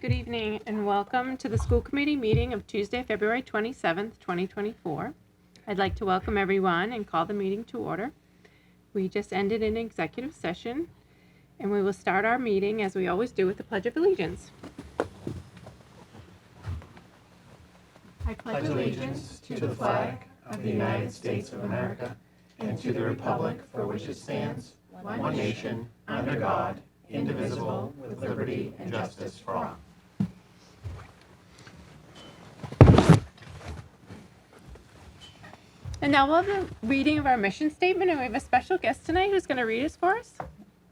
good evening, and welcome to the school committee meeting of Tuesday, February 27th, 2024. I'd like to welcome everyone and call the meeting to order. We just ended an executive session, and we will start our meeting, as we always do, with the Pledge of Allegiance. I pledge allegiance to the flag of the United States of America and to the republic for which it stands, one nation, under God, indivisible, with liberty and justice for all. And now we'll have the reading of our mission statement, and we have a special guest tonight who's going to read it for us.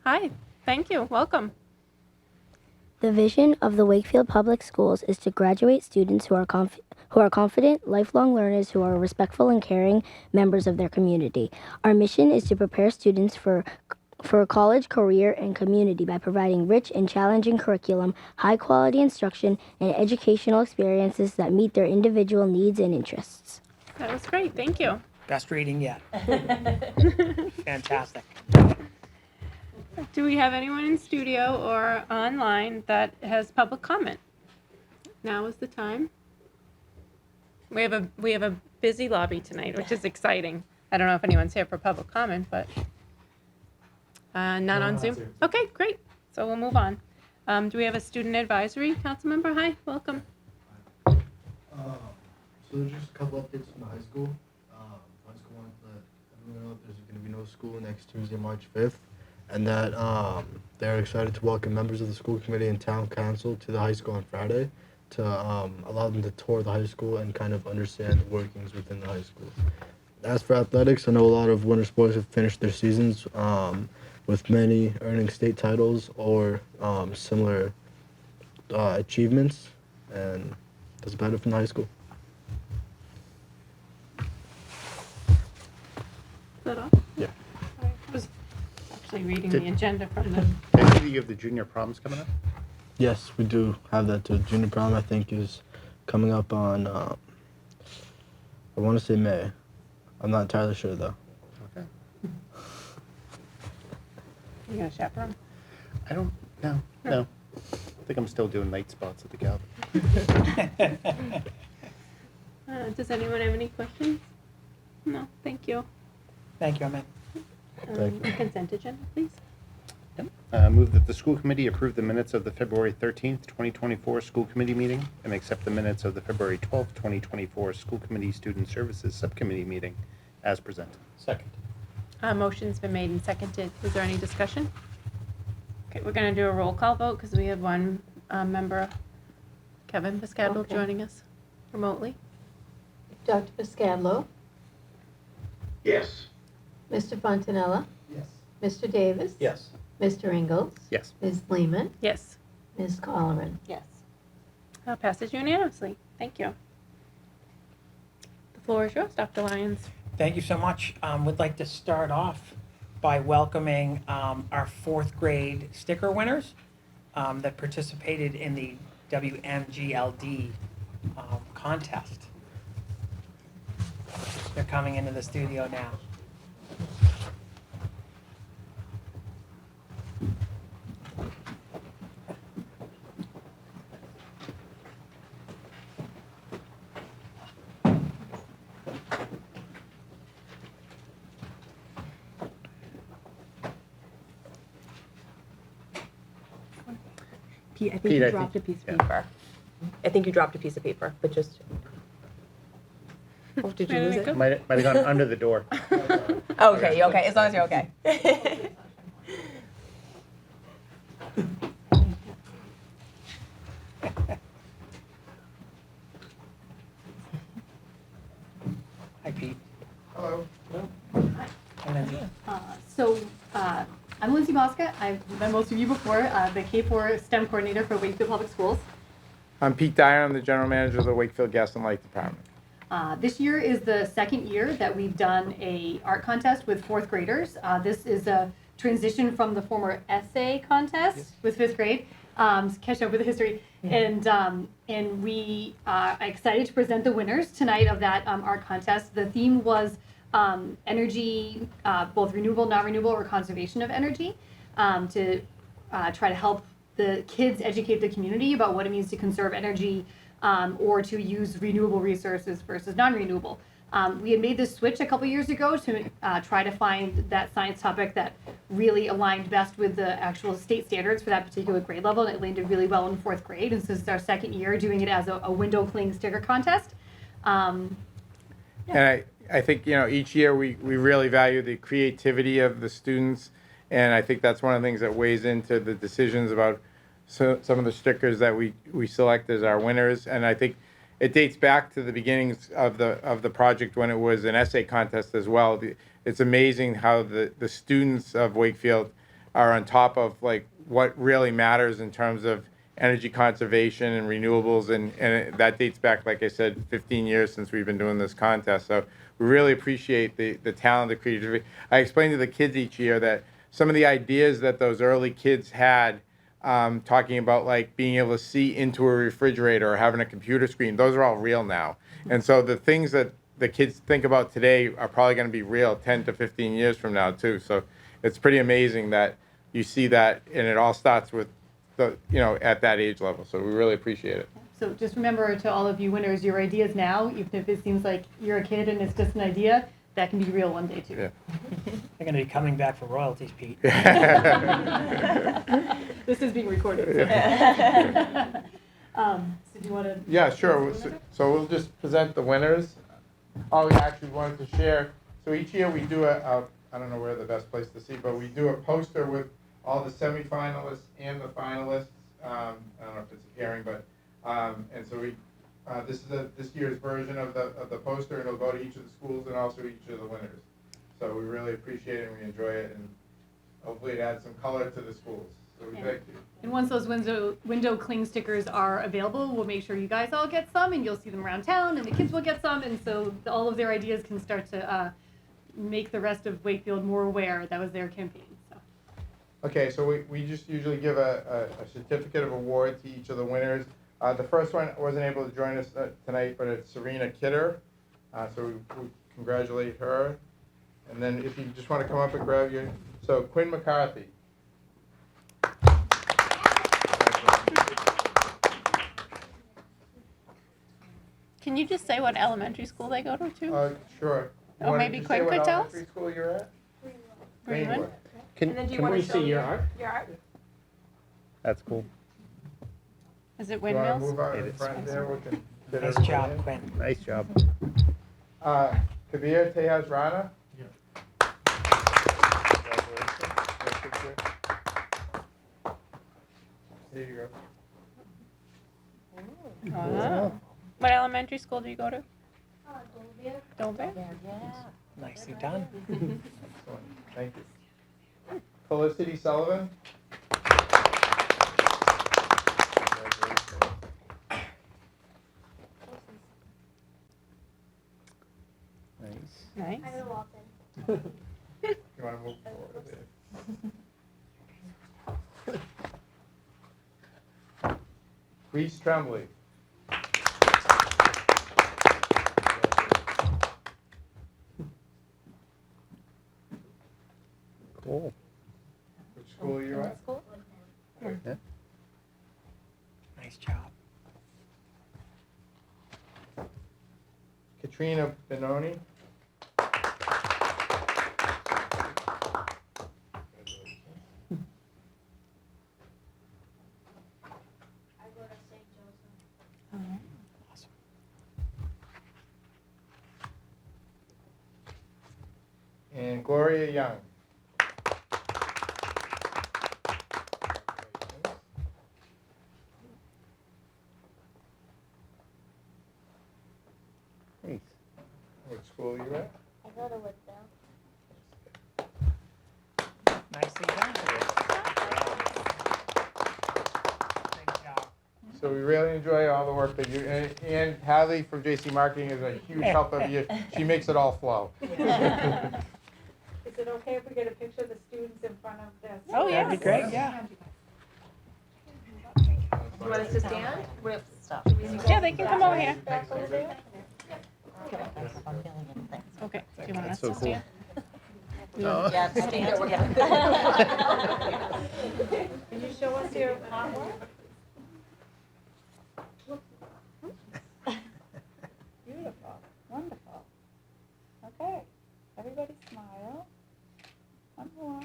Hi, thank you, welcome. The vision of the Wakefield Public Schools is to graduate students who are confident, lifelong learners who are respectful and caring members of their community. Our mission is to prepare students for college, career, and community by providing rich and challenging curriculum, high-quality instruction, and educational experiences that meet their individual needs and interests. That was great, thank you. Best reading yet. Fantastic. Do we have anyone in studio or online that has public comment? Now is the time. We have a busy lobby tonight, which is exciting. I don't know if anyone's here for public comment, but not on Zoom. Okay, great. So we'll move on. Do we have a student advisory council member? Hi, welcome. So there's just a couple updates from the high school. High school wanted to let everyone know that there's going to be no school next Tuesday, March 5th, and that they're excited to welcome members of the school committee and town council to the high school on Friday to allow them to tour the high school and kind of understand the workings within the high school. As for athletics, I know a lot of winter sports have finished their seasons with many earning state titles or similar achievements, and that's about it from the high school. Is that all? Yeah. I was actually reading the agenda from the... I see that you have the junior proms coming up? Yes, we do have that too. Junior prom, I think, is coming up on, I want to say May. I'm not entirely sure, though. Okay. You got a chaperone? I don't, no. I think I'm still doing night spots at the Galvin. Does anyone have any questions? No, thank you. Thank you, Amen. Thank you. Consent agenda, please. Move that the school committee approve the minutes of the February 13th, 2024 school committee meeting and accept the minutes of the February 12th, 2024 school committee student services subcommittee meeting as presented. Second. Motion's been made and seconded. Is there any discussion? Okay, we're going to do a roll call vote because we have one member, Kevin Piscadlo, joining us remotely. Dr. Piscadlo, Yes. Mr. Fontanella, Yes. Mr. Davis, Yes. Mr. Ingalls, Yes. Ms. Lehman, Yes. Ms. Colleran. Yes. Passes unanimously. Thank you. The floor is yours, Dr. Lyons. Thank you so much. Would like to start off by welcoming our fourth grade sticker winners that participated in the WMGLD contest. They're coming into the studio now. Pete, I think Pete, you I dropped think- a piece of yeah. paper. I think you dropped a piece of paper, but just. Oh, did you Where did lose it it? go? Might have gone under the door. Oh, okay, you're okay. As long as you're okay. Hi, Pete. Hello. And then I'm Lindsay Mosca. I've met most of you before, the K4 STEM coordinator for Wakefield Public Schools. I'm Pete Dyer. I'm the general manager of the Wakefield Gas and Light Department. This year is the second year that we've done a art contest with fourth graders. This is a transition from the former essay contest with fifth grade. Catch up with the history. And we are excited to present the winners tonight of that art contest. The theme was energy, both renewable, non-renewable, or conservation of energy, to try to help the kids educate the community about what it means to conserve energy or to use renewable resources versus non-renewable. We had made this switch a couple years ago to try to find that science topic that really aligned best with the actual state standards for that particular grade level, and it landed really well in 4th grade. And so this is our 2nd year doing it as a window cling sticker contest. And I think, each year we really value the creativity of the students. And I think that's one of the things that weighs into the decisions about some of the stickers that we select as our winners. And I think it dates back to the beginnings of the project when it was an essay contest as well. It's amazing how the students of Wakefield are on top of like what really matters in terms of energy conservation and renewables, and that dates back, like I said, 15 years since we've been doing this contest. So we really appreciate the talent, the creativity. I explain to the kids each year that some of the ideas that those early kids had, talking about like being able to see into a refrigerator or having a computer screen, those are all real now. And so the things that the kids think about today are probably going to be real 10 to 15 years from now too. So it's pretty amazing that you see that, and it all starts with at that age level. So we really appreciate it. So just remember, to all of you winners, your ideas now, even if it seems like you're a kid and it's just an idea, that can be real one day too. Yeah. They're going to be coming back for royalties, Pete. This is being recorded. So, so do you want to? Yeah, sure. So we'll just present the winners. Oh, we actually wanted to share. So each year we do I don't know where the best place to see, but we do a poster with all the semifinalists and the finalists. I don't know if it's appearing, but and so this is this year's version of the poster, and it'll go to each of the schools and also each of the winners. So we really appreciate it and we enjoy it, and hopefully it adds some color to the schools. So we thank you. And once those window cling stickers are available, we'll make sure you guys all get some, and you'll see them around town, and the kids will get some, and so all of their ideas can start to make the rest of Wakefield more aware that was their campaign. So. Okay, so we just usually give a certificate of award to each of the winners. The first one wasn't able to join us tonight, but it's Serena Kidder. So we congratulate her. And then if you just want to come up and grab your, so Quinn McCarthy. Can you just say what elementary school they go to too? Sure. Oh, maybe Quinn could tell us? What elementary school you're at? Greenwood. Can we see your art? Your art? That's cool. Is it You want to windmills? move out It in is. front there? We can fit Nice everybody job, in. Quinn. Nice job. Kabir Tejas Rana. There you go. Oh. What elementary school do you go to? Dolbear. Nicely done. Excellent. Thank you. Felicity Sullivan. Nice. Nice. You want to move forward there? Reese Tremblay. Cool. Which school are you at? Yeah. Nice job. Katrina Benoni. Awesome. And Gloria Young. Nice. What school are you at? Nicely done. Great job. So we really enjoy all the work that you, and Hadley from JC Marketing is a huge help of you. She makes it all flow. Is it okay if we get a picture of the students in front of this? Oh, yeah. That'd be great, yeah. You want us to stand? Yeah, they can come over here. Back over there? Okay. Do you want us so to cool. stand? Oh. Yeah, I think they're working. Can you show us your artwork? Beautiful, wonderful. Okay, everybody smile. One more.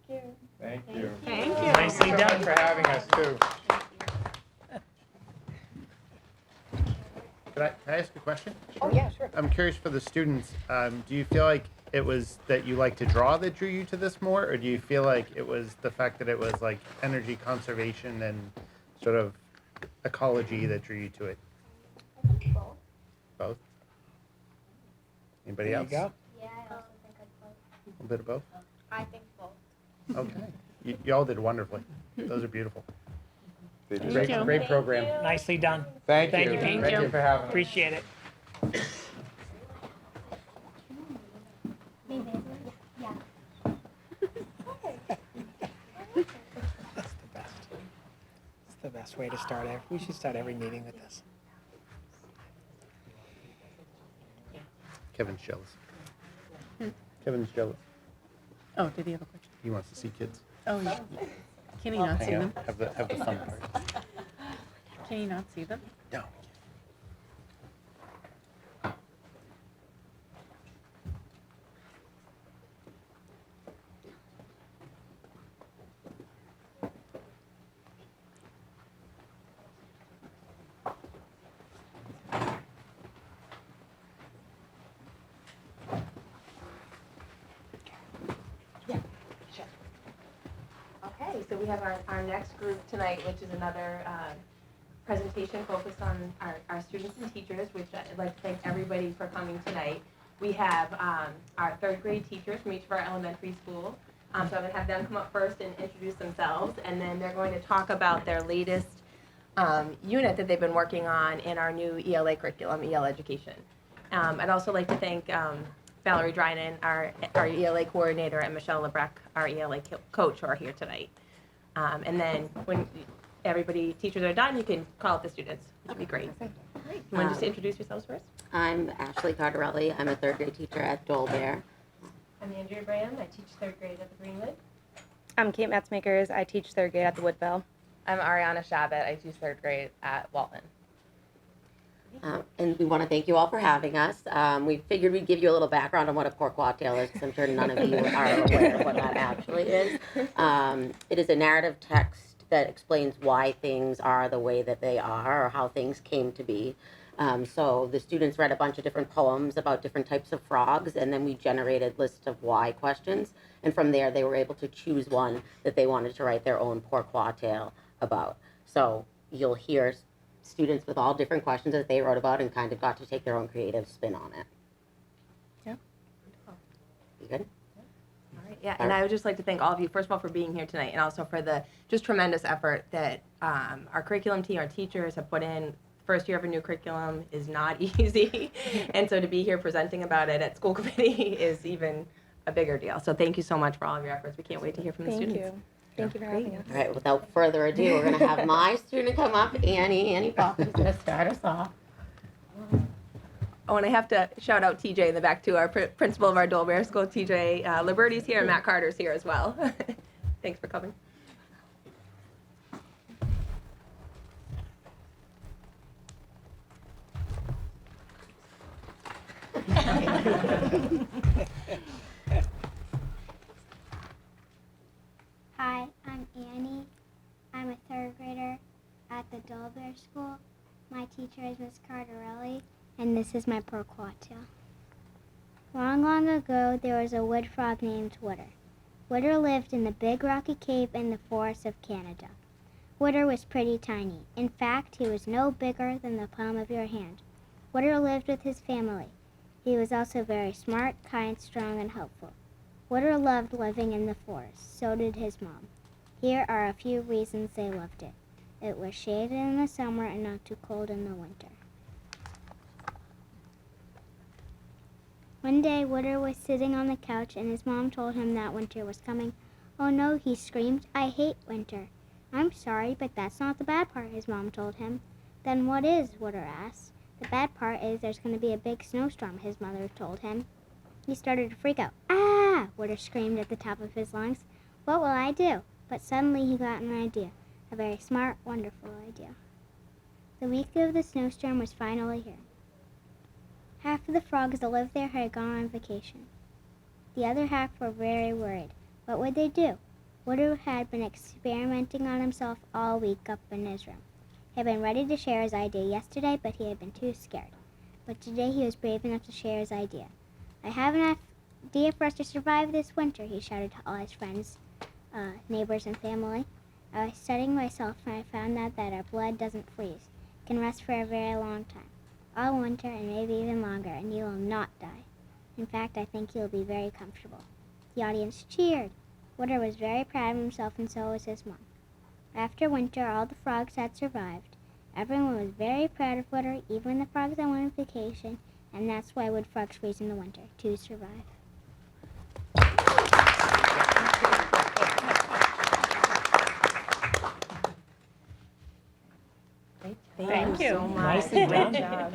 Thank you. Thank you. Thank you. Nicely Thank you so done. much for having us too. Can I ask a question? Oh, yeah, sure. I'm curious for the students, do you feel like it was that you like to draw that drew you to this more, or do you feel like it was the fact that it was like energy conservation and sort of ecology that drew you to it? Both. Anybody There you else? go. Yeah, I also think I'd vote. A little bit of both? I think both. Okay. You all did wonderfully. Those are beautiful. They did. Great, you. great program. Nicely done. Thank Thank you. you. Thank Thank you. you for having us. Appreciate it. That's the best. It's the best way to start. We should start every meeting with this. Kevin's jealous. Kevin's jealous. Oh, did he have a question? He wants to see kids. Oh, yeah. Can he not see Hang them? out, have the fun part. Can he not see them? No. Okay, so we have our next group tonight, which is another presentation focused on our students and teachers, which I'd like to thank everybody for coming tonight. We have our third grade teachers from each of our elementary schools. So I'm going to have them come up first and introduce themselves, and then they're going to talk about their latest unit that they've been working on in our new ELA curriculum, EL Education. I'd also like to thank Valerie Drynan, our ELA coordinator, and Michelle Lebrecq, our ELA coach, who are here tonight. And then when teachers are done, you can call up the students, which would be great. You want to just introduce yourselves first? I'm Ashley Cardarelli. I'm a third grade teacher at Dole Bear. I'm Andrea Graham. I teach third grade at the Greenwood. I'm Kate Metzmakers. I teach third grade at the Woodville. I'm Ariana Shabbat. I teach third grade at Walton. And we want to thank you all for having us. We figured we'd give you a little background on what a pourquoi tail is, because I'm sure none of you are aware of what that actually is. It is a narrative text that explains why things are the way that they are, or how things came to be. So the students read a bunch of different poems about different types of frogs, and then we generated lists of why questions. And from there, they were able to choose one that they wanted to write their own pourquoi tale about. So you'll hear students with all different questions that they wrote about and kind of got to take their own creative spin on it. Yeah. You good? All right. Yeah, and I would just like to thank all of you, first of all, for being here tonight, and also for the just tremendous effort that our curriculum team, our teachers have put in. First year of a new curriculum is not easy, and so to be here presenting about it at school committee is even a bigger deal. So thank you so much for all of your efforts. We can't wait to hear from the students. Thank you. Thank you for having us. All right, without further ado, we're going to have my student come up, Annie Poppins, going to start us off. Oh, and I have to shout out TJ in the back too, our principal of our Dole Bear School, TJ Liberty's here, and Matt Carter's here as well. Thanks for coming. Hi, I'm Annie. I'm a third grader at the Dole Bear School. My teacher is Miss Cardarelli, and this is my pourquoi tale. Long, long ago, there was a wood frog named Witter. Witter lived in the big rocky cave in the forests of Canada. Witter was pretty tiny. In fact, he was no bigger than the palm of your hand. Witter lived with his family. He was also very smart, kind, strong, and helpful. Witter loved living in the forest. So did his mom. Here are a few reasons they loved it. It was shaded in the summer and not too cold in the winter. One day, Witter was sitting on the couch and his mom told him that winter was coming. Oh no, he screamed, I hate winter. I'm sorry, but that's not the bad part, his mom told him. Then what is? Witter asked. The bad part is there's going to be a big snowstorm, his mother told him. He started to freak out. Ah! ha! Witter screamed at the top of his lungs. What will I do? But suddenly he got an idea. A very smart, wonderful idea. The week of the snowstorm was finally here. Half of the frogs that lived there had gone on vacation. The other half were very worried. What would they do? Witter had been experimenting on himself all week up in his room. He had been ready to share his idea yesterday, but he had been too scared. But today he was brave enough to share his idea. I have an idea for us to survive this winter, he shouted to all his friends, neighbors, and family. I was studying myself and I found out that our blood doesn't freeze. It can rest for a very long time. All winter and maybe even longer, and you will not die. In fact, I think you will be very comfortable. The audience cheered. Witter was very proud of himself, and so was his mom. After winter, all the frogs had survived. Everyone was very proud of Witter, even the frogs that went on vacation, and that's why wood frogs freeze in the winter, to survive. Thank you so much. Nicely done. Good job.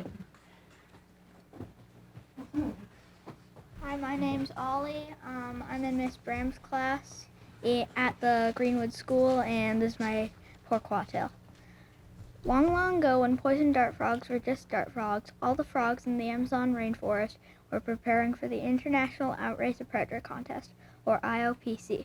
Hi, my name's Ollie. I'm in Miss Bram's class at the Greenwood School, and this is my pourquoi tale. Long, long ago, when poison dart frogs were just dart frogs, all the frogs in the Amazon rainforest were preparing for the International Outrace a Predator Contest, or IOPC.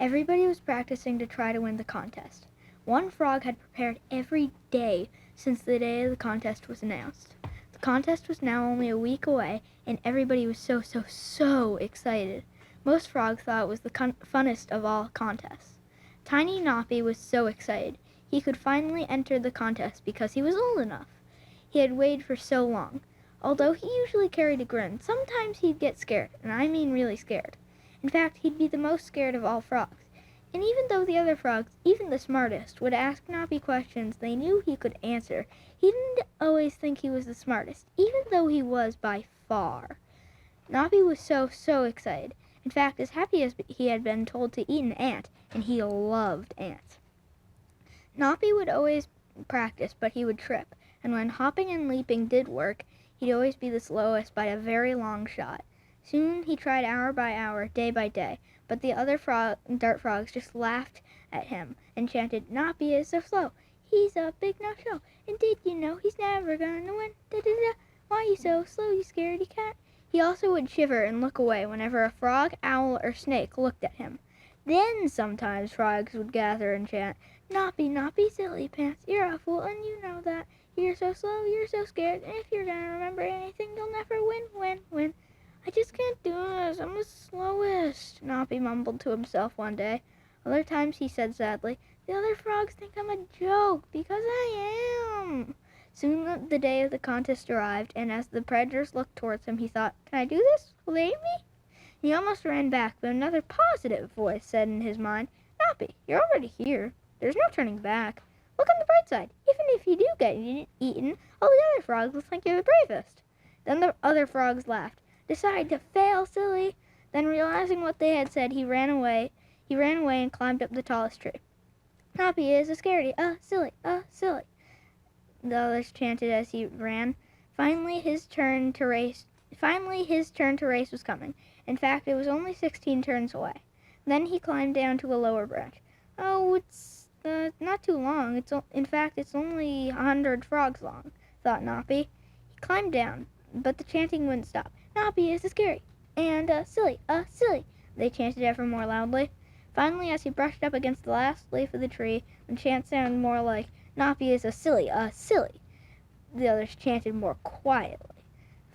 Everybody was practicing to try to win the contest. One frog had prepared every day since the day the contest was announced. The contest was now only a week away, and everybody was so excited. Most frogs thought it was the funnest of all contests. Tiny Noppy was so excited. He could finally enter the contest because he was old enough. He had waited for so long. Although he usually carried a grin, sometimes he'd get scared, and I mean really scared. In fact, he'd be the most scared of all frogs. And even though the other frogs, even the smartest, would ask Noppy questions they knew he could answer, he didn't always think he was the smartest, even though he was by far. Noppy was so excited. In fact, as happy as he had been told to eat an ant, and he loved ants. Noppy would always practice, but he would trip, and when hopping and leaping did work, he'd always be the slowest by a very long shot. Soon he tried hour by hour, day by day, but the other dart frogs just laughed at him and chanted, Noppy is so slow, he's a big no-show, and did you know he's never gonna win, da-da-da, why you so slow, you scaredy cat? He also would shiver and look away whenever a frog, owl, or snake looked at him. Then sometimes frogs would gather and chant, Noppy, Noppy, silly pants, you're a fool and you know that. You're so slow, you're so scared, and if you're gonna remember anything, you'll never win. I just can't do this, I'm the slowest, Noppy mumbled to himself one day. Other times he said sadly, the other frogs think I'm a joke, because I am. Soon the day of the contest arrived, and as the predators looked towards him, he thought, can I do this? Will they eat me? He almost ran back, but another positive voice said in his mind, Noppy, you're already here. There's no turning back. Look on the bright side. Even if you do get eaten, all the other frogs will think you're the bravest. Then the other frogs laughed. Decide to fail, silly. Then realizing what they had said, he ran away and climbed up the tallest tree. Noppy is a scaredy, silly, silly. The others chanted as he ran. Finally his turn to race was coming. In fact, it was only 16 turns away. Then he climbed down to a lower branch. Oh, it's not too long. It's only 100 frogs long, thought Noppy. He climbed down, but the chanting wouldn't stop. Noppy is a scary and silly, silly. They chanted ever more loudly. Finally, as he brushed up against the last leaf of the tree, the chant sounded more like, Noppy is a silly, silly. The others chanted more quietly.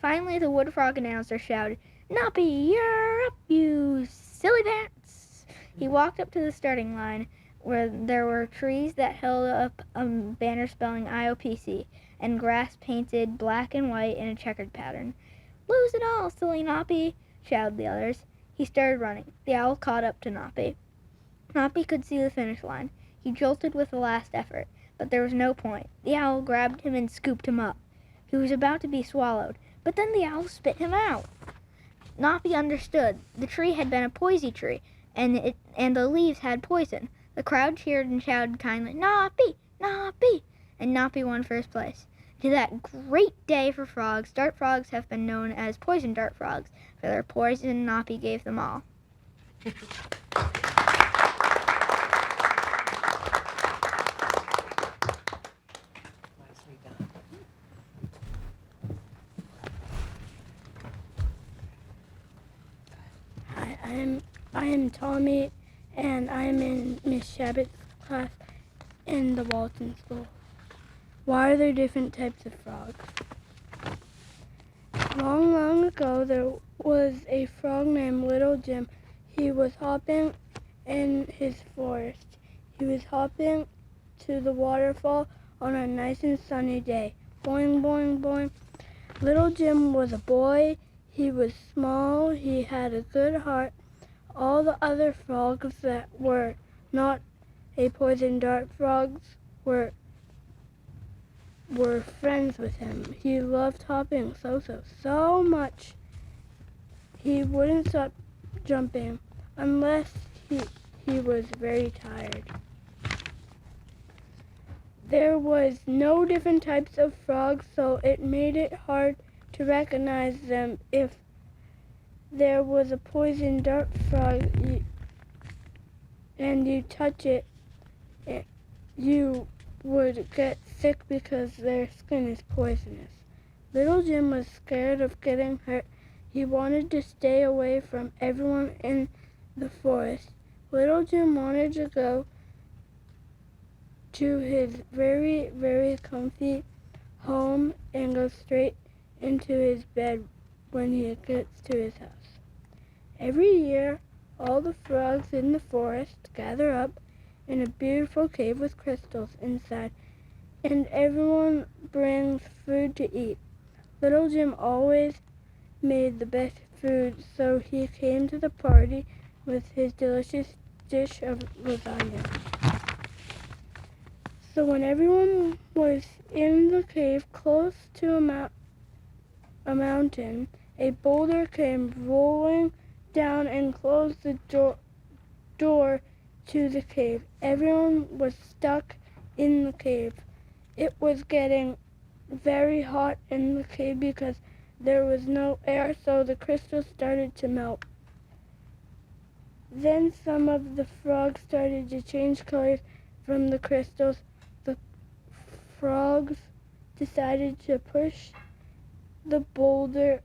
Finally, the wood frog announcer shouted, Noppy, you're up, you silly pants. He walked up to the starting line, where there were trees that held up a banner spelling IOPC, and grass painted black and white in a checkered pattern. Lose it all, silly Noppy, shouted the others. He started running. The owl caught up to Noppy. Noppy could see the finish line. He jolted with a last effort, but there was no point. The owl grabbed him and scooped him up. He was about to be swallowed, but then the owl spit him out. Noppy understood. The tree had been a poisy tree, and the leaves had poison. The crowd cheered and shouted kindly, Noppy, Noppy, and Noppy won first place. To that great day for frogs, dart frogs have been known as poison dart frogs, for their poison Nappy gave them all. Nicely done. Hi, I am Tommy, and I am in Miss Shabbat's class in the Walton School. Why are there different types of frogs? Long, long ago, there was a frog named Little Jim. He was hopping in his forest. He was hopping to the waterfall on a nice and sunny day. Boing, boing, boing. Little Jim was a boy. He was small. He had a good heart. All the other frogs that were not a poison dart frogs were friends with him. He loved hopping so much. He wouldn't stop jumping unless he was very tired. There was no different types of frogs, so it made it hard to recognize them. If there was a poison dart frog and you touch it, you would get sick because their skin is poisonous. Little Jim was scared of getting hurt. He wanted to stay away from everyone in the forest. Little Jim wanted to go to his very, very comfy home and go straight into his bed when he gets to his house. Every year, all the frogs in the forest gather up in a beautiful cave with crystals inside, and everyone brings food to eat. Little Jim always made the best food, so he came to the party with his delicious dish of lasagna. So when everyone was in the cave close to a mountain, a boulder came rolling down and closed the door to the cave. Everyone was stuck in the cave. It was getting very hot in the cave because there was no air, so the crystals started to melt. Then some of the frogs started to change colors from the crystals. The frogs decided to push the boulder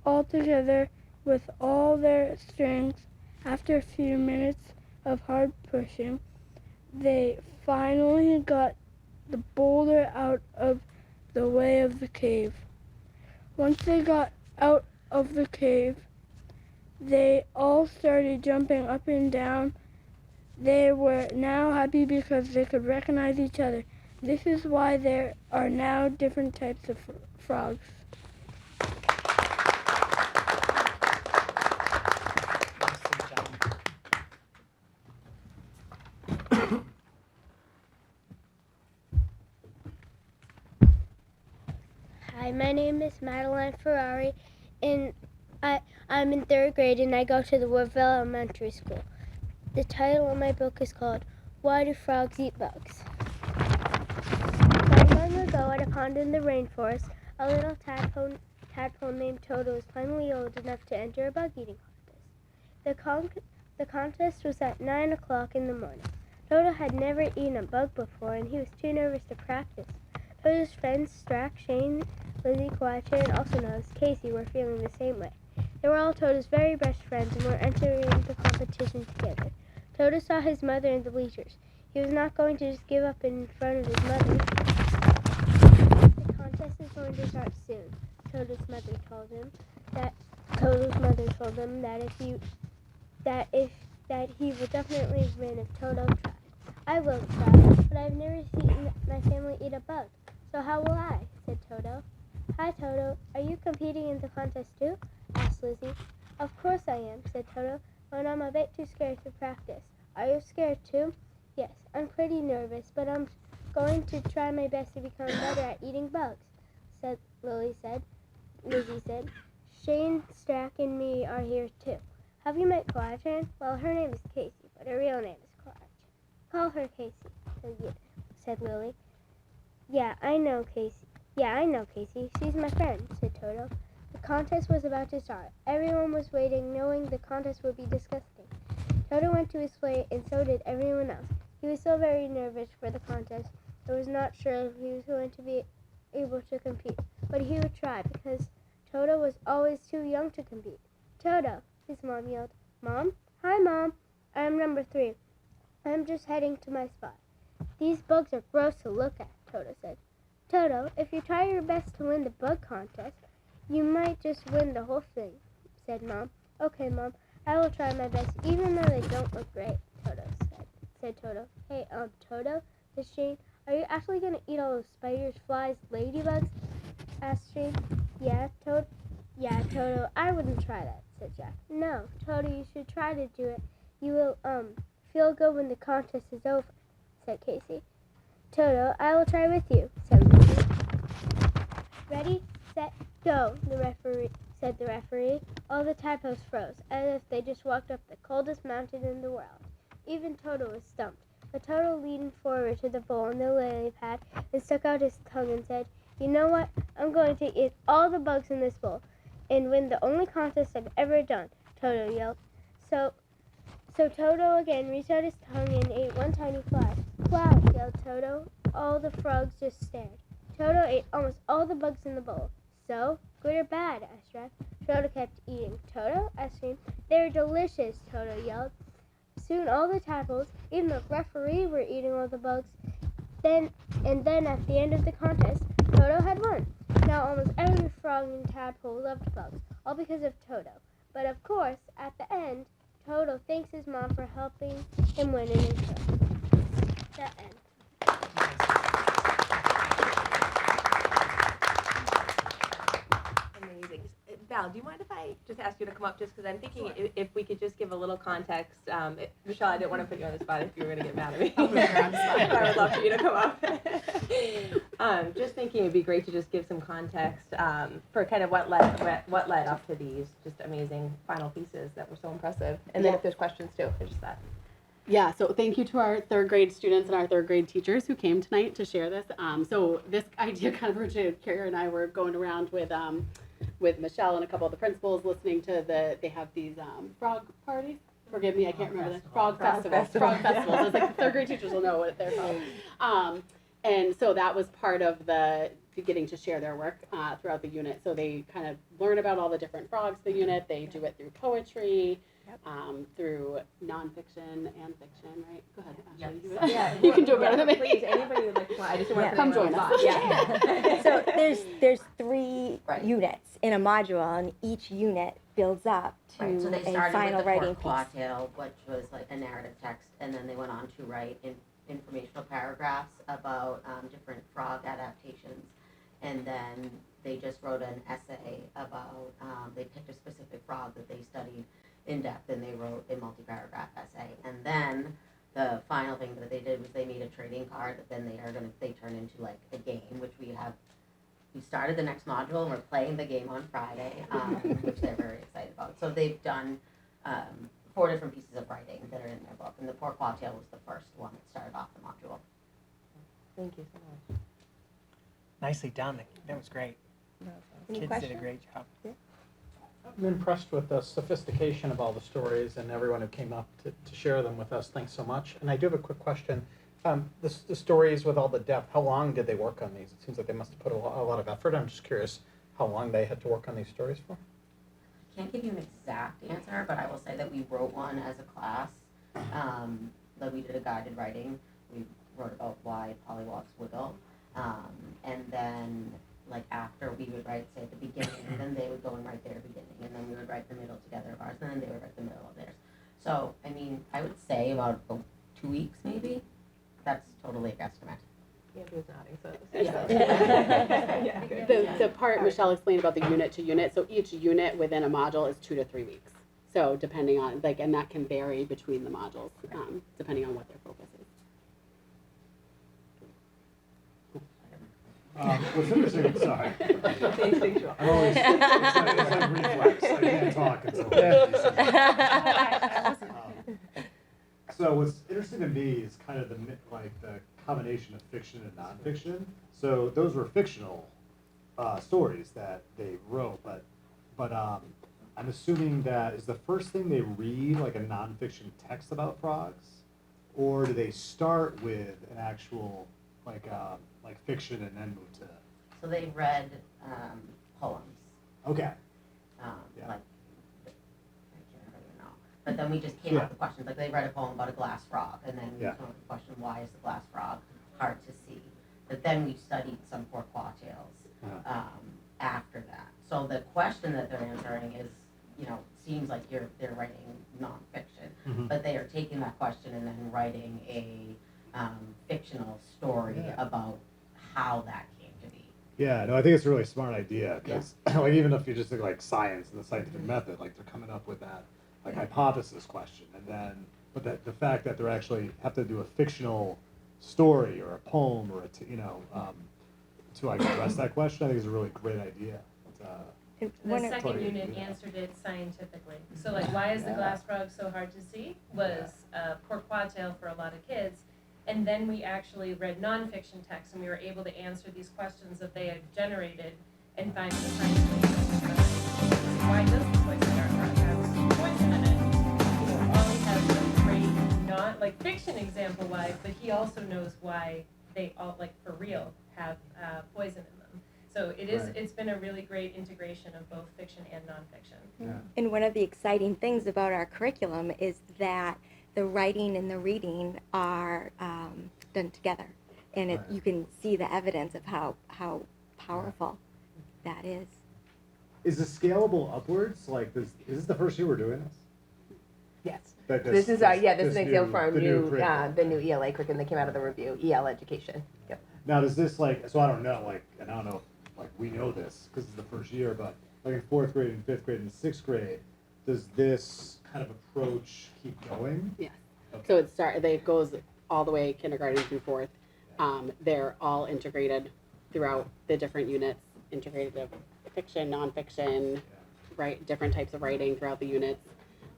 all together with all their strength. After a few minutes of hard pushing, they finally got the boulder out of the way of the cave. Once they got out of the cave, they all started jumping up and down. They were now happy because they could recognize each other. This is why there are now different types of frogs. Nicely done. Hi, my name is Madeline Ferrari, and I'm in 3rd grade, and I go to the Woodville Elementary School. The title of my book is called Why Do Frogs Eat Bugs? Long ago, at a pond in the rainforest, a little tadpole named Toto was finally old enough to enter a bug-eating contest. The contest was at 9 o'clock in the morning. Toto had never eaten a bug before, and he was too nervous to practice. Toto's friends Strack, Shane, Lizzie, Quacha, and also known as Casey were feeling the same way. They were all Toto's very best friends and were entering the competition together. Toto saw his mother in the bleachers. He was not going to just give up in front of his mother. The contest is going to start soon, Toto's mother told him. Toto's mother told him that he would definitely win if Toto tried. I will try, but I've never seen my family eat a bug. So how will I? Said Toto. Hi, Toto. Are you competing in the contest too? Asked Lizzie. Of course I am, said Toto, but I'm a bit too scared to practice. Are you scared too? Yes, I'm pretty nervous, but I'm going to try my best to become better at eating bugs, Lizzie said. Shane, Strack, and me are here too. Have you met Quadrant? Well, her name is Casey, but her real name is Quadrant. Call her Casey, said Lily. Yeah, I know Casey. Yeah, I know Casey. She's my friend, said Toto. The contest was about to start. Everyone was waiting, knowing the contest would be disgusting. Toto went to his plate, and so did everyone else. He was so very nervous for the contest. He was not sure if he was going to be able to compete, but he would try because Toto was always too young to compete. Toto, his mom yelled. Mom? Hi, Mom. I'm number 3. I'm just heading to my spot. These bugs are gross to look at, Toto said. Toto, if you try your best to win the bug contest, you might just win the whole thing, said Mom. Okay, Mom, I will try my best, even though they don't look great, Toto said Toto. Hey, Toto, said Shane, are you actually going to eat all those spiders, flies, ladybugs? Asked Shane. Yeah, Toto, I wouldn't try that, said Jack. No, Toto, you should try to do it. You will, feel good when the contest is over, said Casey. Toto, I will try with you, said Lucy. Ready, set, go, said the referee. All the tadpoles froze, as if they just walked up the coldest mountain in the world. Even Toto was stumped, but Toto leaned forward to the bowl in the lily pad and stuck out his tongue and said, You know what? I'm going to eat all the bugs in this bowl and win the only contest I've ever done, Toto yelled. So Toto again reached out his tongue and ate one tiny fly. Wow, yelled Toto. All the frogs just stared. Toto ate almost all the bugs in the bowl. So, good or bad? Asked Jack. Toto kept eating. Toto? Asked Shane. They're delicious, Toto yelled. Soon all the tadpoles, even the referee, were eating all the bugs. Then at the end of the contest, Toto had won. Now almost every frog and tadpole loved bugs, all because of Toto. But of course, at the end, Toto thanks his mom for helping him win in his show. The end. Amazing. Val, do you mind if I just ask you to come up just because I'm thinking if we could just give a little context. Michelle, I didn't want to put you on the spot if you were going to get mad at me. I would love for you to come up. Just thinking it'd be great to just give some context for kind of what led up to these just amazing final pieces that were so impressive. And then if there's questions too, I just thought. Yeah, so thank you to our third grade students and our third grade teachers who came tonight to share this. So this idea kind of originated, Carrie and I were going around with Michelle and a couple of the principals listening to they have these frog parties. Forgive me, I can't remember the frog festivals. Frog festivals. I was like, the third grade teachers will know what they're called. And so that was part of the getting to share their work throughout the unit. So they kind of learn about all the different frogs in the unit. They do it through poetry, through nonfiction and fiction, right? Go ahead, Ashley. Yeah. You can do it better than me. Please, anybody would like to I just want to come join us. Yeah. So there's 3 units in a module, and each unit builds up to Right, so they a started final with the writing Pork piece. Tale, which was like a narrative text, and then they went on to write informational paragraphs about different frog adaptations, and then they just wrote an essay about, they picked a specific frog that they studied in depth, and they wrote a multi-paragraph essay. And then the final thing that they did was they made a trading card that then they turn into like a game, which we started the next module, and we're playing the game on Friday, which they're very excited about. So they've done 4 different pieces of writing that are in their book, and the Pork Tale was the first one that started off the module. Thank you so much. Nicely done. That was great. Any Kids questions? did a great job. Yeah. I'm impressed with the sophistication of all the stories and everyone who came up to share them with us. Thanks so much. And I do have a quick question. The stories with all the depth, how long did they work on these? It seems like they must have put a lot of effort. I'm just curious how long they had to work on these stories for. I can't give you an exact answer, but I will say that we wrote one as a class, that we did a guided writing. We wrote about why pollywogs wiggle. And then like after we would write, say at the beginning, and then they would go and write their beginning, and then we would write the middle together of ours, and then they would write the middle of theirs. So, I mean, I would say about 2 weeks maybe. That's totally a guesstimate. Andrew's nodding, so. Yeah. The part Michelle explained about the unit to unit, so each unit within a module is 2 to 3 weeks. So depending on, and that can vary between the modules, depending on what their focus is. What's interesting, sorry. I'm always, it's like reflex, I can't talk until. So what's interesting to me is kind of the combination of fiction and nonfiction. So those were fictional stories that they wrote, but I'm assuming that is the first thing they read like a nonfiction text about frogs, or do they start with an actual like fiction and then move to? So they read poems. Okay. Like, I can't really know. But then we just came up with questions, like they read a poem about a glass frog, and then we came up with the question, why is the glass frog hard to see? But then we studied some pourquoi tales after that. So the question that they're answering is, seems like they're writing nonfiction, but they are taking that question and then writing a fictional story about how that came to be. Yeah, no, I think it's a really smart idea because, like, even if you just think like science and the scientific method, like they're coming up with that like hypothesis question, and then but the fact that they're actually have to do a fictional story or a poem or to like address that question, I think is a really great idea. The second unit answered it scientifically. So like, why is the glass frog so hard to see? Was a pourquoi tale for a lot of kids. And then we actually read nonfiction texts, and we were able to answer these questions that they had generated and find the scientific reasons. Why does the poison dart frog have poison in it? Ollie has a great, not like fiction example why, but he also knows why they all, like for real, have poison in them. So it's been a really great integration of both fiction and nonfiction. Yeah. And one of the exciting things about our curriculum is that the writing and the reading are done together, and you can see the evidence of how powerful that is. Is this scalable upwards? Like, is this the first year we're doing this? Yes. This is an example from the new curriculum. the new ELA curriculum that came out of the review, EL education. Yep. Now, does this so I don't know, and I don't know if we know this because it's the first year, but like in 4th grade and 5th grade and 6th grade, does this kind of approach keep going? Yes. Okay. So it goes all the way kindergarten through 4th. They're all integrated throughout the different units, integrated of fiction, nonfiction, different types of writing throughout the units.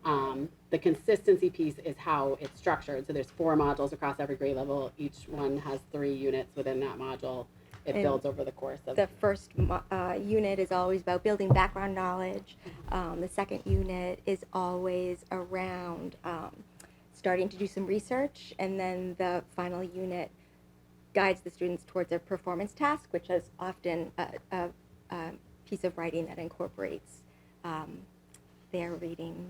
The consistency piece is how it's structured. So there's 4 modules across every grade level. Each one has 3 units within that module. It builds over the course of the first unit is always about building background knowledge. The second unit is always around starting to do some research, and then the final unit guides the students towards a performance task, which is often a piece of writing that incorporates their reading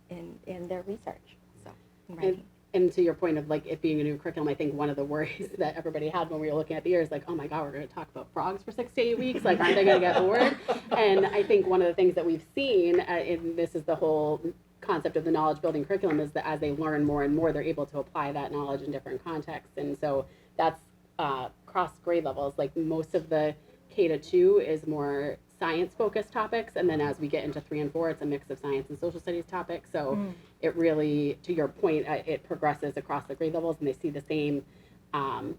in their research. So, in writing. And to your point of like it being a new curriculum, I think one of the worries that everybody had when we were looking at the year is like, oh my God, we're going to talk about frogs for 6 to 8 weeks. Like, aren't they going to get bored? And I think one of the things that we've seen, and this is the whole concept of the knowledge building curriculum, is that as they learn more and more, they're able to apply that knowledge in different contexts. And so that's across grade levels. Like most of the K-2 is more science-focused topics, and then as we get into 3 and 4, it's a mix of science and social studies topics. So it really, to your point, it progresses across the grade levels, and they see the same, what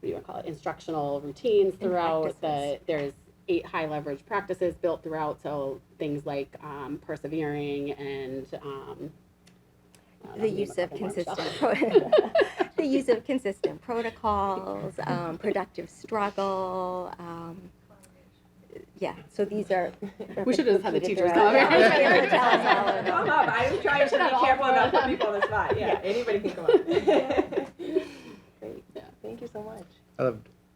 do you want to call it, instructional routines throughout. There's 8 high leverage practices built throughout, so things like persevering and the use of consistent protocols, productive struggle. Yeah, so these are. We should have just had the teachers come come here. Come up. I'm trying to be careful not to put people on the spot. Yeah, anybody can come up. Great. Thank you so much.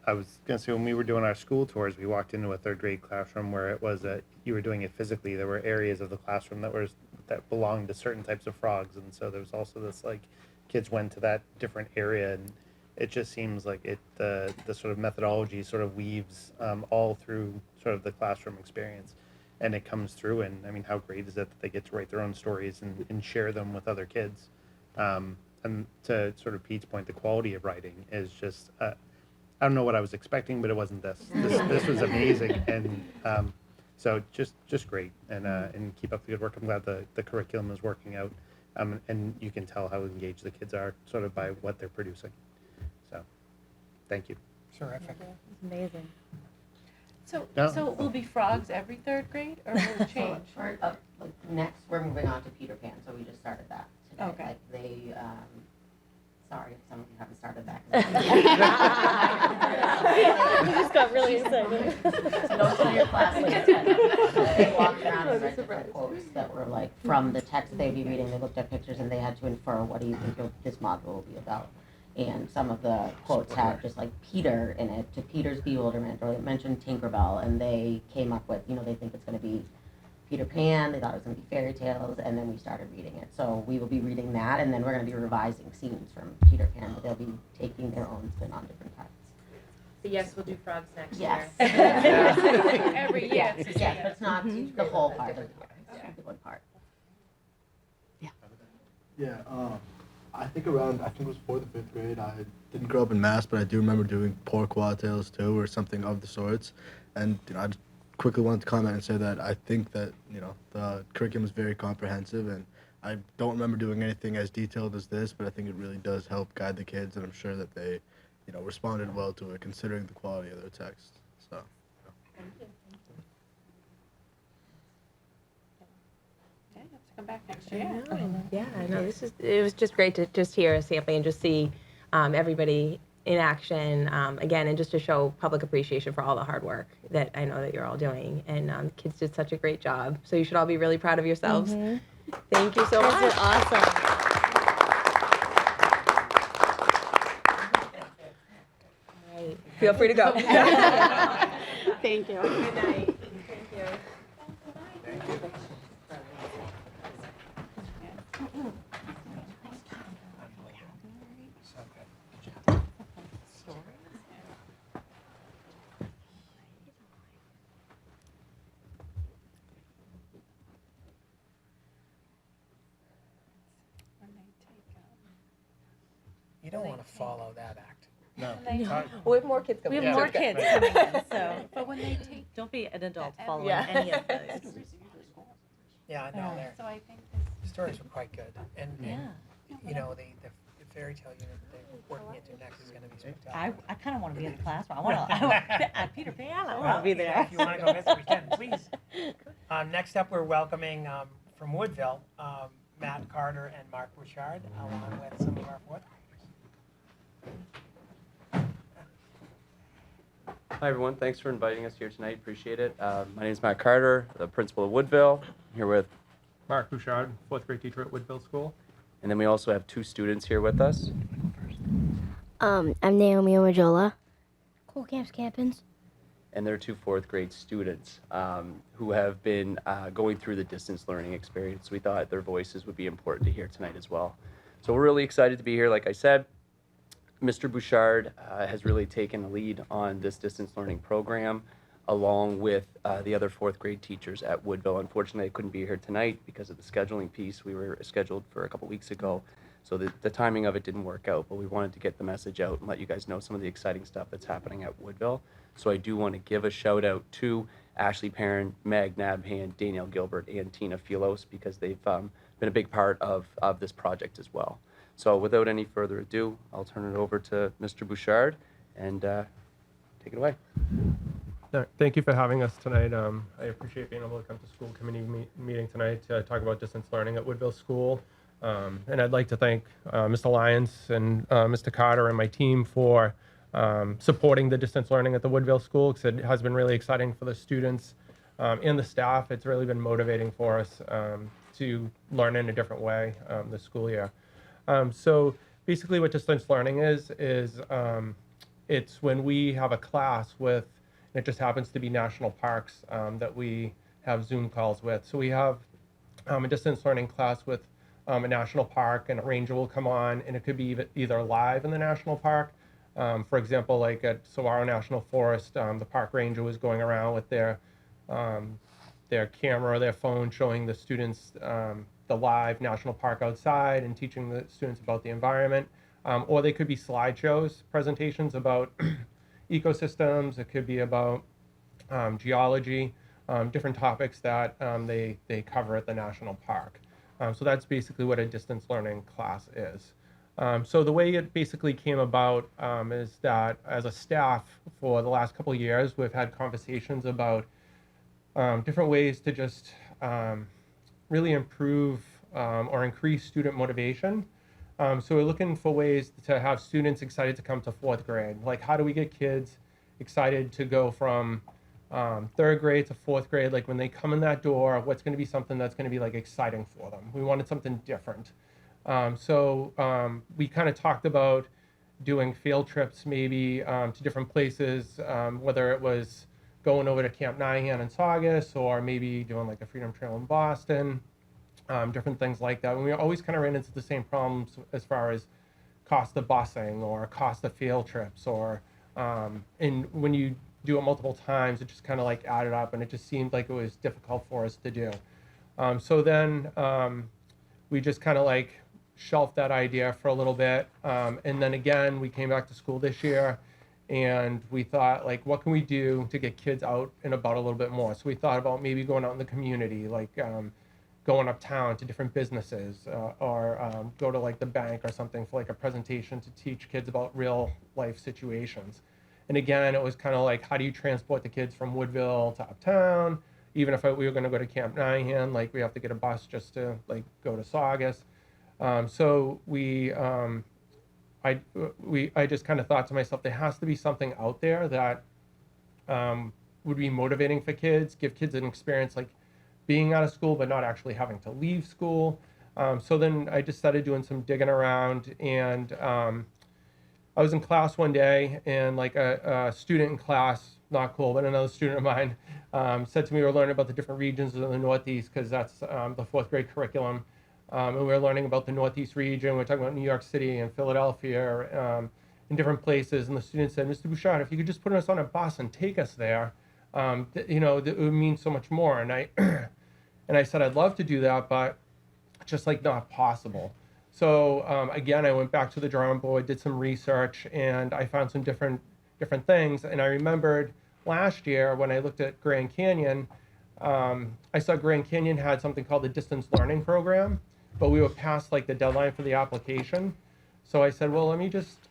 I was going to say, when we were doing our school tours, we walked into a 3rd grade classroom where it was you were doing it physically. There were areas of the classroom that belonged to certain types of frogs, and so there was also this kids went to that different area, and it just seems like the sort of methodology sort of weaves all through sort of the classroom experience, and it comes through. And I mean, how great is it that they get to write their own stories and share them with other kids? And to sort of Pete's point, the quality of writing is just. I don't know what I was expecting, but it wasn't this. This was amazing, and so just great, and keep up the good work. I'm glad the curriculum is working out, and you can tell how engaged the kids are sort of by what they're producing. So, thank you. Terrific. It's amazing. So No. so it will be frogs every 3rd grade, or will it change? Next, we're moving on to Peter Pan, so we just started that today. Okay. Like they, sorry if some of you haven't started that. You just got really excited. Most of your classmates they walked around and read different quotes that were like from the text they'd be reading. They looked at pictures and they had to infer, what do you think this module will be about? And some of the quotes had just like Peter in it, to Peter's bewilderment, or it mentioned Tinkerbell, and they came up with, they think it's going to be Peter Pan, they thought it was going to be fairy tales, and then we started reading it. So we will be reading that, and then we're going to be revising scenes from Peter Pan, but they'll be taking their own spin on different parts. So yes, we'll do frogs next Yes. year. Every year. Yes, yes, but it's not the whole part, it's one part. Yeah, I think it was 4th or 5th grade. I didn't grow up in Mass, but I do remember doing pork-wa-tails too, or something of the sorts. And I just quickly wanted to comment and say that I think that the curriculum is very comprehensive, and I don't remember doing anything as detailed as this, but I think it really does help guide the kids, and I'm sure that they, responded well to it, considering the quality of their text. So. Come back next year. Yeah, no, it was just great to just hear a sampling and just see everybody in action again, and just to show public appreciation for all the hard work that I know that you're all doing. And kids did such a great job. So you should all be really proud of yourselves. Thank you so much. Those are awesome. All right. Feel free to go. Thank you. Good night. Thank you. You don't want to follow that act. No. We have more kids coming. We have more kids coming in, so. But when they take. Don't be an adult following Yeah. any of those. Yeah, I know. So I think The stories were quite good. And Yeah. The fairy tale unit they're working into next is going to be spectacular. I kind of want to be in the classroom. I want to, Peter Pan, I want to be there. If you want to go visit, we can, please. Next up, we're welcoming from Woodville, Matt Carter and Mark Bouchard, along with some of our fourth graders. Hi, everyone. Thanks for inviting us here tonight. Appreciate it. My name is Matt Carter, the principal of Woodville. I'm here with Mark Bouchard, 4th grade teacher at Woodville School. and then we also have 2 students here with us. I'm Naomi Omajola. Cool Camps Campins. And they're 2 4th grade students who have been going through the distance learning experience. We thought their voices would be important to hear tonight as well. So we're really excited to be here. Like I said, Mr. Bouchard has really taken the lead on this distance learning program, along with the other 4th grade teachers at Woodville. Unfortunately, I couldn't be here tonight because of the scheduling piece. We were scheduled for a couple weeks ago, so the timing of it didn't work out, but we wanted to get the message out and let you guys know some of the exciting stuff that's happening at Woodville. So I do want to give a shout out to Ashley Perrin, Meg Nabhan, Danielle Gilbert, and Tina Philos, because they've been a big part of this project as well. So without any further ado, I'll turn it over to Mr. Bouchard, and take it away. Thank you for having us tonight. I appreciate being able to come to school committee meeting tonight to talk about distance learning at Woodville School. And I'd like to thank Mr. Lyons and Mr. Carter and my team for supporting the distance learning at the Woodville School, because it has been really exciting for the students and the staff. It's really been motivating for us to learn in a different way this school year. So basically what distance learning is it's when we have a class with, and it just happens to be national parks that we have Zoom calls with. So we have a distance learning class with a national park, and a ranger will come on, and it could be either live in the national park. For example, like at Saguaro National Forest, the park ranger was going around with their camera or their phone showing the students the live national park outside and teaching the students about the environment. Or they could be slideshows, presentations about ecosystems. It could be about geology, different topics that they cover at the national park. So that's basically what a distance learning class is. So the way it basically came about is that as a staff for the last couple of years, we've had conversations about different ways to just really improve or increase student motivation. So we're looking for ways to have students excited to come to 4th grade. Like, how do we get kids excited to go from third grade to fourth grade. Like when they come in that door, what's going to be something that's going to be like exciting for them? We wanted something different. So we kind of talked about doing field trips maybe to different places, whether it was going over to Camp Nyahan in Saugus or maybe doing like a Freedom Trail in Boston, different things like that. And we always kind of ran into the same problems as far as cost of busing or cost of field trips or and when you do it multiple times, it just kind of like added up and it just seemed like it was difficult for us to do. So then we just kind of like shelved that idea for a little bit. And then again, we came back to school this year and we thought like, what can we do to get kids out and about a little bit more? So we thought about maybe going out in the community, like going uptown to different businesses or go to like the bank or something for like a presentation to teach kids about real life situations. And again, it was kind of like, how do you transport the kids from Woodville to uptown? Even if we were going to go to Camp Nyahan, like we have to get a bus just to like go to Saugus. So I just kind of thought to myself, there has to be something out there that would be motivating for kids, give kids an experience like being out of school, but not actually having to leave school. So then I just started doing some digging around and I was in class one day and like a student in class, not cool, but another student of mine said to me, we were learning about the different regions of the Northeast because that's the fourth grade curriculum. And we were learning about the Northeast region. We were talking about New York City and Philadelphia and different places. And the student said, Mr. Bouchard, if you could just put us on a bus and take us there, it would mean so much more. And I said, I'd love to do that, but just like not possible. So again, I went back to the drawing board, did some research, and I found some different things. And I remembered last year when I looked at Grand Canyon, I saw Grand Canyon had something called the distance learning program, but we were past like the deadline for the application. So I said, well, let me just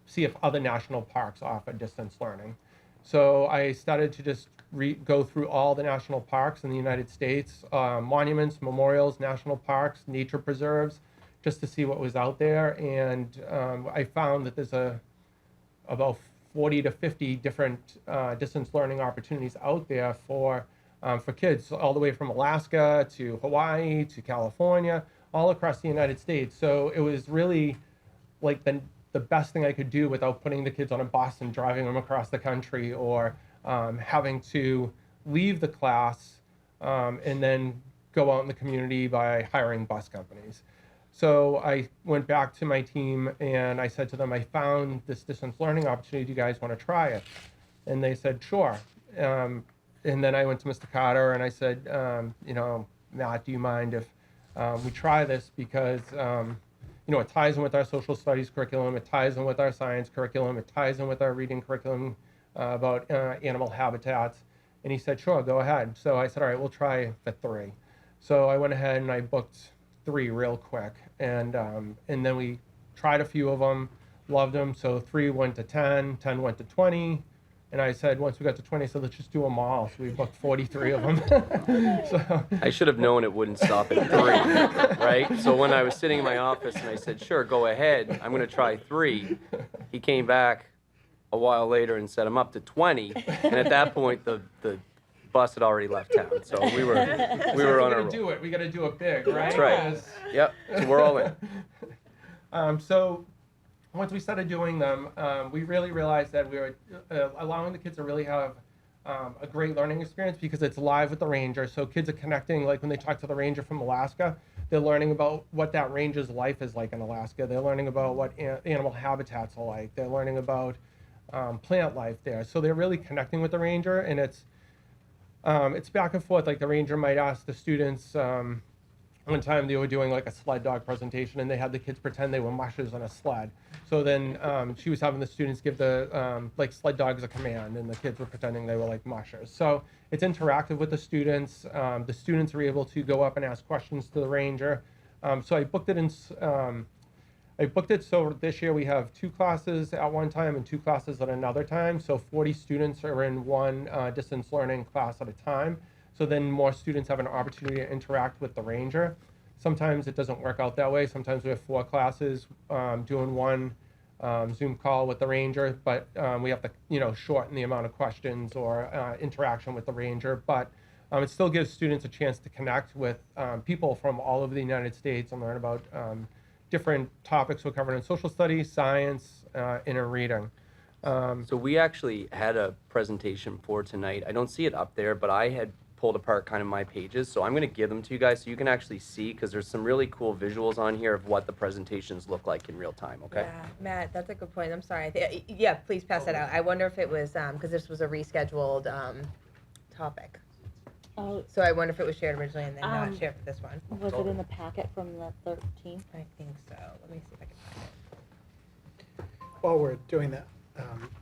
see if other national parks offer distance learning. So I started to just go through all the national parks in the United States, monuments, memorials, national parks, nature preserves, just to see what was out there. And I found that there's about 40 to 50 different distance learning opportunities out there for kids, all the way from Alaska to Hawaii to California, all across the United States. So it was really like the best thing I could do without putting the kids on a bus and driving them across the country or having to leave the class and then go out in the community by hiring bus companies. So I went back to my team and I said to them, I found this distance learning opportunity. Do you guys want to try it? And they said, sure. And then I went to Mr. Carter and I said, Matt, do you mind if we try this? Because, it ties in with our social studies curriculum. It ties in with our science curriculum. It ties in with our reading curriculum about animal habitats. And he said, sure, go ahead. So I said, all right, we'll try for 3. So I went ahead and I booked 3 real quick. And then we tried a few of them, loved them. So 3 went to 10, 10 went to 20. And I said, once we got to 20, so let's just do them all. So we booked 43 of them. So I should have known it wouldn't stop at 3, right? So when I was sitting in my office and I said, sure, go ahead, I'm going to try 3, he came back a while later and set him up to 20. And at that point, the bus had already left town. So we were on a roll. We got to do it big, right? That's right. Yep. So we're all in. So once we started doing them, we really realized that we were allowing the kids to really have a great learning experience because it's live with the ranger. So kids are connecting, like when they talk to the ranger from Alaska, they're learning about what that ranger's life is like in Alaska. They're learning about what animal habitats are like. They're learning about plant life there. So they're really connecting with the ranger, and it's back and forth. Like the ranger might ask the students, one time they were doing like a sled dog presentation and they had the kids pretend they were mushers on a sled. So then she was having the students give the like sled dogs a command and the kids were pretending they were like mushers. So it's interactive with the students. The students are able to go up and ask questions to the ranger. So I booked it so this year we have 2 classes at one time and 2 classes at another time. So 40 students are in one distance learning class at a time. So then more students have an opportunity to interact with the ranger. Sometimes it doesn't work out that way. Sometimes we have 4 classes doing one Zoom call with the ranger, but we have to, shorten the amount of questions or interaction with the ranger. But it still gives students a chance to connect with people from all over the United States and learn about different topics we're covering in social studies, science, and in reading. So we actually had a presentation for tonight. I don't see it up there, but I had pulled apart kind of my pages. So I'm going to give them to you guys so you can actually see, because there's some really cool visuals on here of what the presentations look like in real time, okay? Yeah, Matt, that's a good point. I'm sorry. Yeah, please pass that out. I wonder if it was, because this was a rescheduled topic. Oh, So I wonder if it was shared originally and then not shared for this one. was it in the packet from the 13th? I think so. Let me see if I can find it. While we're doing that,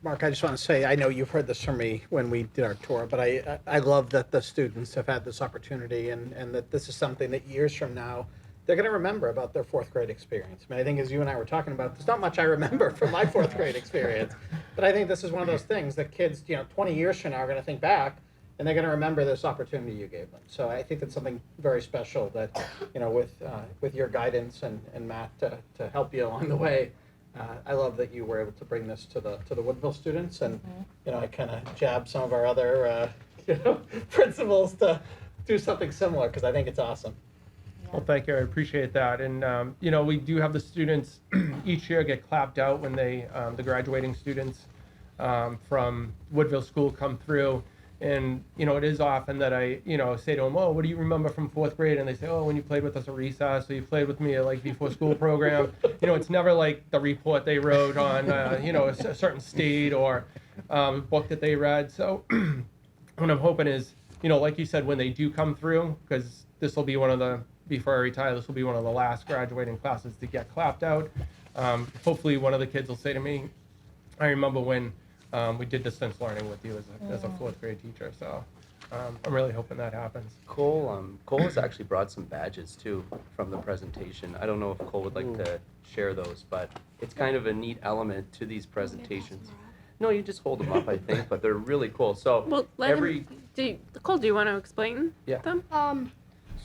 Mark, I just want to say, I know you've heard this from me when we did our tour, but I love that the students have had this opportunity and that this is something that years from now, they're going to remember about their fourth grade experience. I mean, I think as you and I were talking about, there's not much I remember from my fourth grade experience, but I think this is one of those things that kids, 20 years from now are going to think back and they're going to remember this opportunity you gave them. So I think that's something very special that, with your guidance and Matt to help you along the way, I love that you were able to bring this to the Woodville students, and I kind of jabbed some of our other principals to do something similar because I think it's awesome. Well, thank you. I appreciate that. And, we do have the students each year get clapped out when the graduating students from Woodville School come through. And, it is often that I, say to them, oh, what do you remember from fourth grade? And they say, oh, when you played with us at recess, or you played with me at before school program. It's never like the report they wrote on, a certain state or book that they read. So what I'm hoping is, like you said, when they do come through, because this will be before I retire, this will be one of the last graduating classes to get clapped out. Hopefully one of the kids will say to me, I remember when we did distance learning with you as a fourth grade teacher, so I'm really hoping that happens. Cole has actually brought some badges too from the presentation. I don't know if Cole would like to share those, but it's kind of a neat element to these presentations. No, you just hold them up, I think, but they're really cool. So Well, Cole, do you want to explain them?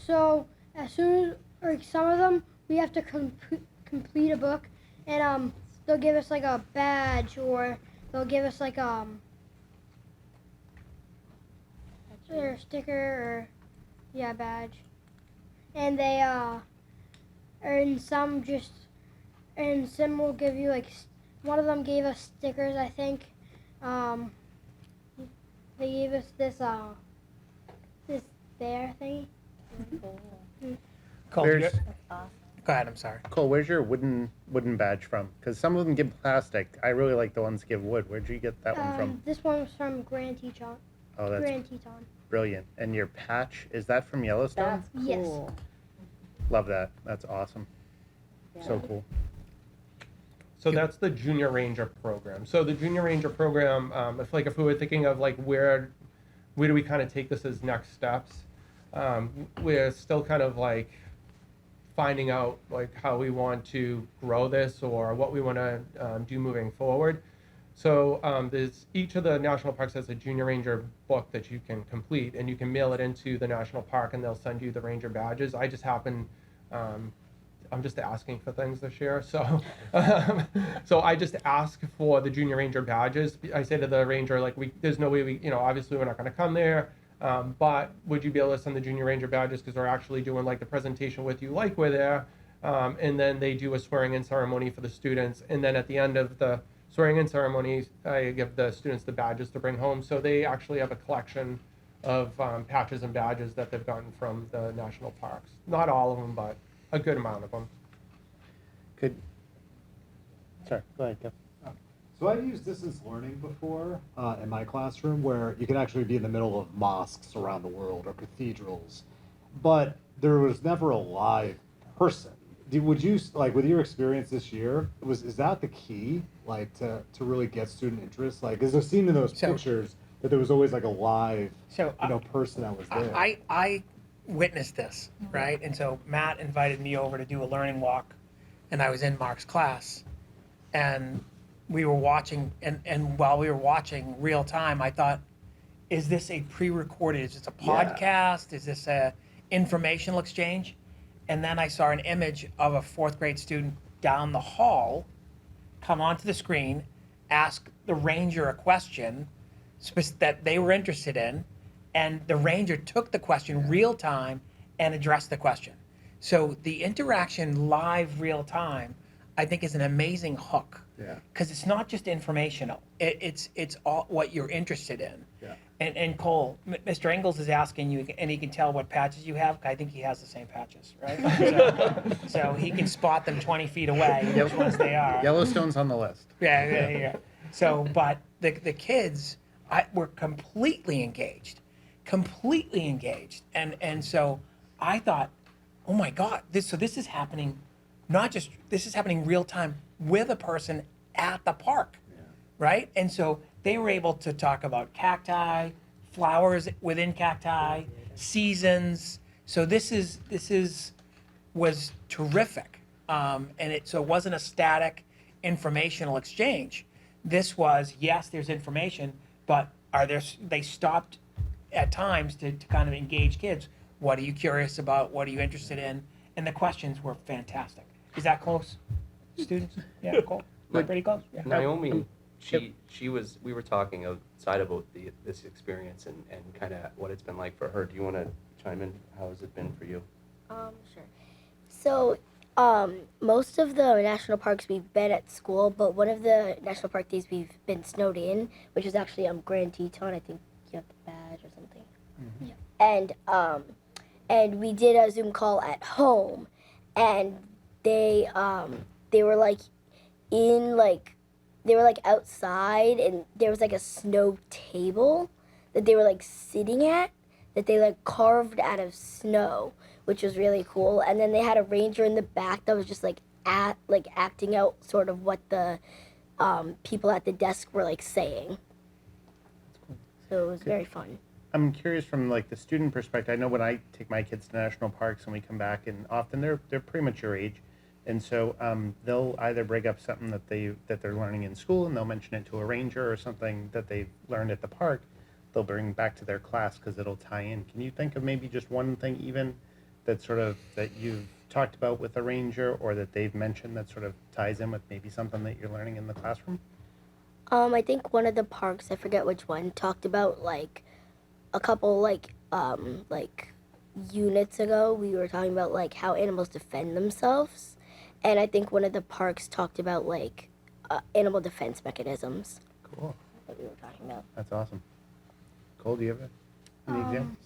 So as soon as, some of them, we have to complete a book, and they'll give us like a badge, or they'll give us like or a sticker, or badge, and they and some will give you one of them gave us stickers, I think. They gave us this bear thingy. Cole, Where's- go ahead, I'm sorry. Cole, where's your wooden badge from? Because some of them give plastic. I really like the ones that give wood. Where'd you get that one from? This one was from Grand Teton. Oh, that's Grand Teton. brilliant. And your patch, is that from Yellowstone? That's cool. Yes. Love that. That's awesome. So cool. So that's the Junior Ranger program. So the Junior Ranger program, if we were thinking of where do we kind of take this as next steps, we're still kind of finding out how we want to grow this or what we want to do moving forward. So there's each of the national parks has a Junior Ranger book that you can complete, and you can mail it into the national park, and they'll send you the ranger badges. I just happen, I'm just asking for things this year, so so I just ask for the Junior Ranger badges. I say to the ranger, there's no way obviously we're not going to come there. But would you be able to send the Junior Ranger badges, because they're actually doing the presentation with you we're there, and then they do a swearing-in ceremony for the students, and then at the end of the swearing-in ceremony, I give the students the badges to bring home. So they actually have a collection of patches and badges that they've gotten from the national parks. Not all of them, but a good amount of them. Sorry, go ahead, Kev. So I've used distance learning before in my classroom, where you could actually be in the middle of mosques around the world or cathedrals, but there was never a live person. Would you, with your experience this year, is that the key, to really get student interest? Because it seemed in those pictures that there was always a live, person that was there. I witnessed this, right? And so Matt invited me over to do a learning walk, and I was in Mark's class, and we were watching, and while we were watching real time, I thought, is this a pre-recorded, is this a podcast? Is this a informational exchange? And then I saw an image of a fourth grade student down the hall come onto the screen, ask the ranger a question that they were interested in, and the ranger took the question real time and addressed the question. So the interaction live real time, I think, is an amazing hook. Yeah. Because it's not just informational. It's all what you're interested in. Yeah. And Cole, Mr. Engels is asking you, and he can tell what patches you have. I think he has the same patches, right? So he can spot them 20 feet away, which ones they are. Yellowstone's on the list. Yeah. So, but the kids were completely engaged. And so I thought, oh my God, this is happening, this is happening real time with a person at the park, right? And so they were able to talk about cacti, flowers within cacti, seasons. So this was terrific. So it wasn't a static informational exchange. This was, yes, there's information, but they stopped at times to kind of engage kids. What are you curious about? What are you interested in? And the questions were fantastic. Is that close, students? Yeah, cool. Pretty close. Yeah. Naomi, we were talking outside about this experience and kind of what it's been like for her. Do you want to chime in? How has it been for you? Sure. So, most of the national parks we've been at school, but one of the national park days we've been snowed in, which is actually Grand Teton. I think you have the badge or something. Mm-hmm. Yeah. And we did a Zoom call at home, and they were like they were like outside, and there was like a snow table that they were like sitting at that they like carved out of snow, which was really cool. And then they had a ranger in the back that was just acting out sort of what the people at the desk were like saying. So it was very fun. I'm curious from like the student perspective. I know when I take my kids to national parks and we come back, and often they're pretty much your age, and so they'll either bring up something that they're learning in school, and they'll mention it to a ranger, or something that they've learned at the park they'll bring back to their class because it'll tie in. Can you think of maybe just one thing even that you've talked about with a ranger, or that they've mentioned that sort of ties in with maybe something that you're learning in the classroom? I think one of the parks, I forget which one, talked about like a couple like units ago, we were talking about like how animals defend themselves, and I think one of the parks talked about like animal defense mechanisms. Cool. That we were talking about. That's awesome. Cole, do you have any examples?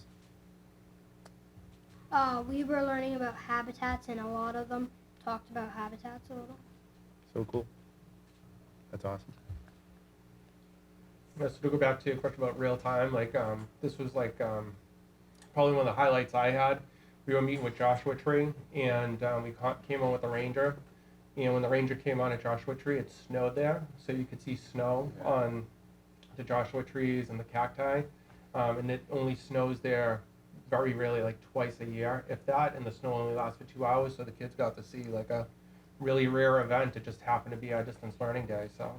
We were learning about habitats, and a lot of them talked about habitats a little. So cool. That's awesome. So to go back to your question about real time, like this was like probably one of the highlights I had. We were meeting with Joshua Tree, and we came on with the ranger. And when the ranger came on at Joshua Tree, it snowed there, so you could see snow on the Joshua trees and the cacti. And it only snows there very rarely, like twice a year, if that, and the snow only lasts for 2 hours, so the kids got to see like a really rare event. It just happened to be our distance learning day, so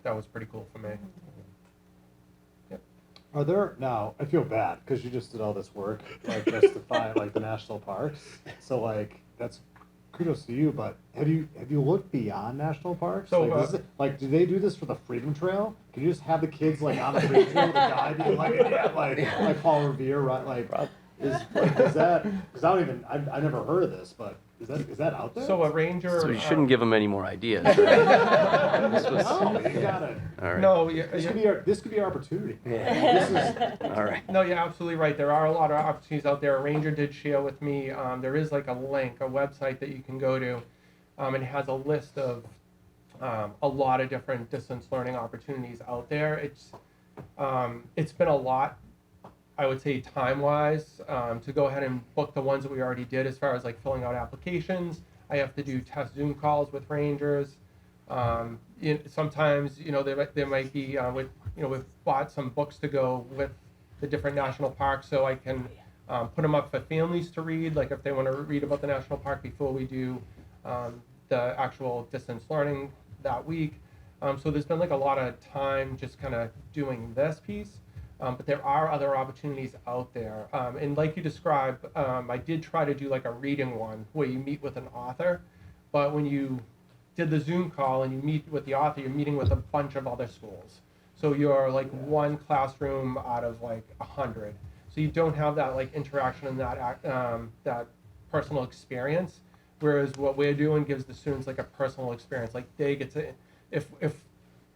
that was pretty cool for me. Yep. Are there now? I feel bad because you just did all this work, like just to find like the national parks. So like that's kudos to you. But have you looked beyond national parks? So, do they do this for the Freedom Trail? Can you just have the kids like on the Freedom Trail, the guy being like Paul Revere, right? Like, is that? Because I never heard of this, but is that out there? So a ranger. So you shouldn't give them any more ideas. Right? No, you got it. All right. No, This could be our opportunity. Yeah. All right. No, you're absolutely right. There are a lot of opportunities out there. A ranger did share with me. There is like a link, a website that you can go to, and it has a list of a lot of different distance learning opportunities out there. It's been a lot, I would say, time-wise, to go ahead and book the ones that we already did as far as like filling out applications. I have to do test Zoom calls with rangers. Sometimes, there might be, we've bought some books to go with the different national parks, so I can put them up for families to read, like if they want to read about the national park before we do the actual distance learning that week. So there's been like a lot of time just kind of doing this piece. But there are other opportunities out there. And like you described, I did try to do like a reading one where you meet with an author, but when you did the Zoom call and you meet with the author, you're meeting with a bunch of other schools. So you're like one classroom out of like 100. So you don't have that like interaction and that personal experience. Whereas what we're doing gives the students like a personal experience. Like they get to, if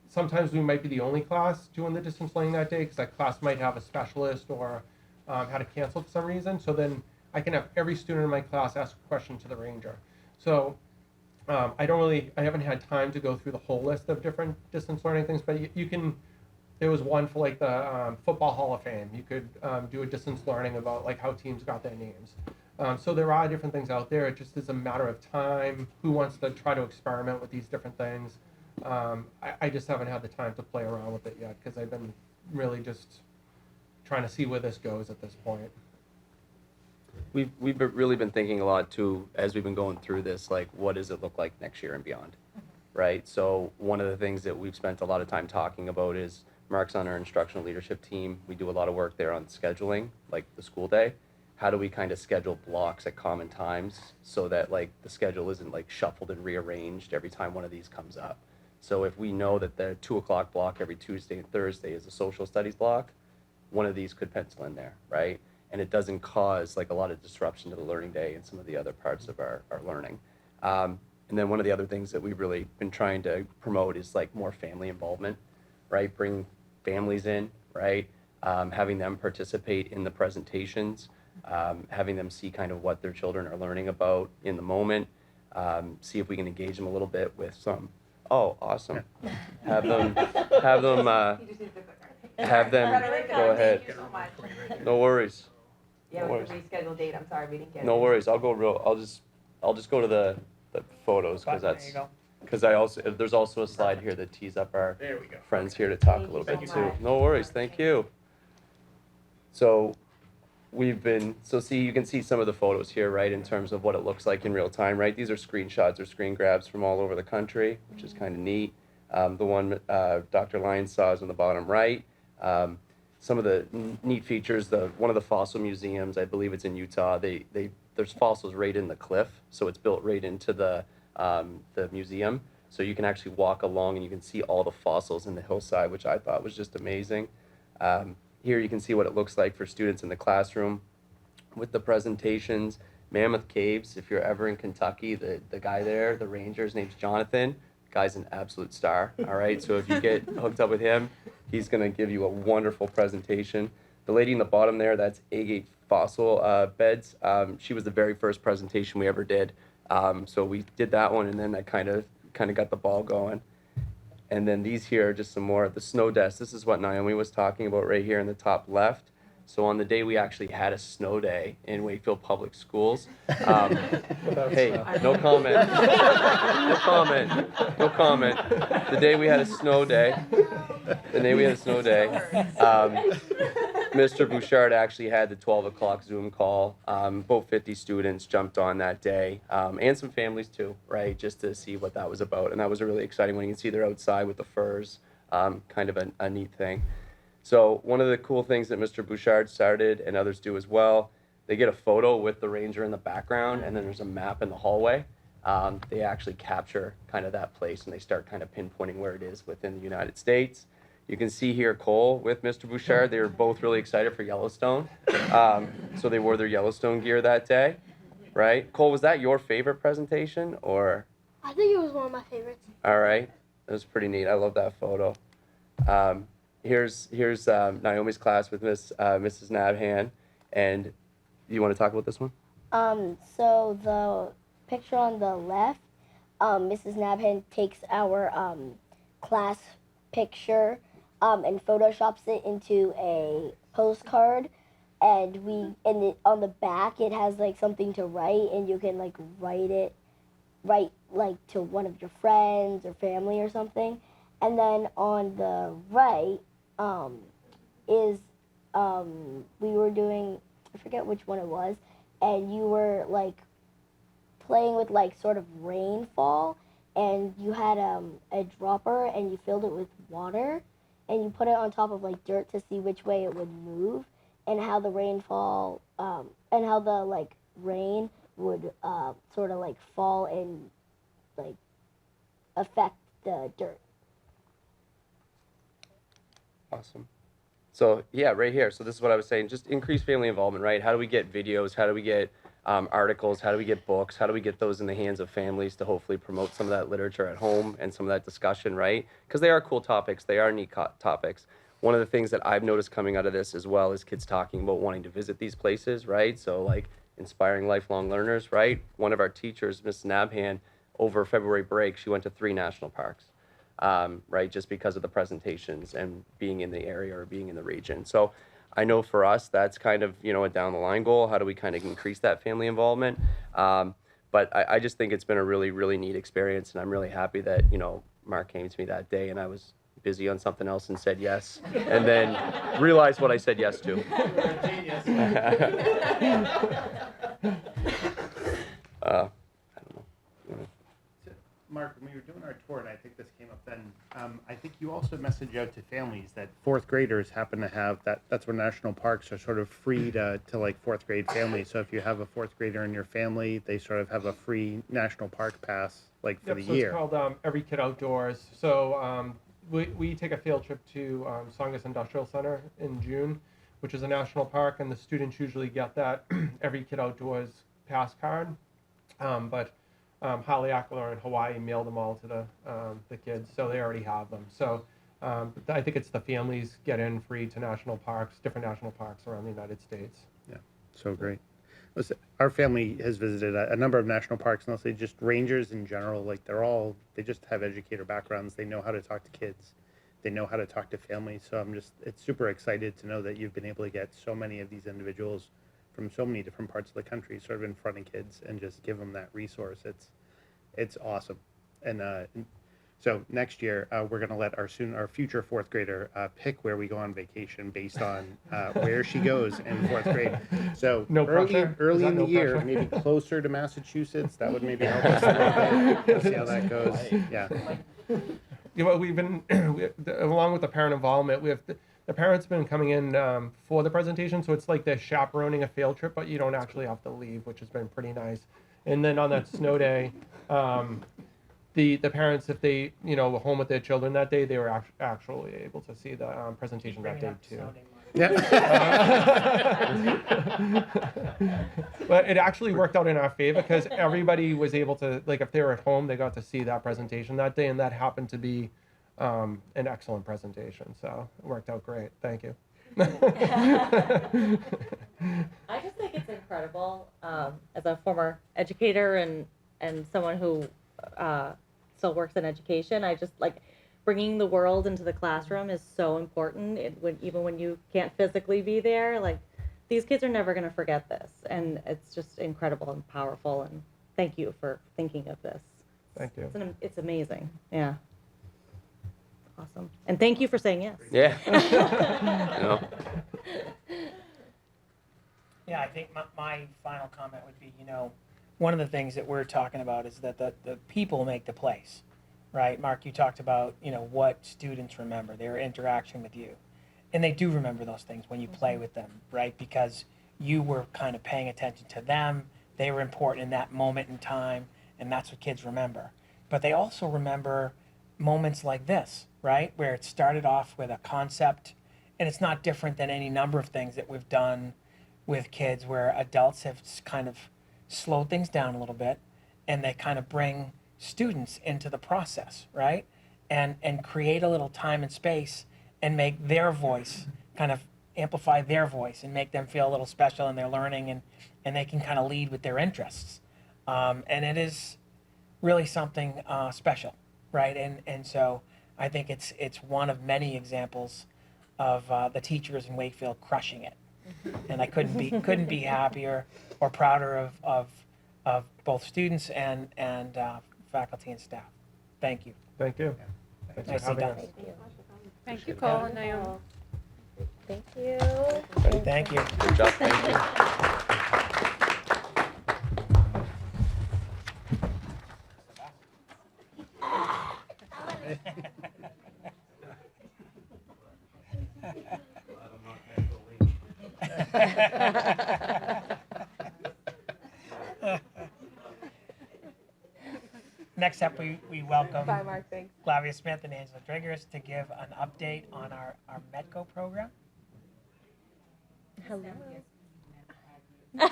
sometimes we might be the only class doing the distance learning that day because that class might have a specialist or had to cancel for some reason. So then I can have every student in my class ask a question to the ranger. So I haven't had time to go through the whole list of different distance learning things, but you can, there was one for like the Football Hall of Fame. You could do a distance learning about like how teams got their names. So there are different things out there. It just is a matter of time. Who wants to try to experiment with these different things? I just haven't had the time to play around with it yet because I've been really just trying to see where this goes at this point. We've really been thinking a lot too as we've been going through this, like what does it look like next year and beyond, right? So one of the things that we've spent a lot of time talking about is Mark's on our instructional leadership team. We do a lot of work there on scheduling, like the school day. How do we kind of schedule blocks at common times so that like the schedule isn't like shuffled and rearranged every time one of these comes up? So if we know that the 2 o'clock block every Tuesday and Thursday is a social studies block, one of these could pencil in there, right? And it doesn't cause like a lot of disruption to the learning day and some of the other parts of our learning. And then one of the other things that we've really been trying to promote is like more family involvement, right? Bring families in, right? Having them participate in the presentations, having them see kind of what their children are learning about in the moment, see if we can engage them a little bit with some, oh, awesome. Have them, go ahead. Thank you so much. No worries. Yeah, No with worries. the rescheduled date, I'm sorry we didn't get it. No worries. I'll just go to the photos because There you go. there's also a slide here that tees up our There we go. friends here to talk Thank a little you bit so too. much. No worries. Thank you. So you can see some of the photos here, right, in terms of what it looks like in real time, right? These are screenshots or screen grabs from all over the country, which is kind of neat. The one Dr. Lyons saw is on the bottom right. Some of the neat features, one of the fossil museums, I believe it's in Utah, there's fossils right in the cliff, so it's built right into the museum. So you can actually walk along and you can see all the fossils in the hillside, which I thought was just amazing. Here you can see what it looks like for students in the classroom with the presentations. Mammoth Caves, if you're ever in Kentucky, the guy there, the ranger, his name's Jonathan. Guy's an absolute star, all right? So if you get hooked up with him, he's gonna give you a wonderful presentation. The lady in the bottom there, that's agate fossil beds. She was the very first presentation we ever did. So we did that one and then that kind of got the ball going. And then these here are just some more. The snow desk, this is what Naomi was talking about right here in the top left. So on the day we actually had a snow day in Wakefield Public Schools. Hey, no comment. No comment. No comment. The day we had a snow day, Mr. Bouchard actually had the 12 o'clock Zoom call. About 50 students jumped on that day, and some families too, right, just to see what that was about. And that was a really exciting one. You can see they're outside with the furs, kind of a neat thing. So one of the cool things that Mr. Bouchard started, and others do as well, they get a photo with the ranger in the background, and then there's a map in the hallway. They actually capture kind of that place, and they start kind of pinpointing where it is within the United States. You can see here Cole with Mr. Bouchard. They were both really excited for Yellowstone. So they wore their Yellowstone gear that day, right? Cole, was that your favorite presentation, or? I think it was one of my favorites. All right, that was pretty neat. I love that photo. Here's Naomi's class with Mrs. Nabhan, and you want to talk about this one? So the picture on the left, Mrs. Nabhan takes our class picture and photoshops it into a postcard, and on the back it has like something to write, and you can like write like to one of your friends or family or something. And then on the right is we were doing, I forget which one it was, and you were like playing with like sort of rainfall, and you had a dropper and you filled it with water, and you put it on top of like dirt to see which way it would move, and how the rainfall and how the like rain would sort of like fall in like affect the dirt. Awesome. So yeah, right here. So this is what I was saying. Just increase family involvement, right? How do we get videos? How do we get articles? How do we get books? How do we get those in the hands of families to hopefully promote some of that literature at home and some of that discussion, right? Because they are cool topics. They are neat topics. One of the things that I've noticed coming out of this as well is kids talking about wanting to visit these places, right? So like inspiring lifelong learners, right? One of our teachers, Miss Nabhan, over February break, she went to 3 national parks. Right, just because of the presentations and being in the area or being in the region. So I know for us, that's kind of, a down the line goal. How do we kind of increase that family involvement? But I just think it's been a really, really neat experience. And I'm really happy that, Mark came to me that day and I was busy on something else and said yes. And then realized what I said yes to. Mark, when we were doing our tour, and I think this came up then, I think you also messaged out to families that 4th graders happen to have that's where national parks are sort of free to like 4th grade families. So if you have a 4th grader in your family, they sort of have a free national park pass like for the year. It's called Every Kid Outdoors. So we take a field trip to Songus Industrial Center in June, which is a national park, and the students usually get that Every Kid Outdoors pass card. But Holly Ackler in Hawaii mailed them all to the kids, so they already have them. So I think it's the families get in free to national parks, different national parks around the United States. Yeah, so great. Listen, our family has visited a number of national parks, and I'll say just rangers in general, like they just have educator backgrounds. They know how to talk to kids. They know how to talk to families. So it's super excited to know that you've been able to get so many of these individuals from so many different parts of the country sort of in front of kids and just give them that resource. It's awesome. And so next year we're going to let our future 4th grader pick where we go on vacation based on where she goes in 4th grade. So early in the year, maybe closer to Massachusetts, that would maybe help us a little bit. We'll see how that goes. Yeah. Well, we've been along with the parent involvement, we have the parents have been coming in for the presentation, so it's like they're chaperoning a field trip, but you don't actually have to leave, which has been pretty nice. And then on that snow day, the parents, if they were home with their children that day, they were actually able to see the presentation that day too. Yeah. But it actually worked out in our favor because everybody was able to, like, if they were at home, they got to see that presentation that day, and that happened to be an excellent presentation. So it worked out great. Thank you. I just think it's incredible as a former educator and someone who still works in education. I just like bringing the world into the classroom is so important. Even when you can't physically be there, like these kids are never going to forget this, and it's just incredible and powerful. And thank you for thinking of this. Thank you. It's amazing. Yeah. Awesome. And thank you for saying yes. Yeah. Yeah, I think my final comment would be, one of the things that we're talking about is that the people make the place, right? Mark, you talked about, what students remember, their interaction with you. And they do remember those things when you play with them, right? Because you were kind of paying attention to them. They were important in that moment in time, and that's what kids remember. But they also remember moments like this, right? Where it started off with a concept, and it's not different than any number of things that we've done with kids where adults have kind of slowed things down a little bit, and they kind of bring students into the process, right? And create a little time and space and make their voice, kind of amplify their voice and make them feel a little special in their learning, and they can kind of lead with their interests. And it is really something special, right? And so I think it's one of many examples of the teachers in Wakefield crushing it. And I couldn't be happier or prouder of both students and faculty and staff. Thank you. Thank you. Yeah. Nicely done. Thank you. Thank you, Cole and Naomi. Thank you. Thank you. Good job. Thank you. Next up, we welcome Bye, Mark. Thanks. Flavia Smith and Angela Driggers to give an update on our MEDCO program. Hello. I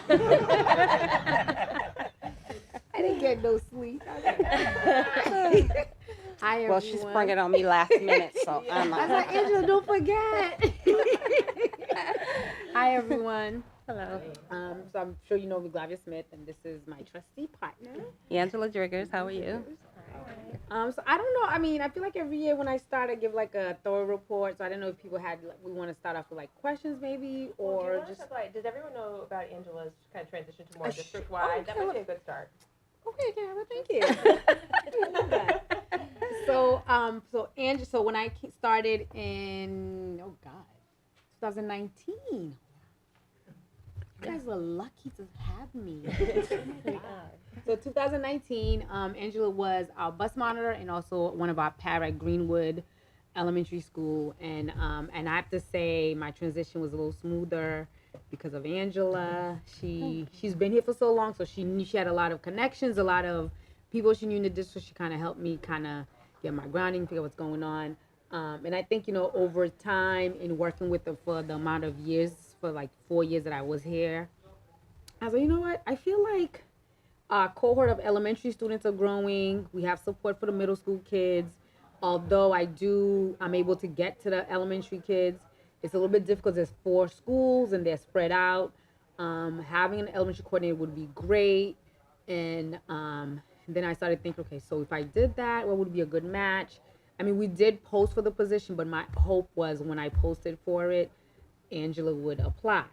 didn't get no sleep. Hi, everyone. Well, she sprung it on me last minute, so I'm I was like, Angela, don't forget. Hi, everyone. Hello. So I'm sure you know me, Flavia Smith, and this is my trustee partner. Angela Driggers. How are you? So I don't know. I mean, I feel like every year when I start, I give like a thorough report. So I don't know if people had. Like, we want to start off with like questions, maybe, or just. Does everyone know about Angela's kind of transition to more Oh, district-wide? That might be a good start. Okay, Kara, thank you. So so when I started in 2019. You guys are lucky to have me. Oh my God. So 2019, Angela was our bus monitor and also one of our para at Greenwood Elementary School, and I have to say my transition was a little smoother because of Angela. She's been here for so long, so she knew she had a lot of connections, a lot of people she knew in the district. She kind of helped me kind of get my grounding, figure out what's going on. And I think, over time in working with her for the amount of years, for like 4 years that I was here, I was like, you know what? I feel like our cohort of elementary students are growing. We have support for the middle school kids. Although I'm able to get to the elementary kids, it's a little bit difficult. There's 4 schools and they're spread out. Having an elementary coordinator would be great. And then I started thinking, okay, so if I did that, what would be a good match? I mean, we did post for the position, but my hope was when I posted for it, Angela would apply,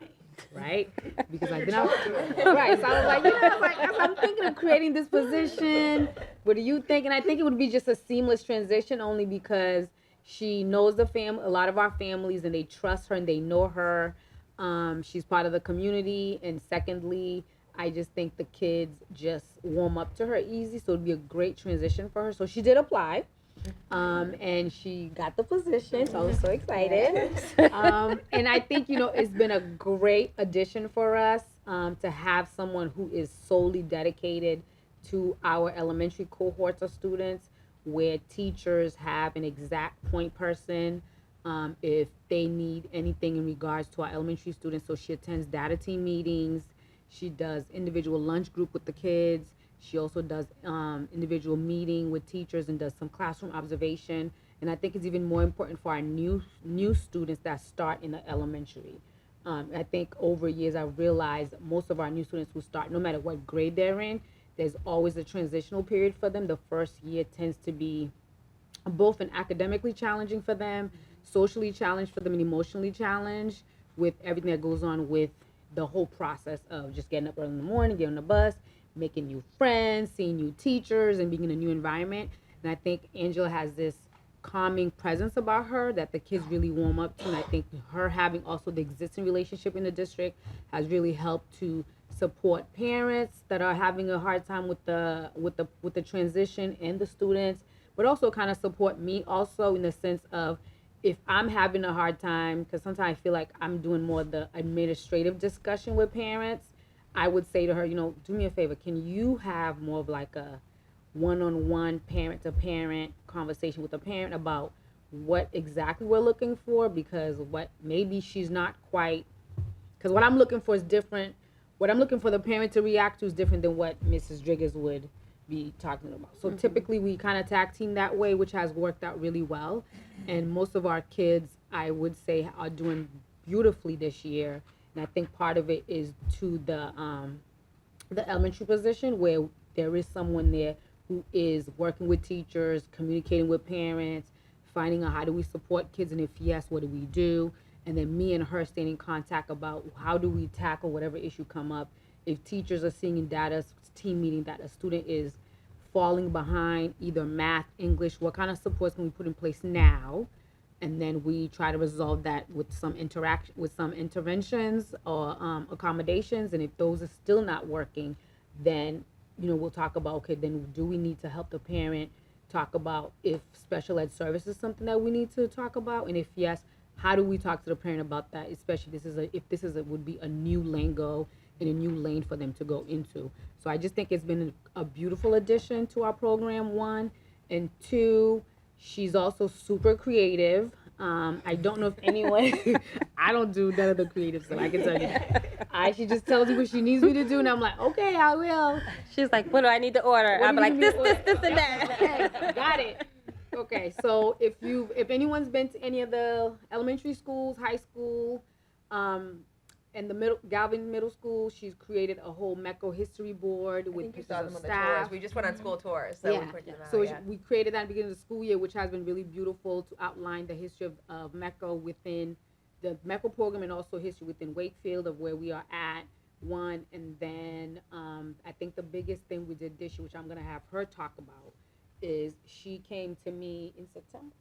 right? Because I've been out. Right. So I was like, as I'm thinking of creating this position, what do you think? And I think it would be just a seamless transition only because she knows a lot of our families and they trust her and they know her. She's part of the community. And secondly, I just think the kids just warm up to her easy. So it'd be a great transition for her. So she did apply. And she got the position, so I was so excited. And I think, it's been a great addition for us to have someone who is solely dedicated to our elementary cohorts of students, where teachers have an exact point person if they need anything in regards to our elementary students. So she attends data team meetings. She does individual lunch group with the kids. She also does individual meeting with teachers and does some classroom observation. And I think it's even more important for our new students that start in the elementary. I think over years I've realized most of our new students who start, no matter what grade they're in, there's always a transitional period for them. The first year tends to be both an academically challenging for them, socially challenged for them, and emotionally challenged with everything that goes on with the whole process of just getting up early in the morning, getting on the bus, making new friends, seeing new teachers, and being in a new environment. And I think Angela has this calming presence about her that the kids really warm up to. And I think her having also the existing relationship in the district has really helped to support parents that are having a hard time with the transition and the students, but also kind of support me also in the sense of if I'm having a hard time, because sometimes I feel like I'm doing more of the administrative discussion with parents, I would say to her, do me a favor, can you have more of like a one-on-one parent-to-parent conversation with a parent about what exactly we're looking for, because what maybe she's not quite, because what I'm looking for is different. What I'm looking for the parent to react to is different than what Mrs. Driggers would be talking about. So typically we kind of tag team that way, which has worked out really well. And most of our kids, I would say, are doing beautifully this year. And I think part of it is to the elementary position where there is someone there who is working with teachers, communicating with parents, finding out how do we support kids, and if yes, what do we do? And then me and her staying in contact about how do we tackle whatever issue come up. If teachers are seeing in data team meeting that a student is falling behind either math, English, what kind of supports can we put in place now? And then we try to resolve that with some interaction, with some interventions or accommodations. And if those are still not working, then we'll talk about, okay, then do we need to help the parent talk about if special ed service is something that we need to talk about, and if yes, how do we talk to the parent about that, especially if this would be a new lingo and a new lane for them to go into. So I just think it's been a beautiful addition to our program, one. And two, she's also super creative. I don't know if anyone, I don't do none of the creative stuff, I can tell you. She just tells me what she needs me to do, and I'm like, okay, I will. She's like, what do I need to order? What I'm do you like, need me this, to this, order? this, and that. Okay, got it. Okay, so if anyone's been to any of the elementary schools, high school, and the Galvin Middle School, she's created a whole MECO history board with pictures of staff. We just went on school tours, so we put them out. So Yeah. we created that at the beginning of the school year, which has been really beautiful to outline the history of MECO within the MECO program and also history within Wakefield of where we are at. One, and then I think the biggest thing we did this year, which I'm gonna have her talk about, is she came to me in September.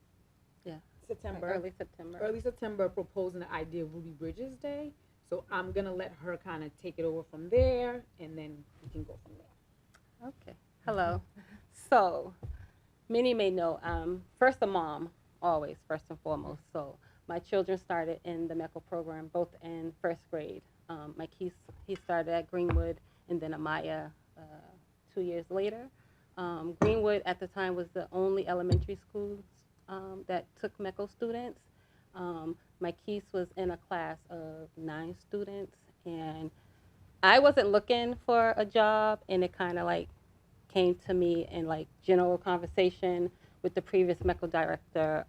Yeah. September. Early September. Early September, proposing the idea of Ruby Bridges Day. So I'm gonna let her kind of take it over from there, and then we can go from there. Okay. Hello. So, many may know, first a mom, always, first and foremost. So, my children started in the MECO program, both in first grade. My Keith, he started at Greenwood, and then Amaya 2 years later. Greenwood at the time was the only elementary school that took MECO students. My Keith was in a class of 9 students, and I wasn't looking for a job, and it kind of like came to me in like general conversation with the previous MECO director.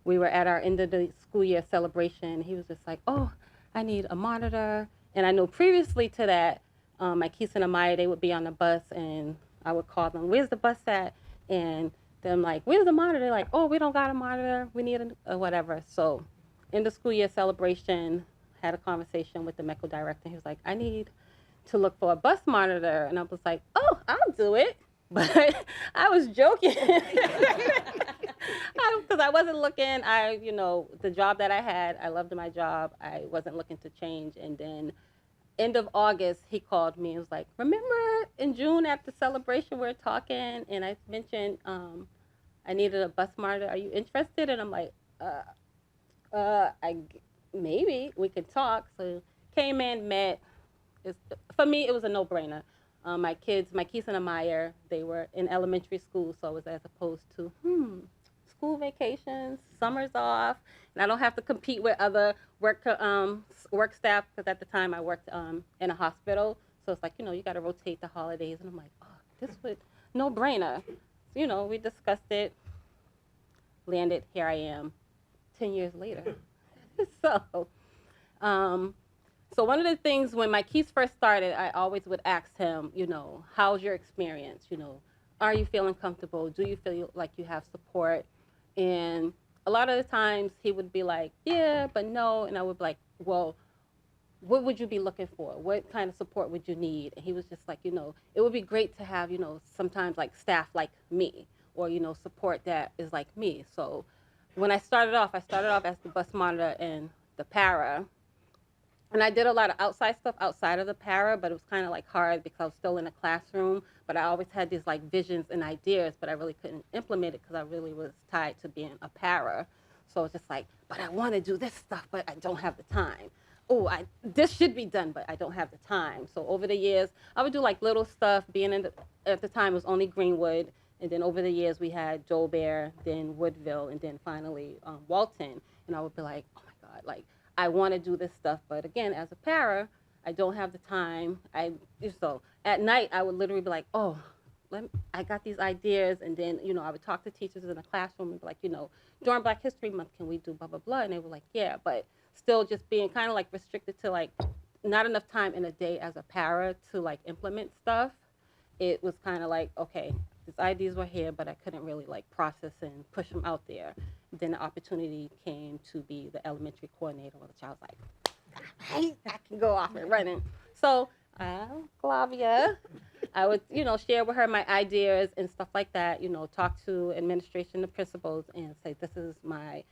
We were at our end of the school year celebration. He was just like, oh, I need a monitor. And I know previously to that, my Keith and Amaya, they would be on the bus, and I would call them, where's the bus at? And them like, where's the monitor? They're like, oh, we don't got a monitor. We need a whatever. So in the school year celebration, had a conversation with the MECO director. He was like, I need to look for a bus monitor. And I was like, oh, I'll do it. But I was joking. Because I wasn't looking, the job that I had, I loved my job. I wasn't looking to change. And then end of August, he called me and was like, remember in June at the celebration we were talking and I mentioned I needed a bus monitor. Are you interested? And I'm like, maybe we could talk. So came in, met. For me, it was a no-brainer. My kids, my Keith and Amaya, they were in elementary school, so it was as opposed to, school vacations, summers off, and I don't have to compete with other work staff, because at the time I worked in a hospital, so it's like, you got to rotate the holidays, and I'm like, oh, this would, no-brainer. So, we discussed it, landed, here I am, 10 years later. So one of the things when my Keith first started, I always would ask him, how's your experience? Are you feeling comfortable? Do you feel like you have support? And a lot of the times he would be like, yeah, but no. And I would be like, well, what would you be looking for? What kind of support would you need? And he was just like, it would be great to have, sometimes like staff like me or, support that is like me. So when I started off as the bus monitor and the para. And I did a lot of outside stuff outside of the para, but it was kind of like hard because I was still in a classroom. But I always had these like visions and ideas, but I really couldn't implement it because I really was tied to being a para. So it's just like, but I want to do this stuff, but I don't have the time. Oh, this should be done, but I don't have the time. So over the years, I would do like little stuff. At the time, it was only Greenwood. And then over the years, we had Joe Bear, then Woodville, and then finally Walton. And I would be like, oh my God, like, I want to do this stuff, but again, as a para, I don't have the time. So at night, I would literally be like, oh, I got these ideas, and then, I would talk to teachers in the classroom and be like, during Black History Month, can we do blah, blah, blah? And they were like, yeah, but still just being kind of like restricted to like not enough time in a day as a para to like implement stuff. It was kind of like, okay, these ideas were here, but I couldn't really like process and push them out there. Then the opportunity came to be the elementary coordinator, which I was like, I can go off and running. So, Flavia, I would, share with her my ideas and stuff like that, talk to administration, the principals, and say, this is my,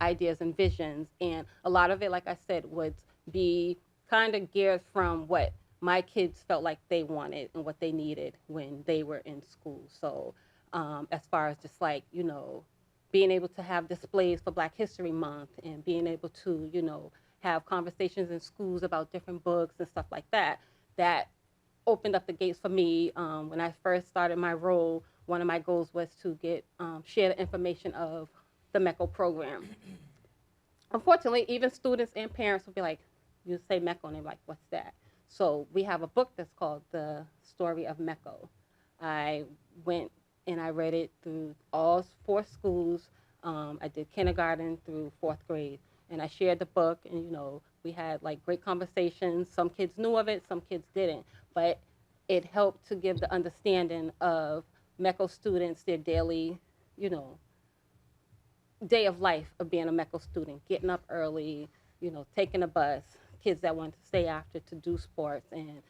ideas and visions. And a lot of it, like I said, would be kind of geared from what my kids felt like they wanted and what they needed when they were in school. So, as far as just like, being able to have displays for Black History Month and being able to, have conversations in schools about different books and stuff like that, that opened up the gates for me. When I first started my role, one of my goals was to get share the information of the MECO program. Unfortunately, even students and parents will be like, you say MECO, and they're like, what's that? So we have a book that's called The Story of MECO. I went and I read it through all 4 schools. I did kindergarten through 4th grade, and I shared the book, and we had like great conversations. Some kids knew of it, some kids didn't, but it helped to give the understanding of MECO students, their daily, day of life of being a MECO student, getting up early, taking a bus, kids that want to stay after to do sports, and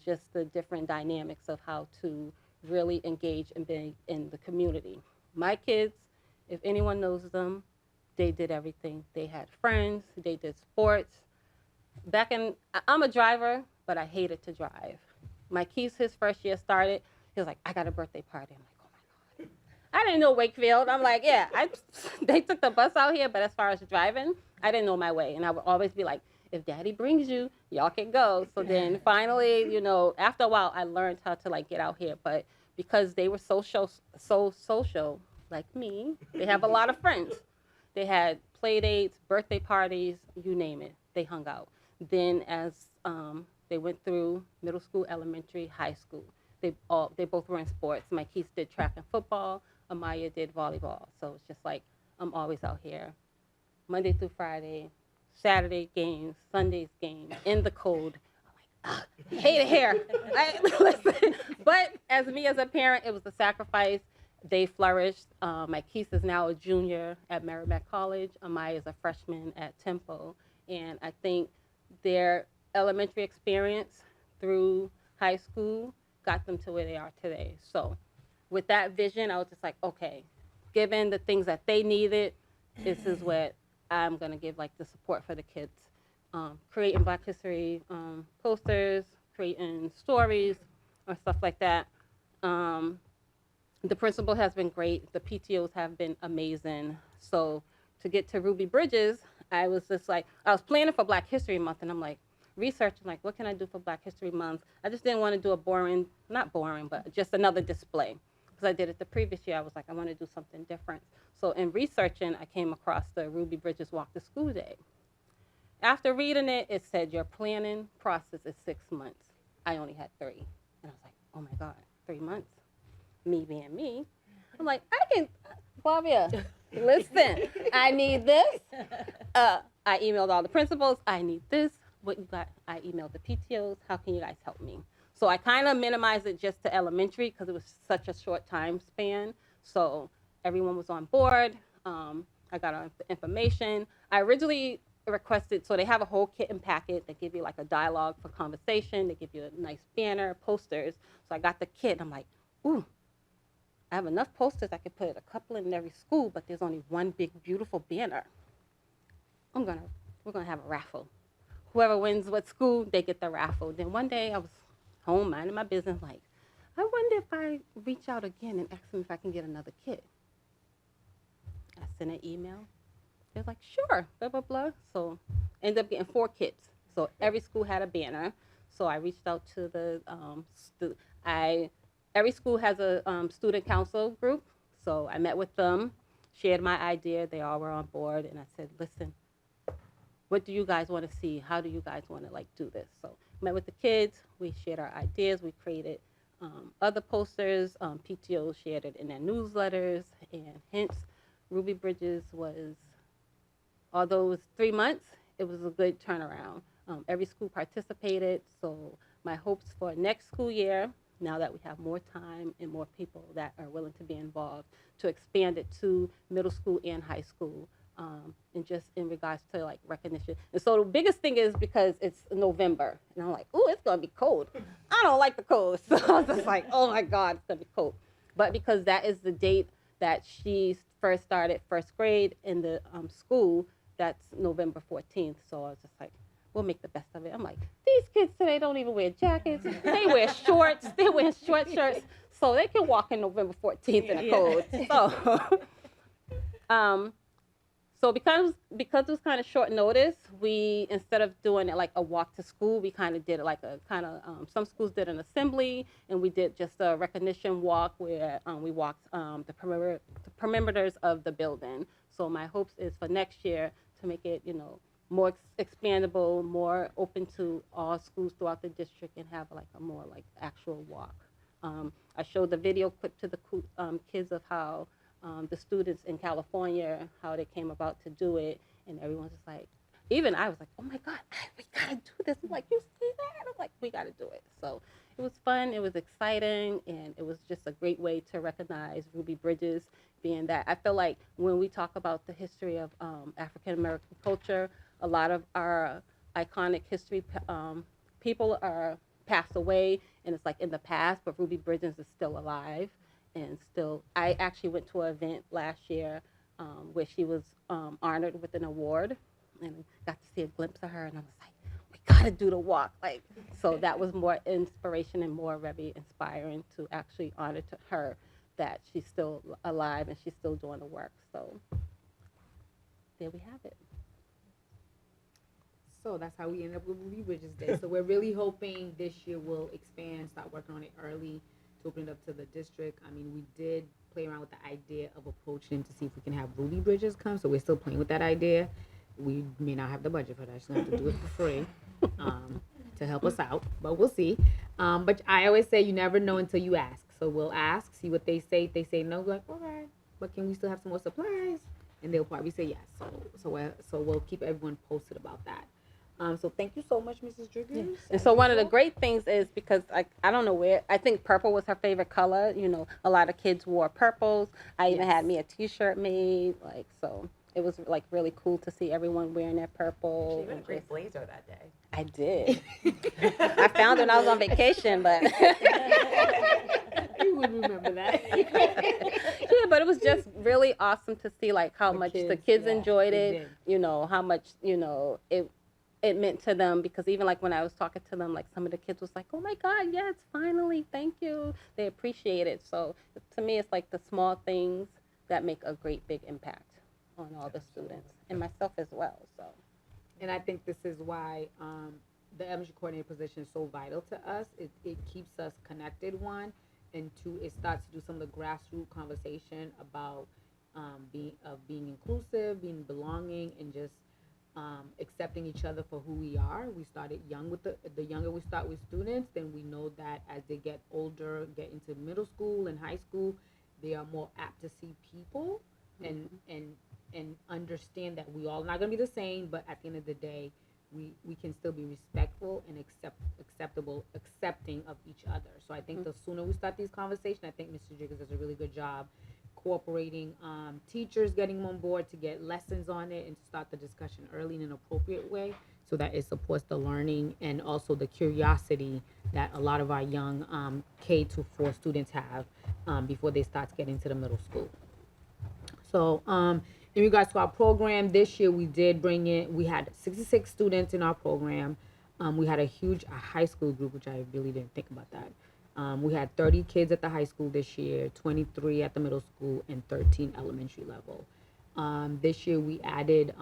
just the different dynamics of how to really engage and be in the community. My kids, if anyone knows them, they did everything. They had friends, they did sports. I'm a driver, but I hated to drive. My Keith, his first year started, he was like, I got a birthday party. I'm like, oh my God. I didn't know Wakefield. I'm like, yeah, they took the bus out here, but as far as driving, I didn't know my way. And I would always be like, if daddy brings you, y'all can go. So then finally, after a while, I learned how to like get out here. But because they were so social, like me, they have a lot of friends. They had play dates, birthday parties, you name it. They hung out. Then as they went through middle school, elementary, high school, they both were in sports. My Keith did track and football. Amaya did volleyball. So it's just like I'm always out here, Monday through Friday, Saturday games, Sundays games, in the cold. I'm like, hate it here. Listen, but as a parent, it was a sacrifice. They flourished. My Keith is now a junior at Merrimack College. Amaya is a freshman at Temple. And I think their elementary experience through high school got them to where they are today. So with that vision, I was just like, okay, given the things that they needed, this is what I'm going to give like the support for the kids. Creating Black History posters, creating stories or stuff like that. The principal has been great. The PTOs have been amazing. So to get to Ruby Bridges, I was planning for Black History Month, and I'm like researching, like, what can I do for Black History Month? I just didn't want to do not boring, but just another display. Because I did it the previous year, I was like, I want to do something different. So in researching, I came across the Ruby Bridges Walk to School Day. After reading it, it said your planning process is 6 months. I only had 3. And I was like, oh my God, 3 months? Me being me. I'm like, Flavia, listen, I need this. I emailed all the principals. I need this. What you got? I emailed the PTOs. How can you guys help me? So I kind of minimized it just to elementary because it was such a short time span. So everyone was on board. I got all the information. I originally requested, so they have a whole kit and packet. They give you like a dialogue for conversation. They give you a nice banner, posters. So I got the kit. I'm like, ooh, I have enough posters. I could put a couple in every school, but there's only one big, beautiful banner. We're gonna have a raffle. Whoever wins what school, they get the raffle. Then one day I was home minding my business, like, I wonder if I reach out again and ask them if I can get another kit. I sent an email. They're like, sure, blah, blah, blah. So ended up getting 4 kits. So every school had a banner. So I reached out to every school has a student council group. So I met with them, shared my idea. They all were on board. And I said, listen, what do you guys want to see? How do you guys want to do this? So met with the kids. We shared our ideas. We created other posters. PTO shared it in their newsletters. And hence, Ruby Bridges was, although it was 3 months, it was a good turnaround. Every school participated. So my hopes for next school year, now that we have more time and more people that are willing to be involved, to expand it to middle school and high school, and just in regards to recognition. And so the biggest thing is because it's November, and I'm like, ooh, it's gonna be cold. I don't like the cold, so I was just like, oh my God, it's gonna be cold. But because that is the date that she first started first grade in the school, that's November 14th. So I was just like, we'll make the best of it. I'm like, these kids today don't even wear jackets. They wear shorts. They wear short shirts. So they can walk in November 14th in the cold. So because it was kind of short notice, we instead of doing it like a walk to school, we kind of did it like a kind of some schools did an assembly, and we did just a recognition walk where we walked the perimeters of the building. So my hopes is for next year to make it more expandable, more open to all schools throughout the district, and have like a more like actual walk. I showed the video clip to the kids of how the students in California, how they came about to do it, and everyone's just like, even I was like, oh my God, we gotta do this. I'm like, you see that? I'm like, we gotta do it. So it was fun, it was exciting, and it was just a great way to recognize Ruby Bridges, being that I feel like when we talk about the history of African American culture, a lot of our iconic history people are passed away, and it's like in the past, but Ruby Bridges is still alive. And still, I actually went to an event last year where she was honored with an award, and got to see a glimpse of her, and I was like, we gotta do the walk. Like, so that was more inspiration and more very inspiring to actually honor to her that she's still alive and she's still doing the work. So there we have it. So that's how we end up with Ruby Bridges Day. So we're really hoping this year we'll expand, start working on it early to open it up to the district. I mean, we did play around with the idea of approaching to see if we can have Ruby Bridges come. So we're still playing with that idea. We may not have the budget for that. Just gonna have to do it for free to help us out, but we'll see. But I always say you never know until you ask. So we'll ask, see what they say. If they say no, we're like, all right, but can we still have some more supplies? And they'll probably say yes. So we'll keep everyone posted about that. So thank you so much, Mrs. Driggers. Yeah. And so one of the great things is because I don't know where, I think purple was her favorite color. You know, a lot of kids wore purples. I even had me a T-shirt made, like, so it was like really cool to see everyone wearing their purple. She had a great blazer that day. I did. I found it when I was on vacation, but you would remember that. Yeah, but it was just really awesome to see like how much the kids enjoyed it. You know, how much it meant to them, because even like when I was talking to them, like some of the kids was like, oh my God, yes, finally, thank you. They appreciate it. So to me, it's like the small things that make a great big impact on all the students and myself as well. So, and I think this is why the elementary coordinator position is so vital to us. It keeps us connected, one, and two, it starts to do some of the grassroots conversation about being inclusive, being belonging, and just accepting each other for who we are. We started young with the younger we start with students, then we know that as they get older, get into middle school and high school, they are more apt to see people and understand that we all not gonna be the same, but at the end of the day, we can still be respectful and accepting of each other. So I think the sooner we start these conversations, I think Mr. Jiggers does a really good job cooperating teachers, getting them on board to get lessons on it and to start the discussion early in an appropriate way so that it supports the learning and also the curiosity that a lot of our young K-4 students have before they start getting to the middle school. So in regards to our program, this year we had 66 students in our program. We had a huge high school group, which I really didn't think about that. We had 30 kids at the high school this year, 23 at the middle school, and 13 elementary level. This year we added,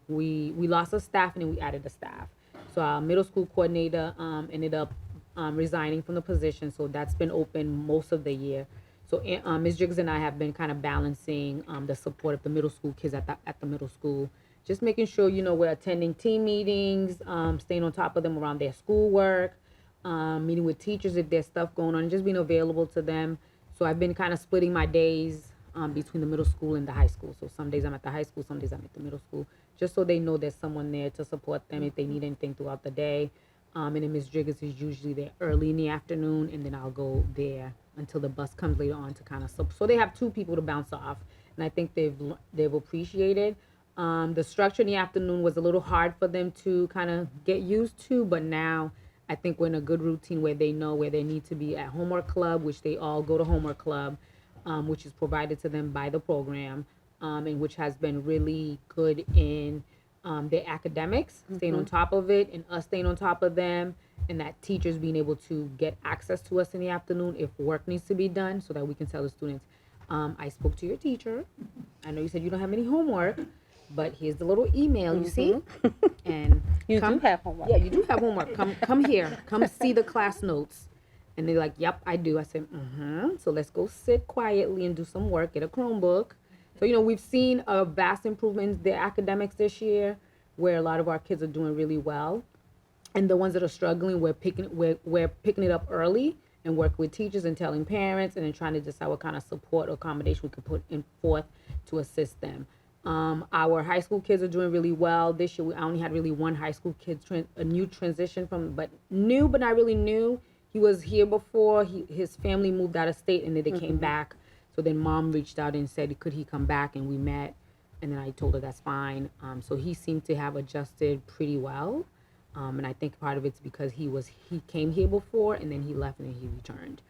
we lost a staff and then we added a staff. So our middle school coordinator ended up resigning from the position, so that's been open most of the year. So Ms. Jiggers and I have been kind of balancing the support of the middle school kids at the middle school, just making sure, we're attending team meetings, staying on top of them around their schoolwork, meeting with teachers if there's stuff going on, and just being available to them. So I've been kind of splitting my days between the middle school and the high school. So some days I'm at the high school, some days I'm at the middle school, just so they know there's someone there to support them if they need anything throughout the day. And then Ms. Jiggers is usually there early in the afternoon, and then I'll go there until the bus comes later on to kind of so they have two people to bounce off, and I think they've appreciated. The structure in the afternoon was a little hard for them to kind of get used to, but now I think we're in a good routine where they know where they need to be at homework club, which they all go to homework club, which is provided to them by the program, and which has been really good in their academics, staying on top of it, and us staying on top of them, and that teachers being able to get access to us in the afternoon if work needs to be done, so that we can tell the students, I spoke to your teacher. I know you said you don't have any homework, But here's the little email, you see? And You come, do have homework. Yeah, you do have homework. Come here. Come see the class notes. And they're like, yep, I do. I said, So let's go sit quietly and do some work, get a Chromebook. So, we've seen a vast improvement in their academics this year, where a lot of our kids are doing really well. And the ones that are struggling, we're picking it up early and work with teachers and telling parents and then trying to decide what kind of support or accommodation we could put in forth to assist them. Our high school kids are doing really well. This year, we only had really one high school kid, a new transition but not really new. He was here before. His family moved out of state and then they came back. So then mom reached out and said, could he come back? And we met. And then I told her that's fine. So he seemed to have adjusted pretty well. And I think part of it's because he came here before and then he left and then he returned.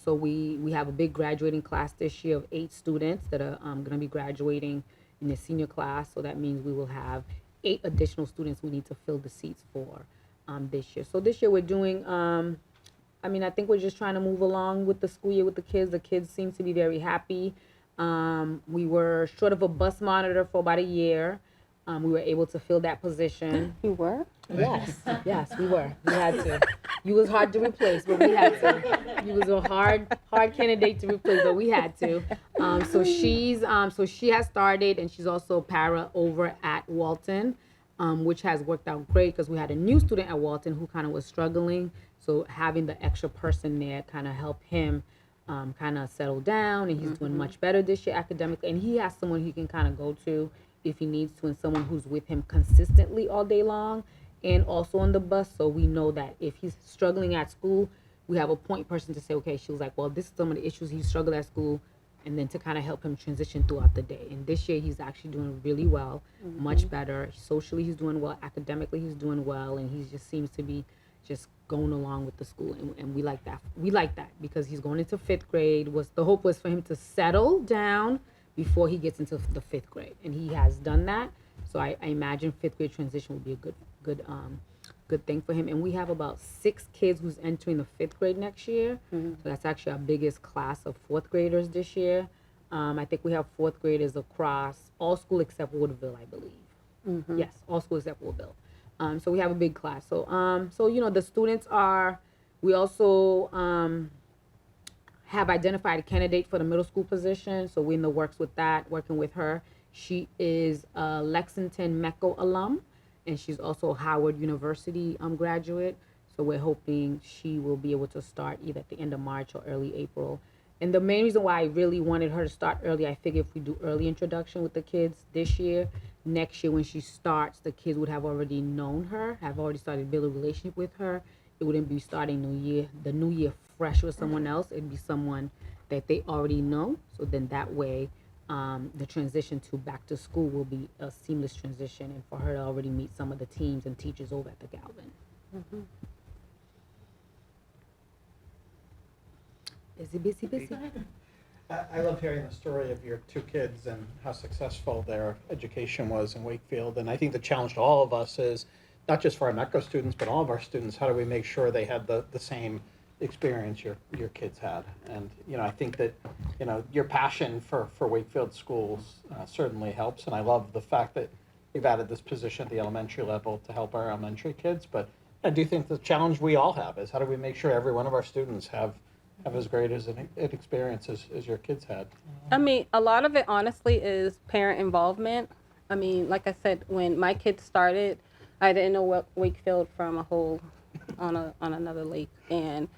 So we have a big graduating class this year of 8 students that are going to be graduating in the senior class. So that means we will have 8 additional students we need to fill the seats for this year. So this year we're doing, I think we're just trying to move along with the school year with the kids. The kids seem to be very happy. We were short of a bus monitor for about a year. We were able to fill that position. You were? Yes, yes, we were. We had to. You was hard to replace, but we had to. You was a hard candidate to replace, but we had to. So she has started, and she's also para over at Walton, which has worked out great because we had a new student at Walton who kind of was struggling. So having the extra person there kind of helped him kind of settle down, and he's doing much better this year academically. And he has someone he can kind of go to if he needs to, and someone who's with him consistently all day long and also on the bus. So we know that if he's struggling at school, we have a point person to say, okay, she was like, well, this is some of the issues he struggled at school, and then to kind of help him transition throughout the day. And this year he's actually doing really well, much better. Socially he's doing well, academically he's doing well, and he just seems to be just going along with the school, and we like that. We like that because he's going into 5th grade. The hope was for him to settle down before he gets into the 5th grade, and he has done that. So I imagine 5th grade transition will be a good thing for him. And we have about 6 kids who's entering the 5th grade next year. So that's actually our biggest class of 4th graders this year. I think we have 4th graders across all school except Woodville, I believe. Yes, all schools except Woodville. So we have a big class. So the students we also have identified a candidate for the middle school position. So we're in the works with that, working with her. She is a Lexington MECO alum, and she's also a Howard University graduate. So we're hoping she will be able to start either at the end of March or early April. And the main reason why I really wanted her to start early, I figured if we do early introduction with the kids this year, next year when she starts, the kids would have already known her, have already started building a relationship with her. It wouldn't be starting the new year fresh with someone else. It'd be someone that they already know. So then that way, the transition to back to school will be a seamless transition, and for her to already meet some of the teams and teachers over at the Galvin. Busy. I love hearing the story of your 2 kids and how successful their education was in Wakefield. And I think the challenge to all of us is, not just for our MECO students, but all of our students, how do we make sure they had the same experience your kids had? And, I think that, your passion for Wakefield schools certainly helps. And I love the fact that you've added this position at the elementary level to help our elementary kids. But I do think the challenge we all have is how do we make sure every one of our students have as great as an experience as your kids had? A lot of it honestly is parent involvement. Like I said, when my kids started, I didn't know Wakefield from a hole on another lake. And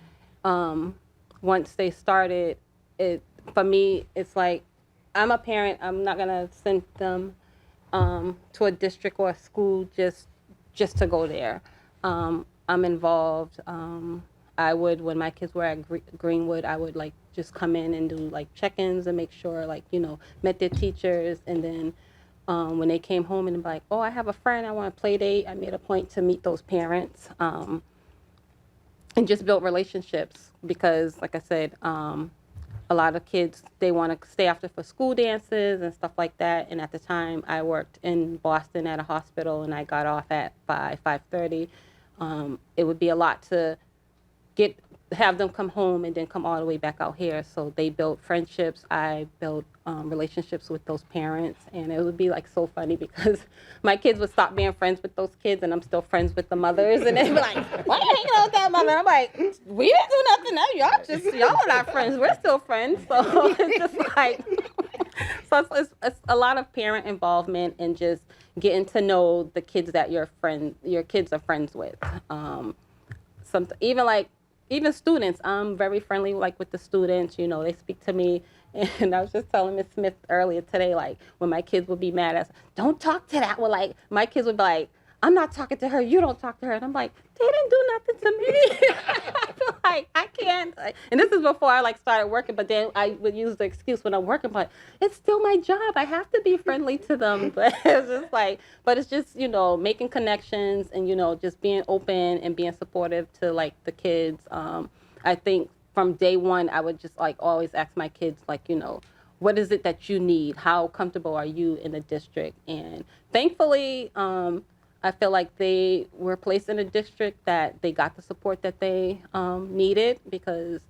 once they started, for me, it's like, I'm a parent. I'm not gonna send them to a district or a school just to go there. I'm involved. I would, when my kids were at Greenwood, I would just come in and do check-ins and make sure met their teachers. And then when they came home and be like, oh, I have a friend, I want to play date, I made a point to meet those parents and just build relationships because, like I said, a lot of kids, they want to stay after for school dances and stuff like that. And at the time, I worked in Boston at a hospital and I got off at 5:30. It would be a lot to get have them come home and then come all the way back out here. So they built friendships. I built relationships with those parents, and it would be like so funny because my kids would stop being friends with those kids, and I'm still friends with the mothers, and they'd be like, "Why are you hanging out with that mother?" I'm like, "We didn't do nothing. No, y'all are not friends. We're still friends." So it's just like, so it's a lot of parent involvement and just getting to know the kids that your kids are friends with. Even students, I'm very friendly like with the students. You know, they speak to me, and I was just telling Miss Smith earlier today, like when my kids would be mad at us, don't talk to that one. Like my kids would be like, I'm not talking to her. You don't talk to her. And I'm like, they didn't do nothing to me. I feel like I can't. And this is before I started working, but then I would use the excuse when I'm working, but it's still my job. I have to be friendly to them. But it's just but it's just, making connections and, just being open and being supportive to the kids. I think from day one, I would just always ask my kids, what is it that you need? How comfortable are you in the district? And thankfully, I feel like they were placed in a district that they got the support that they needed because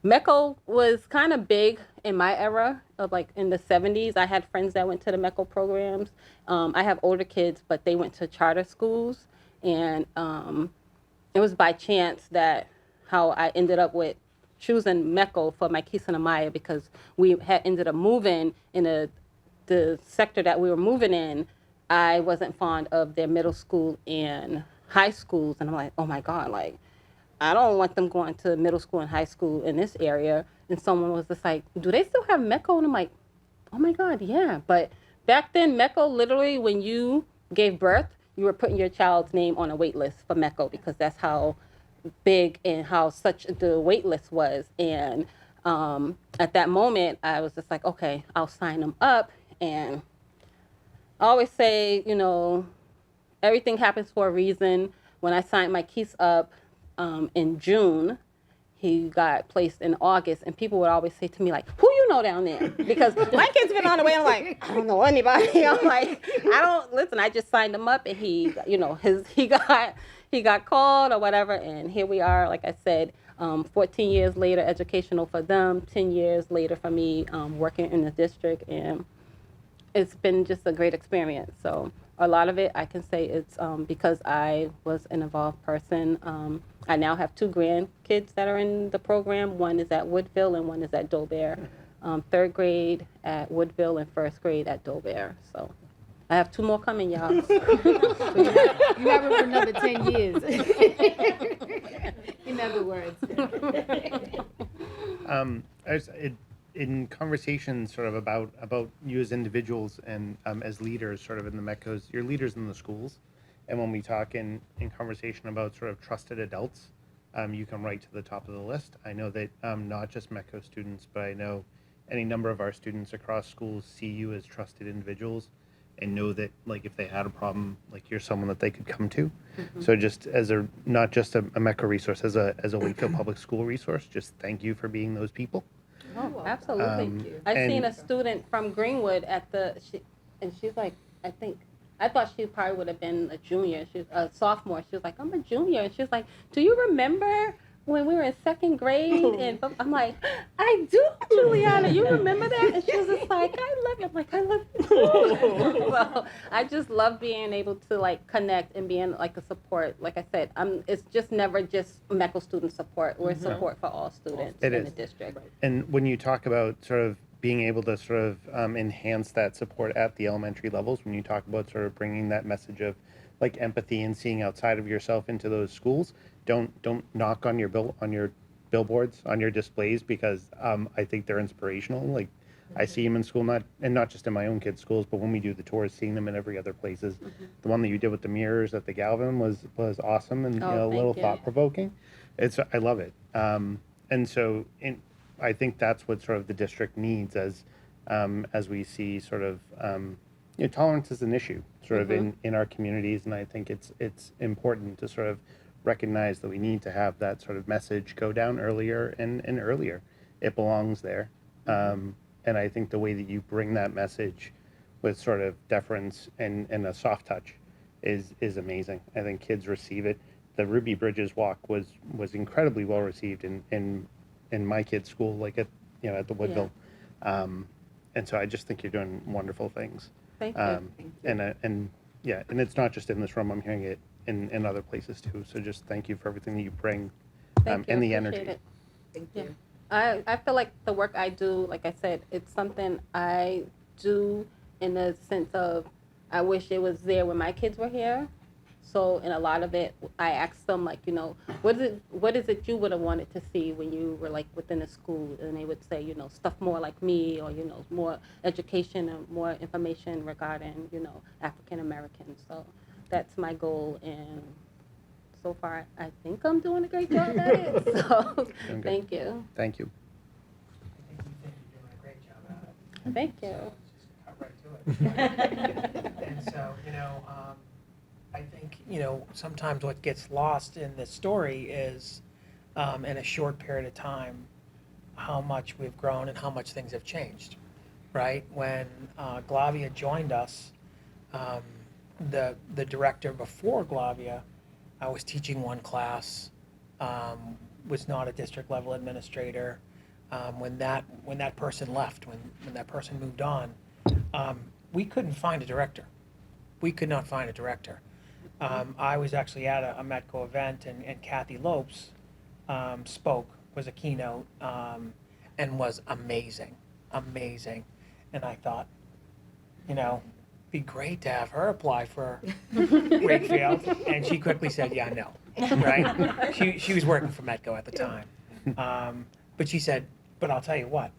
MECO was kind of big in my era of in the 70s. I had friends that went to the MECO programs. I have older kids, but they went to charter schools. And it was by chance that how I ended up with choosing MECO for my Keith and Amaya because we had ended up moving in the sector that we were moving in. I wasn't fond of their middle school and high schools. And I'm like, oh my God, I don't want them going to middle school and high school in this area. And someone was just like, do they still have MECO? And I'm like, oh my God, yeah. But back then, MECO, literally, when you gave birth, you were putting your child's name on a wait list for MECO because that's how big and how such the wait list was. And at that moment, I was just like, okay, I'll sign them up. And I always say, everything happens for a reason. When I signed my Keith up in June, he got placed in August, and people would always say to me, who you know down there? Because my kid's been on the way. I'm like, I don't know anybody. I'm like, I just signed him up, and he got called or whatever, and here we are, like I said, 14 years later, educational for them, 10 years later for me, working in the district, and it's been just a great experience. So a lot of it, I can say it's because I was an involved person. I now have 2 grandkids that are in the program. One is at Woodville and one is at Dobear. 3rd grade at Woodville and 1st grade at Dobear. So I have 2 more coming, y'all. You have it for another 10 years. In other words. In conversations sort of about you as individuals and as leaders sort of in the MECOs, you're leaders in the schools. And when we talk in conversation about sort of trusted adults, you come right to the top of the list. I know that not just MECO students, but I know any number of our students across schools see you as trusted individuals and know that if they had a problem, you're someone that they could come to. Mm-hmm. So just as not just a MECO resource, as a Wakefield Public School resource, just thank you for being those people. Oh, absolutely. I've seen a student from Greenwood and she's like, I thought she probably would have been a junior. She's a sophomore. She was like, I'm a junior. And she was like, do you remember when we were in 2nd grade? And I'm like, I do, Juliana. You remember that? And she was just like, I love you. I'm like, I love you too. So I just love being able to connect and being a support. Like I said, it's just never just MECO student support. We're support for all students in the district. And when you talk about sort of being able to sort of enhance that support at the elementary levels, when you talk about sort of bringing that message of empathy and seeing outside of yourself into those schools, don't knock on your billboards, on your displays, because I think they're inspirational. I see them in school, not just in my own kids' schools, but when we do the tours, seeing them in every other places. Mm-hmm. The one that you did with the mirrors at the Galvin was awesome and a little thought provoking. I love it. And so I think that's what sort of the district needs as we see sort of tolerance is an issue sort of in our communities, and I think it's important to sort of recognize that we need to have that sort of message go down earlier and earlier. It belongs there. And I think the way that you bring that message with sort of deference and a soft touch is amazing. I think kids receive it. the Ruby Bridges walk was incredibly well received in my kid's school, like at at the Woodville. And so I just think you're doing wonderful things. Thank you. And yeah, and it's not just in this room. I'm hearing it in other places too. So just thank you for everything that you bring, Thank you. and the Appreciate energy. it. Thank Yeah. you. I feel like the work I do, like I said, it's something I do in the sense of I wish it was there when my kids were here. So in a lot of it, I ask them like, what is it you would have wanted to see when you were like within a school? And they would say, stuff more like me, or more education and more information regarding, African Americans. So that's my goal, and so far I think I'm doing a great job at it. So Doing good. thank you. Thank you. I think you're doing a great job at it. Thank you. So just cut right to it. And so, I think, sometimes what gets lost in this story is, in a short period of time, how much we've grown and how much things have changed, right? When Glavia joined us, the director before Glavia, I was teaching one class, was not a district level administrator. When that person left, when that person moved on, we couldn't find a director. We could not find a director. I was actually at a Metco event, and Kathy Lopes spoke, was a keynote, and was amazing. And I thought, be great to have her apply for Wakefield. And she quickly said, yeah, no, right? She was working for Metco at the time. But she said, but I'll tell you what,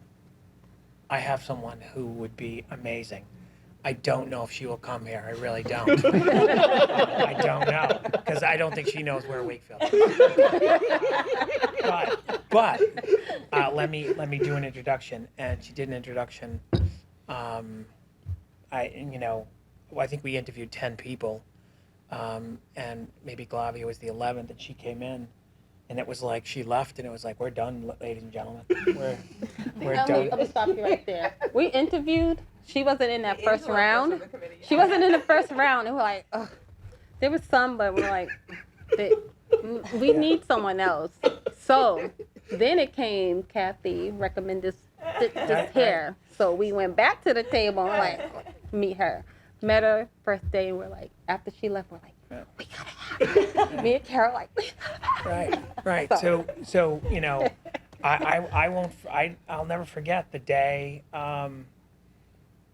I have someone who would be amazing. I don't know if she will come here. I really don't. I don't know, because I don't think she knows where Wakefield is. But let me do an introduction. And she did an introduction. I think we interviewed 10 people, and maybe Glavia was the 11th, and she came in, and it was like she left, and it was like, we're done, ladies and gentlemen. We're done. Let me stop you right there. We interviewed. She wasn't in that first round. She wasn't in the first round, and we're like, ugh. There was some, but we're like, we need someone else. So then it came, Kathy recommended this here. So we went back to the table and we're like, meet her. Met her first day, and we're like, after she left, we're like, we gotta have her. Me and Carol like, we gotta have her. Right. So I'll never forget the day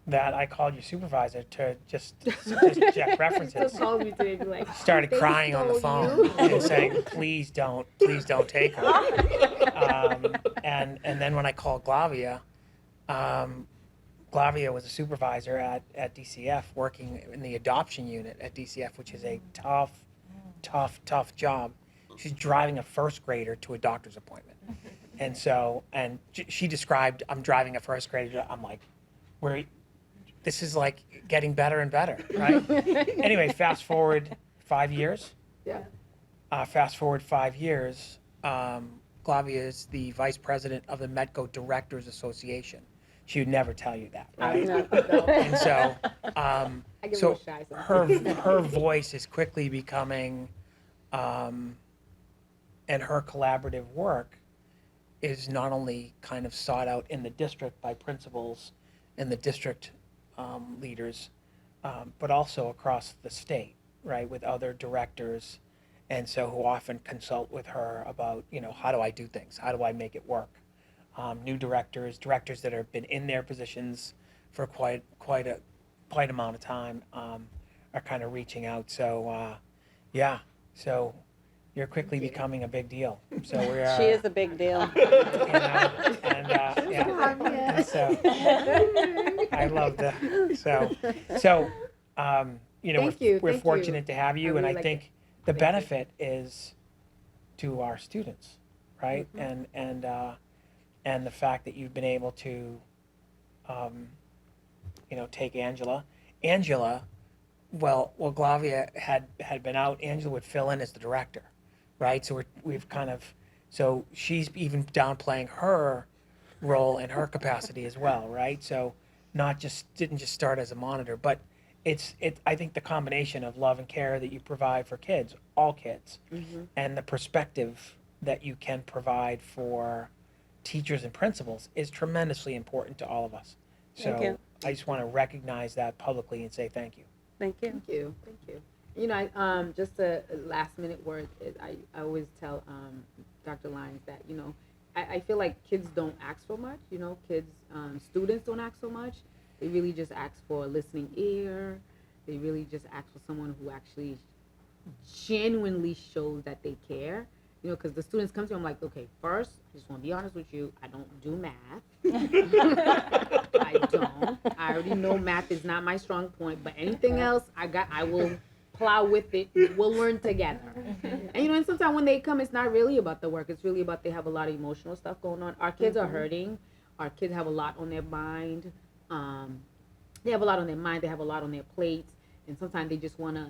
that I called your supervisor to just check references. Call me today, like, Started "They crying on the stole phone you." and saying, please don't take her. And then when I called Glavia, Glavia was a supervisor at DCF, working in the adoption unit at DCF, which is a tough job. She's driving a first grader to a doctor's appointment. And so, she described, I'm driving a first grader. I'm like, this is like getting better and better, right? Anyway, fast forward 5 years. Yeah. Fast forward 5 years. Glavia is the vice president of the Metco Directors Association. She would never tell you that, right? And so, I get a so little shy sometimes. her voice is quickly becoming, and her collaborative work is not only kind of sought out in the district by principals and the district leaders, but also across the state, right, with other directors, and so who often consult with her about, how do I do things? How do I make it work? New directors that have been in their positions for quite amount of time, are kind of reaching out. So, so you're quickly becoming a big deal. So we are. She is a big deal. And so I love we're fortunate to have you, and I think the benefit is to our students, right? And the fact that you've been able to, take Angela. Well, Glavia had been out. Angela would fill in as the director, right? So so she's even downplaying her role and her capacity as well, right? So didn't just start as a monitor, but I think the combination of love and care that you provide for kids, all kids, Mhm. and the perspective that you can provide for teachers and principals is tremendously important to all of us. Thank So you. I just want to recognize that publicly and say thank you. Thank you. Thank you. Thank you. You know, just a last minute word. I always tell Dr. Lyons that, you know, I feel like kids don't ask for much. You know, students don't ask so much. They really just ask for a listening ear. They really just ask for someone who actually genuinely shows that they care. You know, because the students come to me, I'm like, okay, first, I just want to be honest with you. I don't do math. I don't. I already know math is not my strong point, but anything else, I will plow with it. We'll learn together. And you know, and sometimes when they come, it's not really about the work. It's really about they have a lot of emotional stuff going on. Our kids are hurting. Our kids have a lot on their mind. They have a lot on their mind. They have a lot on their plates, and sometimes they just want to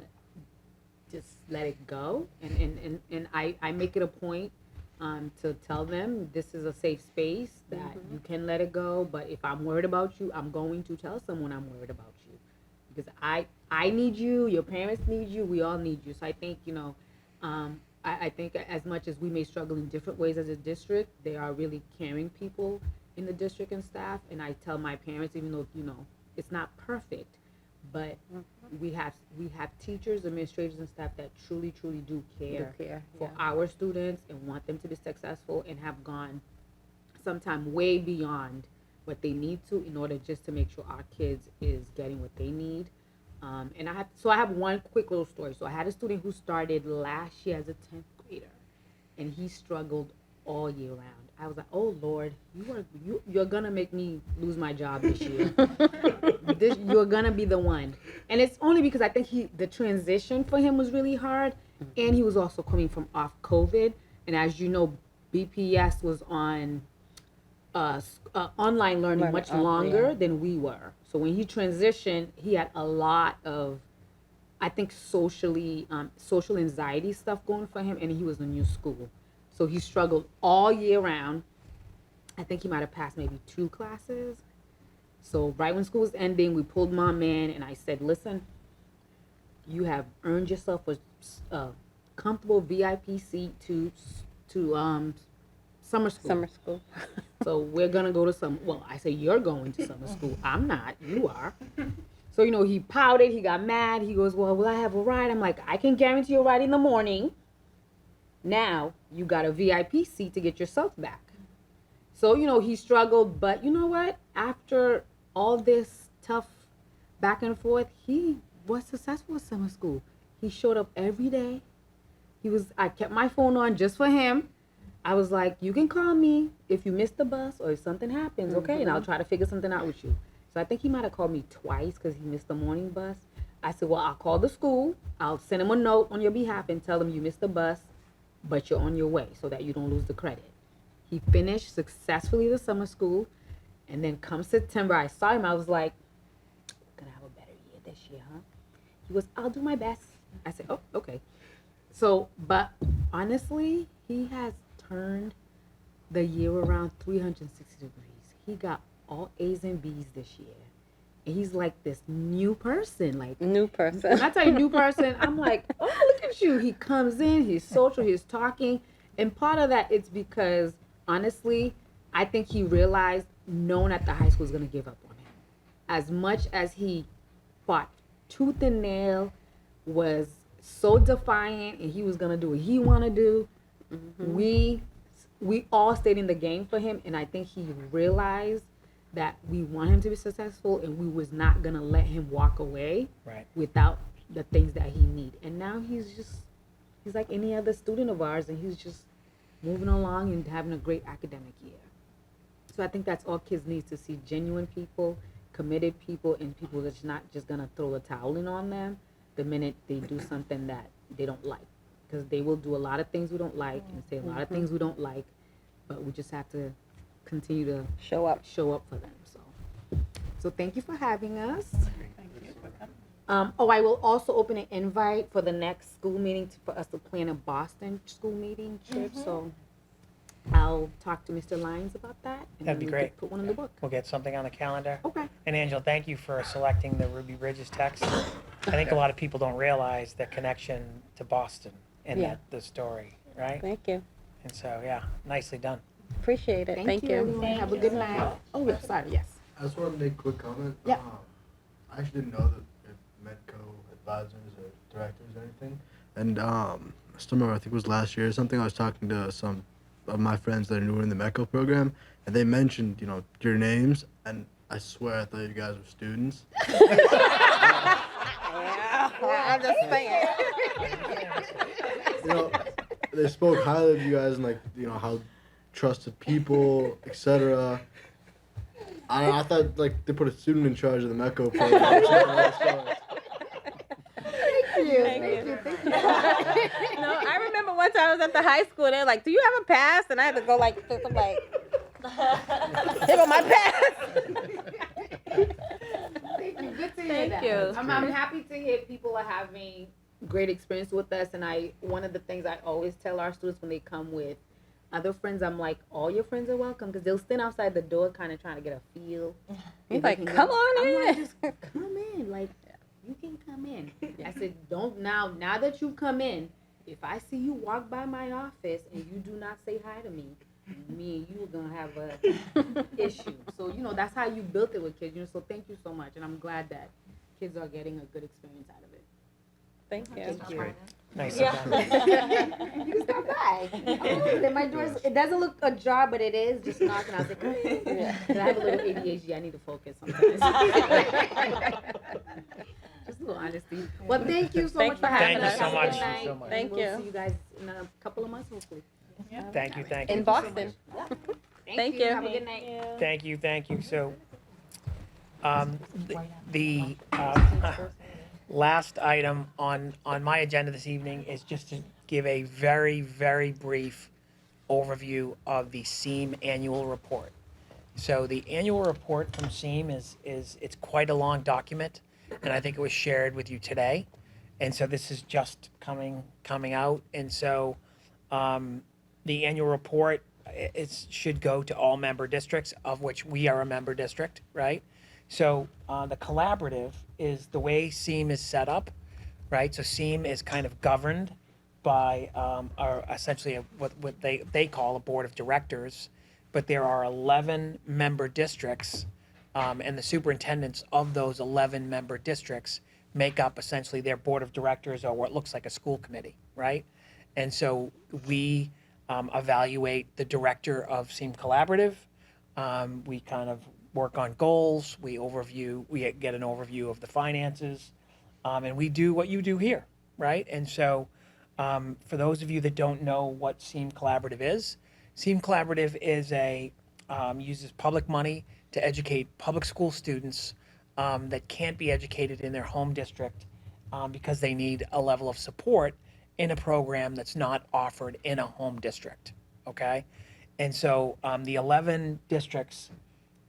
just let it go. And I make it a point to tell them this is a safe space that you can let it go. But if I'm worried about you, I'm going to tell someone I'm worried about you, because I need you. Your parents need you. We all need you. So I think, you know, I think as much as we may struggle in different ways as a district, they are really caring people in the district and staff. And I tell my parents, even though, you know, it's not perfect, but we have teachers, administrators, and staff that truly do care for our students and want them to be successful, and have gone sometime way beyond what they need to in order just to make sure our kids is getting what they need. And I have one quick little story. So I had a student who started last year as a 10th grader, and he struggled all year round. I was like, oh Lord, you're gonna make me lose my job this year. You're gonna be the one. And it's only because I think the transition for him was really hard, and he was also coming from off COVID. And as you know, BPS was on online learning much longer than we were. So when he transitioned, he had a lot of, I think, social anxiety stuff going for him, and he was in a new school. So he struggled all year round. I think he might have passed maybe 2 classes. So right when school was ending, we pulled Mom in, and I said, listen, you have earned yourself a comfortable VIP seat to summer school. Summer school. So we're going to go to I say you're going to summer school. I'm not. You are. So, you know, he pouted. He got mad. He goes, well, will I have a ride? I'm like, I can guarantee you a ride in the morning. Now you got a VIP seat to get yourself back. So, you know, he struggled, but you know what? After all this tough back and forth, he was successful at summer school. He showed up every day. I kept my phone on just for him. I was like, you can call me if you miss the bus or if something happens, okay? And I'll try to figure something out with you. So I think he might have called me twice because he missed the morning bus. I said, well, I'll call the school. I'll send him a note on your behalf and tell him you missed the bus, but you're on your way so that you don't lose the credit. He finished successfully the summer school, and then come September, I saw him. I was like, "We're gonna have a better year this year, huh?" He goes, "I'll do my best." I said, "Oh, okay." So, but honestly, he has turned the year around 360 degrees. He got all A's and B's this year, and he's like this new person. Like New person. when I tell you new person, I'm like, oh, look at you. He comes in, he's social, he's talking. And part of that, it's because, honestly, I think he realized no one at the high school is going to give up on him. As much as he fought tooth and nail, was so defiant, and he was going to do what he want to do, we all stayed in the game for him. And I think he realized that we want him to be successful, and we was not going to let him walk away without the things that he need. And now he's like any other student of ours, and he's just moving along and having a great academic year. So I think that's all kids need to see: genuine people, committed people, and people that's not just going to throw a towel in on them the minute they do something that they don't like. Because they will do a lot of things we don't like and say a lot of things we don't like, but we just have to continue to show up for them. So thank you for having us. I will also open an invite for the next school meeting for us to plan a Boston school meeting trip. So I'll talk to Mr. Lyons about that. And That'd then be we great. could put one in the book. We'll get something on the calendar. Okay. And Angela, thank you for selecting the Ruby Bridges text. I think a lot of people don't realize the connection to Boston in Yeah. the story, right? Thank you. And so, yeah, nicely done. Appreciate it. Thank you. Everyone. Have a good night. Oh, yeah, sorry, yes. I just wanted to make a quick comment. Yeah. I actually didn't know that if Medco advisors or directors or anything. And I still remember, I think it was last year or something, I was talking to some of my friends that are newer in the Medco program, and they mentioned, your names, and I swear I thought you guys were students. I'm just saying. They spoke highly of you guys and how trusted people, etc. I thought they put a student in charge of the MECO program. Thank you. No, I remember one time I was at the high school. They were like, "Do you have a pass?" And I had to go give them my pass. Thank you. Good to hear Thank that. you. I'm happy to hear people are having great experience with us. And one of the things I always tell our students when they come with other friends, I'm like, all your friends are welcome, because they'll stand outside the door kind of trying to get a feel. He's like, "Come on in." I'm like, just come in. Like, you can come in. I said, don't now that you come in, if I see you walk by my office and you do not say hi to me, me and you are gonna have a issue. So that's how you built it with kids. So thank you so much, and I'm glad that kids are getting a good experience out of it. Thank you. Thank you. Nice. Yeah. You can stop by. My doors. It doesn't look ajar, but it is. Just knocking. I was like, come in. Yeah. I have a little ADHD. I need to focus sometimes. Just a little honesty. Well, thank you so much for having us. Thank you so Have a much. good night, So much. Thank and you. We'll see you guys in a couple of months, hopefully. Thank you. In Boston. Thank you. Have a good night. Thank you. So, the last item on my agenda this evening is just to give a very, very brief overview of the SEAM annual report. So the annual report from SEAM is it's quite a long document, and I think it was shared with you today. And so this is just coming out. And so the annual report should go to all member districts, of which we are a member district, right? So the collaborative is the way SEAM is set up, right? So SEAM is kind of governed by essentially what they call a board of directors, but there are 11 member districts, and the superintendents of those 11 member districts make up essentially their board of directors, or what looks like a school committee, right? And so we evaluate the director of SEAM Collaborative. We kind of work on goals. We get an overview of the finances, and we do what you do here, right? And so for those of you that don't know what SEAM Collaborative is uses public money to educate public school students that can't be educated in their home district because they need a level of support in a program that's not offered in a home district, okay? And so the 11 districts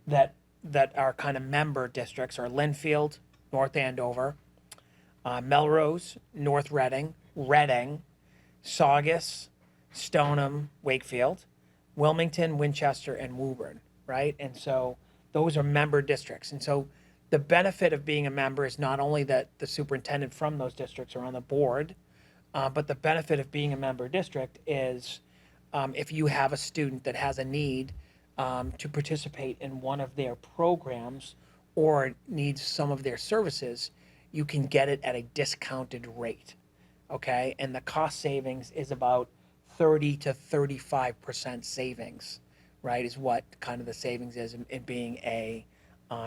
that are kind of member districts are Linfield, North Andover, Melrose, North Reading, Saugus, Stoneham, Wakefield, Wilmington, Winchester, and Woburn, right? And so those are member districts. And so the benefit of being a member is not only that the superintendent from those districts are on the board, but the benefit of being a member district is if you have a student that has a need to participate in one of their programs or needs some of their services, you can get it at a discounted rate, okay? And the cost savings is about 30 to 35% savings, right, is what kind of the savings is in being a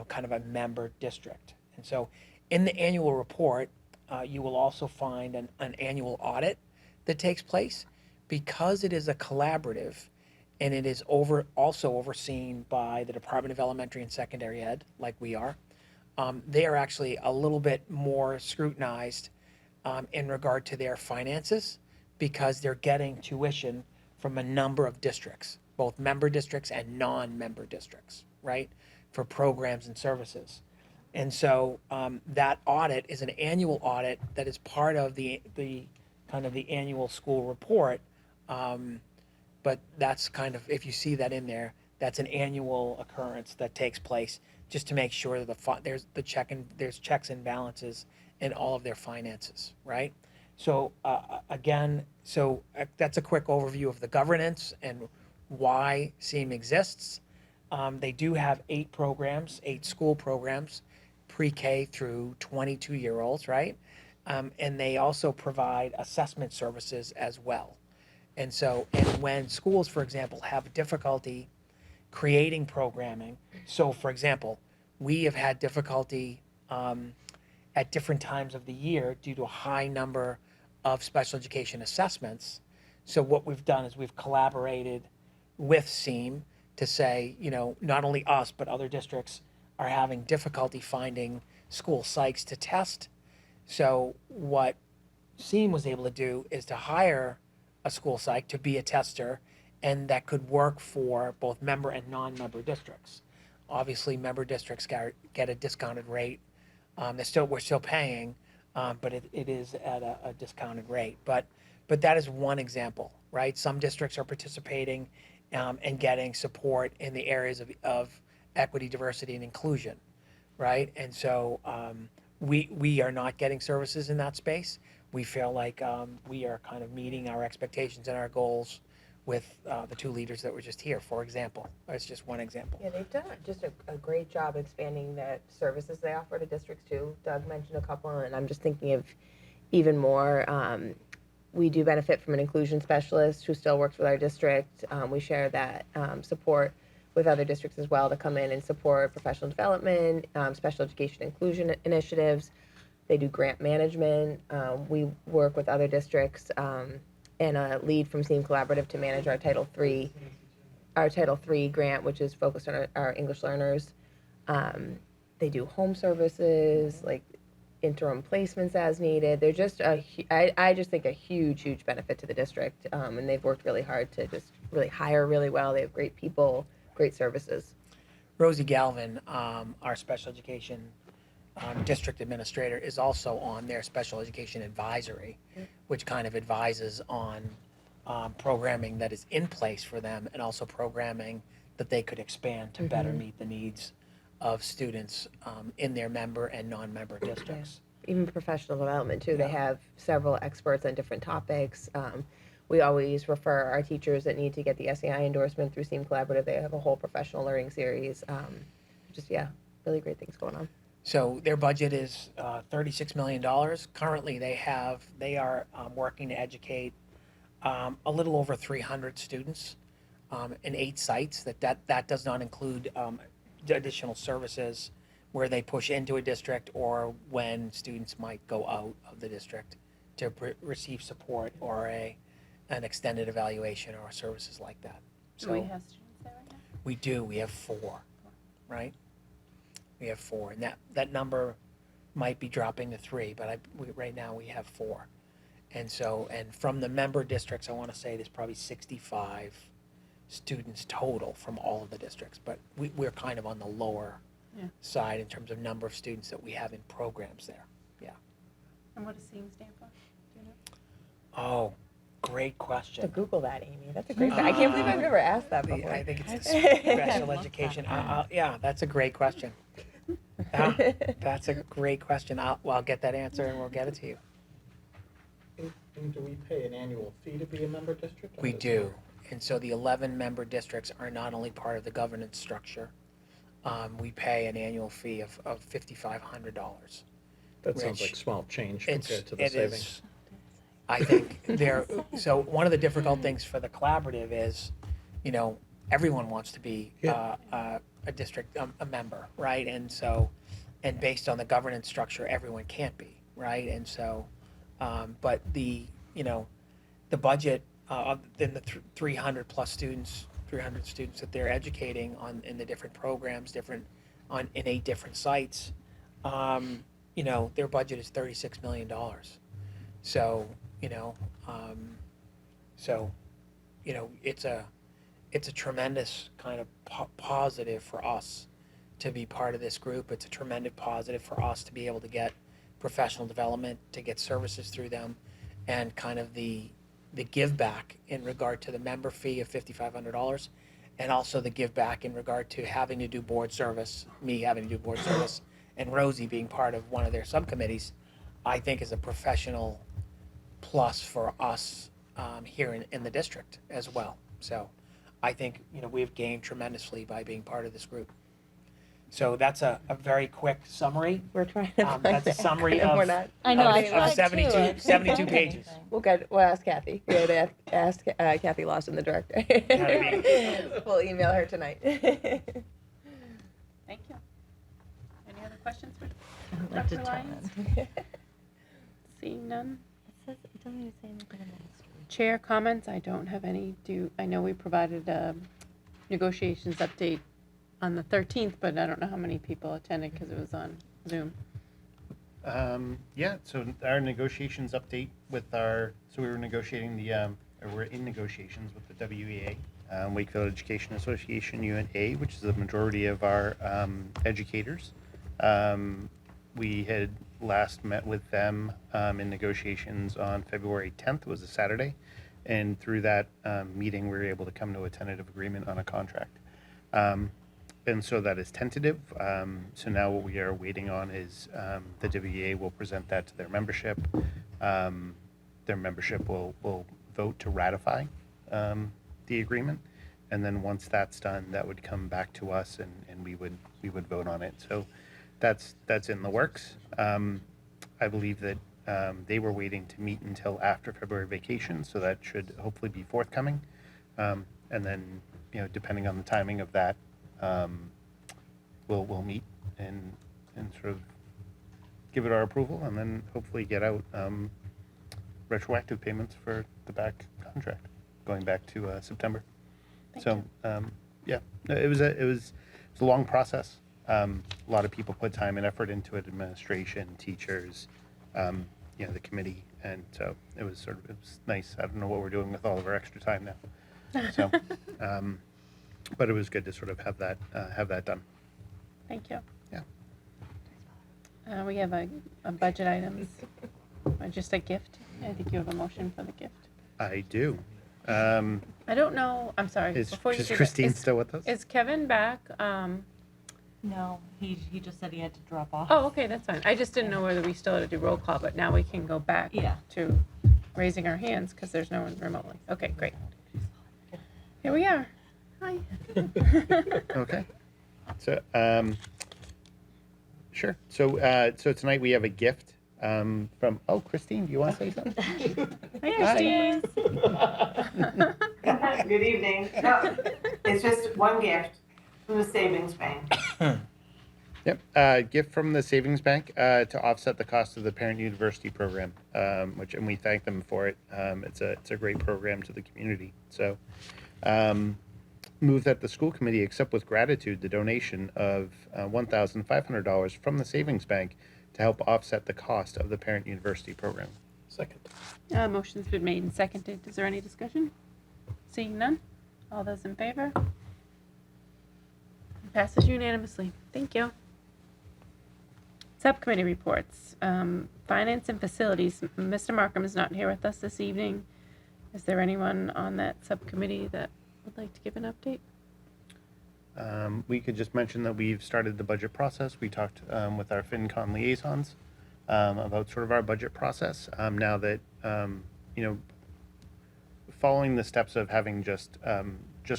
kind of a member district. And so in the annual report, you will also find an annual audit that takes place. Because it is a collaborative and it is also overseen by the Department of Elementary and Secondary Ed, like we are, they are actually a little bit more scrutinized in regard to their finances, because they're getting tuition from a number of districts, both member districts and non-member districts, right, for programs and services. And so that audit is an annual audit that is part of the kind of the annual school report. but that's kind of, if you see that in there, that's an annual occurrence that takes place just to make sure that there's checks and balances in all of their finances, right? So again, that's a quick overview of the governance and why SEAM exists. They do have 8 school programs, pre-K through 22-year-olds, right? And they also provide assessment services as well. And when schools, for example, have difficulty creating programming, so for example, we have had difficulty at different times of the year due to a high number of special education assessments. So what we've done is we've collaborated with SEAM to say, not only us, but other districts are having difficulty finding school psychs to test. So what SEAM was able to do is to hire a school psych to be a tester, and that could work for both member and non-member districts. Obviously, member districts get a discounted rate. We're still paying, but it is at a discounted rate. But that is one example, right? Some districts are participating and getting support in the areas of equity, diversity, and inclusion, right? And so we are not getting services in that space. We feel like we are kind of meeting our expectations and our goals with the 2 leaders that were just here, for example. That's just one example. Yeah, they've done just a great job expanding the services they offer to districts too. Doug mentioned a couple, and I'm just thinking of even more. We do benefit from an inclusion specialist who still works with our district. We share that support with other districts as well to come in and support professional development, special education inclusion initiatives. They do grant management. We work with other districts and a lead from SEAM Collaborative to manage our Title III grant, which is focused on our English learners. They do home services, like interim placements as needed. They're just I just think a huge benefit to the district, and they've worked really hard to just really hire really well. They have great people, great services. Rosie Galvin, our special education district administrator, is also on their special education advisory, which kind of advises on programming that is in place for them, and also programming that they could expand to better meet the needs of students in their member and non-member districts. Even professional development too. They have several experts on different topics. We always refer our teachers that need to get the SEI endorsement through SEAM Collaborative. They have a whole professional learning series. Really great things going on. So their budget is $36 million. Currently, they are working to educate a little over 300 students in 8 sites. That does not include additional services where they push into a district or when students might go out of the district to receive support or an extended evaluation or services like that. Do we have students there right now? We do. We have 4, right? We have 4, and that number might be dropping to 3, but right now we have 4. And from the member districts, I want to say there's probably 65 students total from all of the districts, but we're kind of on the lower side in terms of number of students that we have in programs there. Yeah. And what does SEAM stand for? Do you know? Oh, great question. To Google that, Amy. That's a great. I can't believe I've never asked that before. I think it's special education. Yeah, that's a great question. That's a great question. I'll get that answer and we'll get it to you. And do we pay an annual fee to be a member district? We do. And so the 11 member districts are not only part of the governance structure, we pay an annual fee of $5,500. That sounds like small change compared to the it savings. Is, I think so one of the difficult things for the collaborative is, everyone wants to be a district, a member, right? And based on the governance structure, everyone can't be, right? And so, but the budget in the 300 plus students, 300 students that they're educating in the different programs, in 8 different sites, their budget is $36 million. So, it's a tremendous kind of positive for us to be part of this group. It's a tremendous positive for us to be able to get professional development, to get services through them, and kind of the the give back in regard to the member fee of $5,500, and also the give back in regard to having to do board service, me having to do board service, and Rosie being part of one of their subcommittees, I think is a professional plus for us here in the district as well. So I think, we've gained tremendously by being part of this group. So that's a very quick summary. We're trying to find That's a the summary acronym. of, We're not. I know, I of tried 72, too. 72 pages. We'll ask Kathy. We had to ask Kathy Lawson, the director. We'll email her tonight. Thank you. Any other questions for Like Dr. Lyons? Seeing none. It doesn't even say anything in the Chair comments, I don't have any. I know we provided a negotiations update on the 13th, but I don't know how many people attended because it was on Zoom. Yeah, so our negotiations update so we were negotiating we're in negotiations with the WEA, Wakefield Education Association Unit A, which is the majority of our educators. We had last met with them in negotiations on February 10th, it was a Saturday, and through that meeting, we were able to come to a tentative agreement on a contract. And so that is tentative. So now what we are waiting on is the WEA will present that to their membership. Their membership will vote to ratify the agreement. And then once that's done, that would come back to us and we would vote on it. So that's in the works. I believe that they were waiting to meet until after February vacation, so that should hopefully be forthcoming. And then, depending on the timing of that, we'll meet and sort of give it our approval, and then hopefully get out retroactive payments for the back contract going back to September. Yeah, it was a long process. A lot of people put time and effort into it, administration, teachers, the committee, and so it was nice. I don't know what we're doing with all of our extra time now. So, but it was good to sort of have that done. Thank you. Yeah. We have a budget items, just a gift. I think you have a motion for the gift. I do. I don't know, I'm sorry. Is before you do that, Christine still with us? Is Kevin back? No, he just said he had to drop off. Oh, okay, that's fine. I just didn't know whether we still had to do roll call, but now we can go back to raising our hands because there's no one remotely. Okay, great. Here we are. Hi. Okay. So, sure. So tonight we have a gift from. Oh, Christine, do you want to say something? Hi, Christine. Good evening. No, it's just one gift from the savings bank. Yep. Gift from the savings bank to offset the cost of the Parent University program, and we thank them for it. It's a great program to the community. So, move that the school committee accept with gratitude the donation of $1,500 from the savings bank to help offset the cost of the Parent University program. Second. Motion's been made and seconded. Is there any discussion? Seeing none? All those in favor? Passes unanimously. Thank you. Subcommittee reports. Finance and Facilities. Mr. Markham is not here with us this evening. Is there anyone on that subcommittee that would like to give an update? We could just mention that we've started the budget process. We talked with our FinCon liaisons about sort of our budget process. Now that, following the steps of having just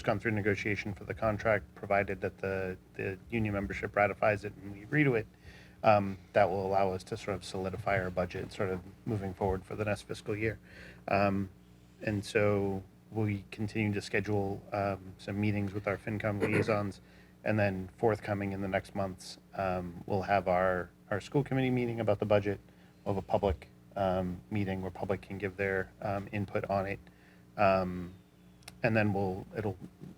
gone through negotiation for the contract, provided that the union membership ratifies it and we agree to it, that will allow us to sort of solidify our budget sort of moving forward for the next fiscal year. And so we continue to schedule some meetings with our FinCom liaisons, and then forthcoming in the next months, we'll have our school committee meeting about the budget. We'll have a public meeting where public can give their input on it. And then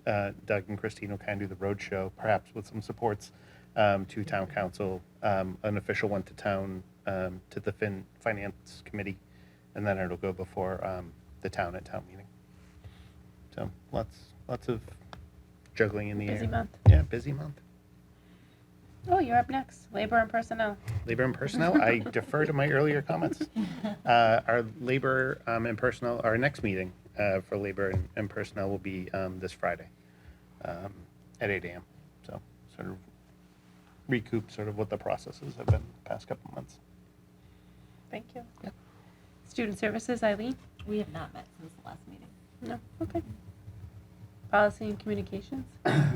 Doug and Christine will kind of do the road show, perhaps with some supports to town council, an official one to town, to the finance committee, and then it'll go before the town at town meeting. So lots of juggling in the air. Busy month. Yeah, busy month. Oh, you're up next. Labor and personnel. Labor and personnel, I defer to my earlier comments. Our labor and personnel, our next meeting for labor and personnel will be this Friday at 8 a.m. So sort of recoup sort of what the processes have been the past couple months. Thank you. Student services, Eileen? We have not met since the last meeting. No, okay. Policy and communications?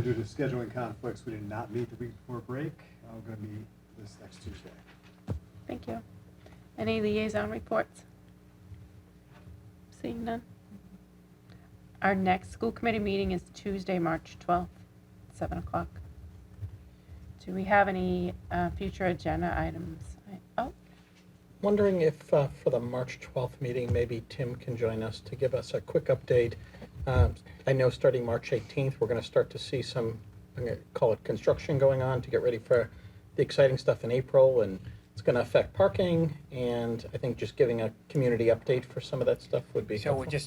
Due to scheduling conflicts, we did not meet the week before break. We're going to meet this next Tuesday. Thank you. Any liaison reports? Seeing none. Our next school committee meeting is Tuesday, March 12th, 7 o'clock. Do we have any future agenda items? Oh, Wondering if for the March 12th meeting, maybe Tim can join us to give us a quick update. I know starting March 18th, we're going to start to see some, I'm going to call it construction going on to get ready for the exciting stuff in April, and it's going to affect parking, and I think just giving a community update for some of that stuff would be So helpful.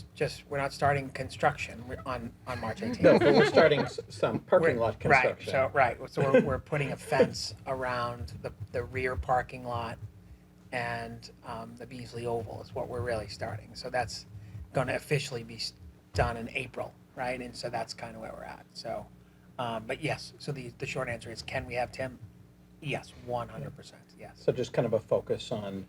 we're not starting construction on March 18th. No, but we're starting some parking lot Right, construction. so we're putting a fence around the rear parking lot and the Beasley Oval is what we're really starting. So that's going to officially be done in April, right? And so that's kind of where we're at. So, but yes, so the short answer is, can we have Tim? Yes, 100%, yes. So just kind of a focus on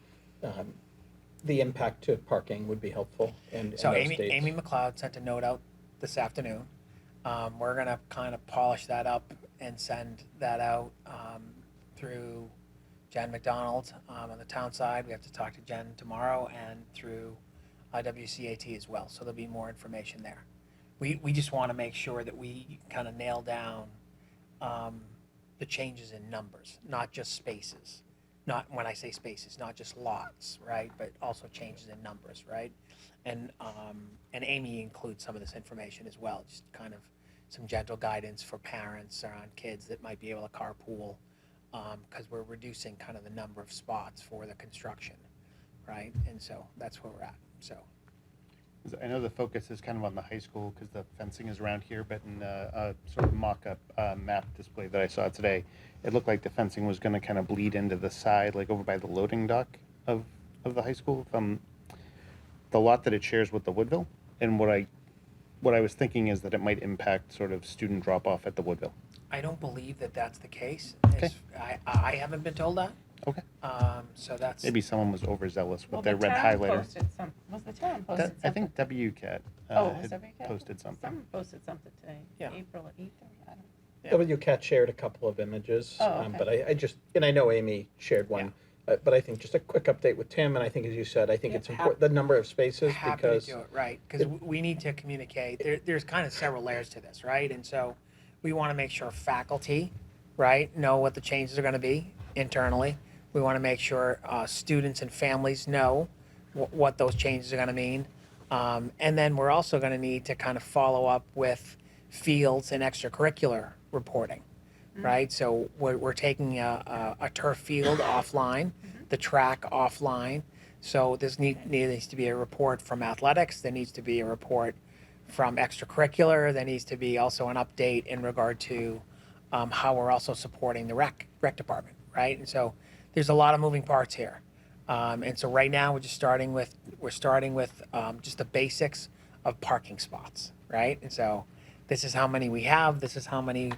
the impact to parking would be helpful. And So those dates. Amy McLeod sent a note out this afternoon. We're gonna kind of polish that up and send that out through Jen McDonald on the town side. We have to talk to Jen tomorrow, and through WCAT as well. So there'll be more information there. We just want to make sure that we kind of nail down the changes in numbers, not just spaces. Not when I say spaces, not just lots, right? But also changes in numbers, right? And Amy includes some of this information as well, just kind of some gentle guidance for parents around kids that might be able to carpool, because we're reducing kind of the number of spots for the construction, right? And so that's where we're at. So. I know the focus is kind of on the high school because the fencing is around here, but in a sort of mock-up map display that I saw today, it looked like the fencing was going to kind of bleed into the side, like over by the loading dock of the high school, from the lot that it shares with the Woodville. And what I was thinking is that it might impact sort of student drop-off at the Woodville. I don't believe that that's the case. Okay. I haven't been told that. Okay. So that's. Maybe someone was overzealous with well, their the red town highlighter. posted some. Was the town posted I something? think WCAT Was had WCAT? posted something. Someone posted something today. Yeah. April 8th. I don't WCAT shared a couple of images, Oh, okay. but I just, and I know Amy shared one, but I think just a quick update with Tim, and I think, as you said, I think Yeah, it's important, the number of spaces, Happy because to do it, right, because we need to communicate. There's kind of several layers to this, right? And so we want to make sure faculty, right, know what the changes are going to be internally. We want to make sure students and families know what those changes are going to mean. And then we're also going to need to kind of follow up with fields and extracurricular reporting, right? So we're taking a turf field offline, the track offline. So this needs to be a report from athletics. There needs to be a report from extracurricular. There needs to be also an update in regard to how we're also supporting the rec department, right? And so there's a lot of moving parts here. And so right now we're starting with just the basics of parking spots, right? And so this is how many we have. This is how many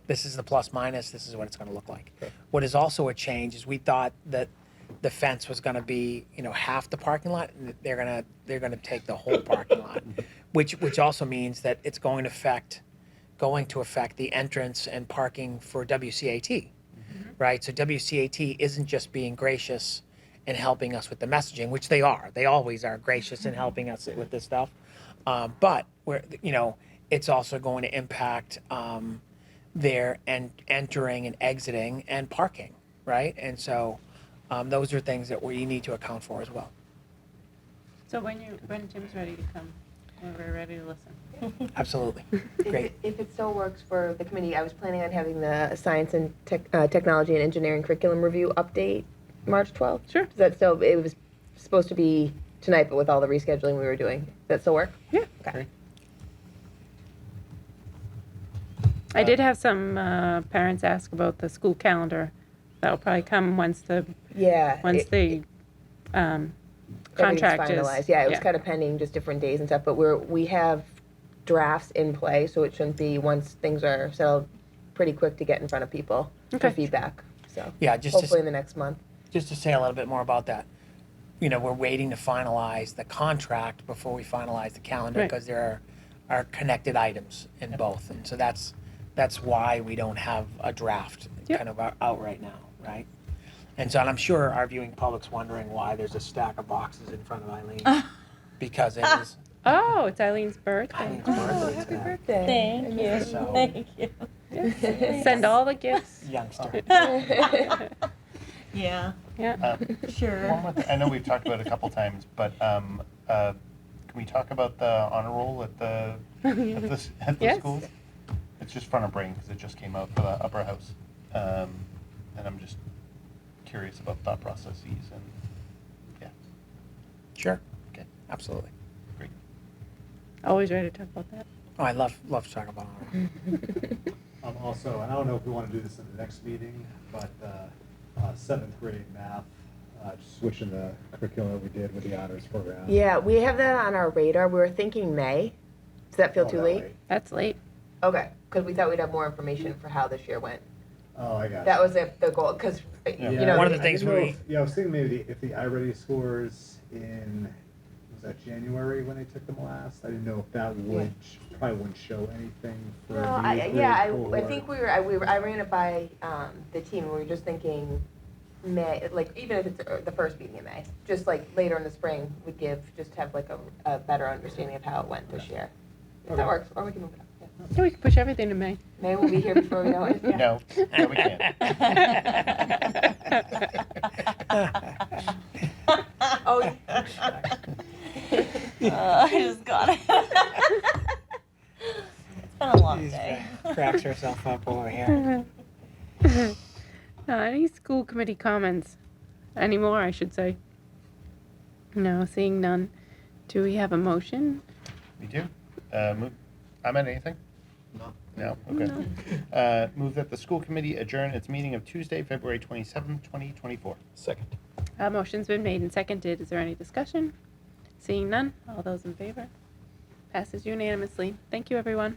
this is the plus minus. This is what it's going to look like. Okay. What is also a change is we thought that the fence was going to be, half the parking lot, and they're going to take the whole parking lot, which also means that it's going to affect the entrance and parking for WCAT, right? So WCAT isn't just being gracious and helping us with the messaging, which they are. They always are gracious in helping us with this stuff, but it's also going to impact their entering and exiting and parking, right? And so those are things that we need to account for as well. So when Tim's ready to come, we're ready to listen. Absolutely. Great. If it still works for the committee, I was planning on having the science and technology and engineering curriculum review update March 12th. Sure. Does that still, it was supposed to be tonight, but with all the rescheduling we were doing, does that still work? Yeah. Okay. I did have some parents ask about the school calendar. That'll probably come once the Everything's contract is finalized. Yeah, it was kind of pending, just different days and stuff, but we have drafts in play, so it shouldn't be, once things are settled, pretty quick to get in front of people for feedback. So Yeah, just hopefully in the next month. Just to say a little bit more about that, you know, we're waiting to finalize the contract before we finalize the calendar, Right. because there are connected items in both, and so that's why we don't have a draft kind of out right now, right? And so, and I'm sure our viewing public's wondering why there's a stack of boxes in front of Eileen, because it is Oh, it's Eileen's birthday. Eileen's birthday Happy today. birthday. Thank you. So- Thank you. Send all the gifts. Youngster. Yeah. Yeah. Sure. One more thing. I know we've talked about it a couple times, but can we talk about the honor roll at the Yes. schools? It's just front of brain because it just came out for the upper house, and I'm just curious about thought processes and yeah. Sure. Okay. Absolutely. Great. Always ready to talk about that. Oh, I love to talk about honor. Also, and I don't know if we want to do this in the next meeting, but 7th grade math, just switching the curriculum that we did with the honors program. Yeah, we have that on our radar. We were thinking May. Does that feel too late? That's late. Okay, because we thought we'd have more information for how this year went. Oh, I got That you. was the goal, because, Yeah. you know. One of the I things didn't know we- if- Yeah, I was thinking maybe if the iReady scores in, was that January when they took them last? I didn't know if that would, probably wouldn't show anything for the No, 8th grade I cohort. think I ran it by the team, and we were just thinking May, like, even if it's the first meeting in May, just like later in the spring, would just have like a better understanding of how it went this year. If that works, or we can move it up. Yeah. Yeah, we can push everything to May. May will be here before we know it. Yeah. No, we can't. Oh, I just got it. It's been a long day. Cracks herself up over here. Any school committee comments? Any more, I should say? No, seeing none. Do we have a motion? We do. I'm at anything? No. No? Okay. Move that the school committee adjourn its meeting of Tuesday, February 27th, 2024. Second. Motion's been made and seconded. Is there any discussion? Seeing none, all those in favor? Passes unanimously. Thank you, everyone.